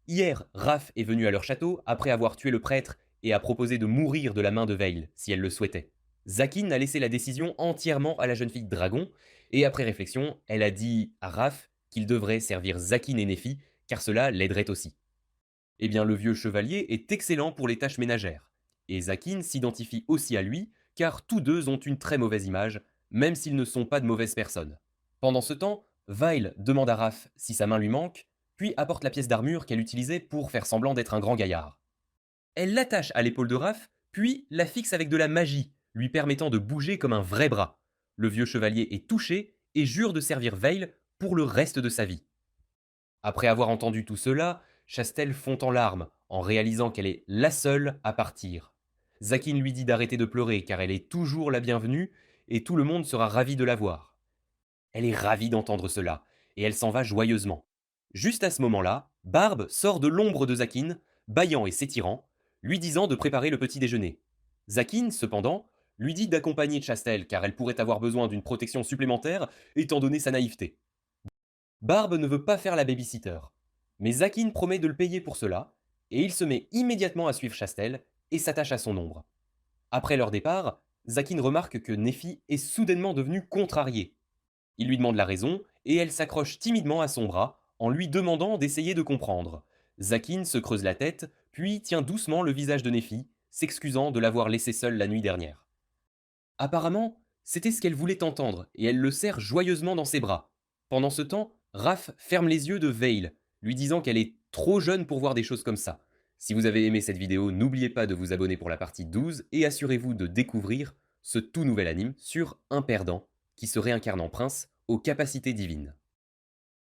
S1: Hier, Raph est venu à leur château après avoir tué le prêtre et a proposé de mourir de la main de Veil si elle le souhaitait. Zakine a laissé la décision entièrement à la jeune fille dragon, et après réflexion, elle a dit à Raph qu'il devrait servir Zakine et Néphi, car cela l'aiderait aussi. Eh bien, le vieux chevalier est excellent pour les tâches ménagères, et Zakine s'identifie aussi à lui, car tous deux ont une très mauvaise image, même s'ils ne sont pas de mauvaises personnes. Pendant ce temps, Veil demande à Raph si sa main lui manque, puis apporte la pièce d'armure qu'elle utilisait pour faire semblant d'être un grand gaillard. Elle l'attache à l'épaule de Raph, puis la fixe avec de la magie, lui permettant de bouger comme un vrai bras. Le vieux chevalier est touché et jure de servir Veil pour le reste de sa vie. Après avoir entendu tout cela, Chastel fond en larmes en réalisant qu'elle est la seule à partir. Zakine lui dit d'arrêter de pleurer car elle est toujours la bienvenue et tout le monde sera ravi de la voir. Elle est ravie d'entendre cela et elle s'en va joyeusement. Juste à ce moment-là, Barbe sort de l'ombre de Zakine, bâillant et s'étirant, lui disant de préparer le petit déjeuner. Zakine, cependant, lui dit d'accompagner Chastel car elle pourrait avoir besoin d'une protection supplémentaire étant donné sa naïveté. Barbe ne veut pas faire la babysitter, mais Zakine promet de le payer pour cela, et il se met immédiatement à suivre Chastel et s'attache à son ombre. Après leur départ, Zakine remarque que Néphi est soudainement devenue contrariée. Il lui demande la raison, et elle s'accroche timidement à son bras en lui demandant d'essayer de comprendre. Zakine se creuse la tête, puis tient doucement le visage de Néphi, s'excusant de l'avoir laissée seule la nuit dernière. Apparemment, c'était ce qu'elle voulait entendre, et elle le serre joyeusement dans ses bras. Pendant ce temps, Raph ferme les yeux de Veil, lui disant qu'elle est trop jeune pour voir des choses comme ça. Si vous avez aimé cette vidéo, n'oubliez pas de vous abonner pour la partie 12 et assurez-vous de découvrir ce tout nouvel anime sur un perdant qui se réincarne en prince aux capacités divines.